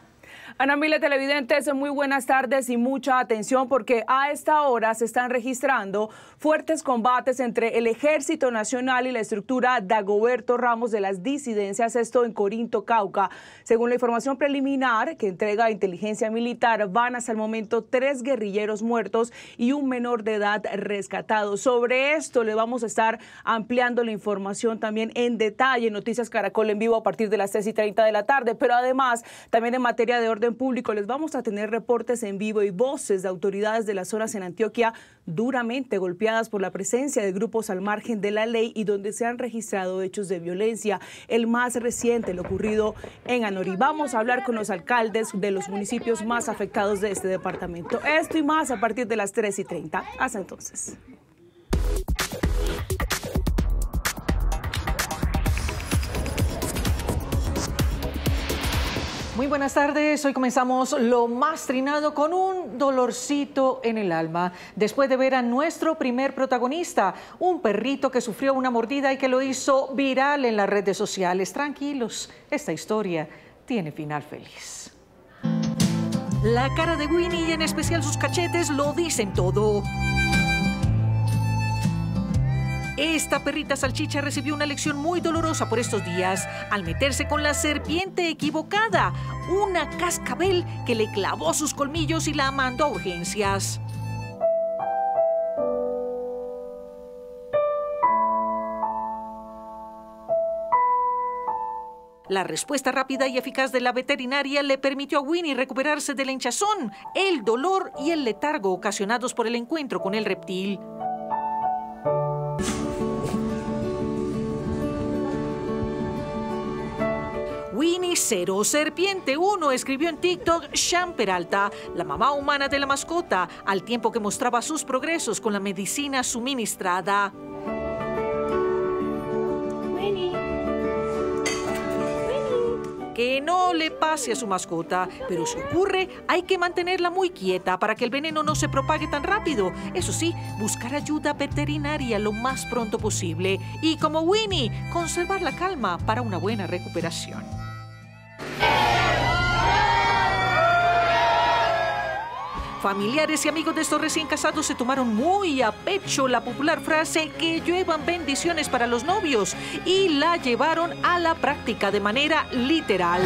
S28: Ana Mile, televidentes, muy buenas tardes y mucha atención porque a esta hora se están registrando fuertes combates entre el Ejército Nacional y la estructura Dagoberto Ramos de las disidencias, esto en Corinto, Cauca. Según la información preliminar que entrega Inteligencia Militar, van hasta el momento 3 guerrilleros muertos y un menor de edad rescatado. Sobre esto le vamos a estar ampliando la información también en detalle en Noticias Caracol en vivo a partir de las 3:30 de la tarde, pero además también en materia de orden público les vamos a tener reportes en vivo y voces de autoridades de las zonas en Antioquia duramente golpeadas por la presencia de grupos al margen de la ley y donde se han registrado hechos de violencia. El más reciente, lo ocurrido en Anorí. Vamos a hablar con los alcaldes de los municipios más afectados de este departamento. Esto y más a partir de las 3:30. Hasta entonces.
S10: Muy buenas tardes, hoy comenzamos lo más trinado con un dolorcito en el alma, después de ver a nuestro primer protagonista, un perrito que sufrió una mordida y que lo hizo viral en las redes sociales. Tranquilos, esta historia tiene final feliz. La cara de Winnie y en especial sus cachetes lo dicen todo. Esta perrita salchicha recibió una lección muy dolorosa por estos días al meterse con la serpiente equivocada, una cascabel que le clavó sus colmillos y la mandó a urgencias. La respuesta rápida y eficaz de la veterinaria le permitió a Winnie recuperarse de la hinchazón, el dolor y el letargo ocasionados por el encuentro con el reptil. Winnie 0 Serpiente 1 escribió en TikTok Sean Peralta, la mamá humana de la mascota, al tiempo que mostraba sus progresos con la medicina suministrada. Que no le pase a su mascota, pero si ocurre, hay que mantenerla muy quieta para que el veneno no se propague tan rápido. Eso sí, buscar ayuda veterinaria lo más pronto posible y, como Winnie, conservar la calma para una buena recuperación. Familiares y amigos de estos recién casados se tomaron muy a pecho la popular frase que lluevan bendiciones para los novios y la llevaron a la práctica de manera literal.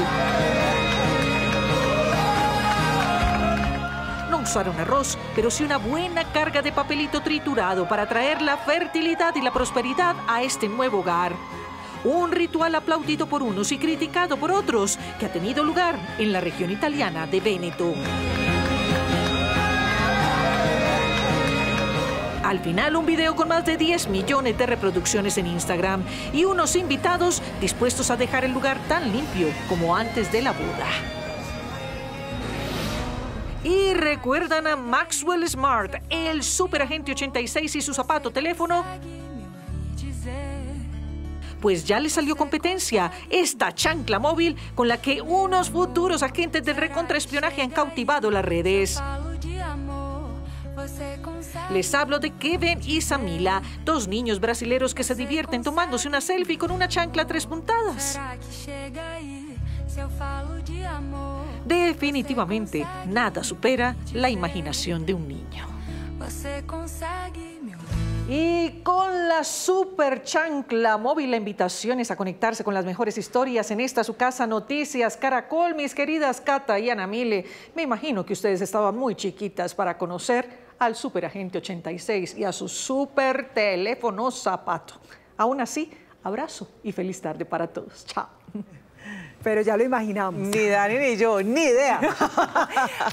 S10: No usaron arroz, pero sí una buena carga de papelito triturado para traer la fertilidad y la prosperidad a este nuevo hogar. Un ritual aplaudido por unos y criticado por otros que ha tenido lugar en la región italiana de Véneto. Al final, un video con más de 10 millones de reproducciones en Instagram y unos invitados dispuestos a dejar el lugar tan limpio como antes de la boda. ¿Y recuerdan a Maxwell Smart, el superagente 86 y su zapato teléfono? Pues ya le salió competencia, esta chancla móvil con la que unos futuros agentes del recontraespionaje han cautivado las redes. Les hablo de Kevin y Samila, dos niños brasileros que se divierten tomándose una selfie con una chancla 3 puntadas. Definitivamente, nada supera la imaginación de un niño. Y con la super chancla móvil, la invitación es a conectarse con las mejores historias en esta su casa Noticias Caracol. Mis queridas Cata y Ana Mile, me imagino que ustedes estaban muy chiquitas para conocer al superagente 86 y a su super teléfono zapato. Aún así, abrazo y feliz tarde para todos. Chao.
S15: Pero ya lo imaginamos.
S6: Ni Dani ni yo, ni idea.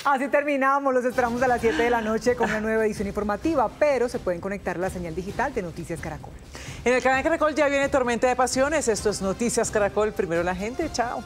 S15: Así terminamos. Los esperamos a las 7 de la noche con una nueva edición informativa, pero se pueden conectar a la señal digital de Noticias Caracol.
S6: En el canal Caracol ya viene Tormenta de Pasiones. Esto es Noticias Caracol. Primero la gente. Chao.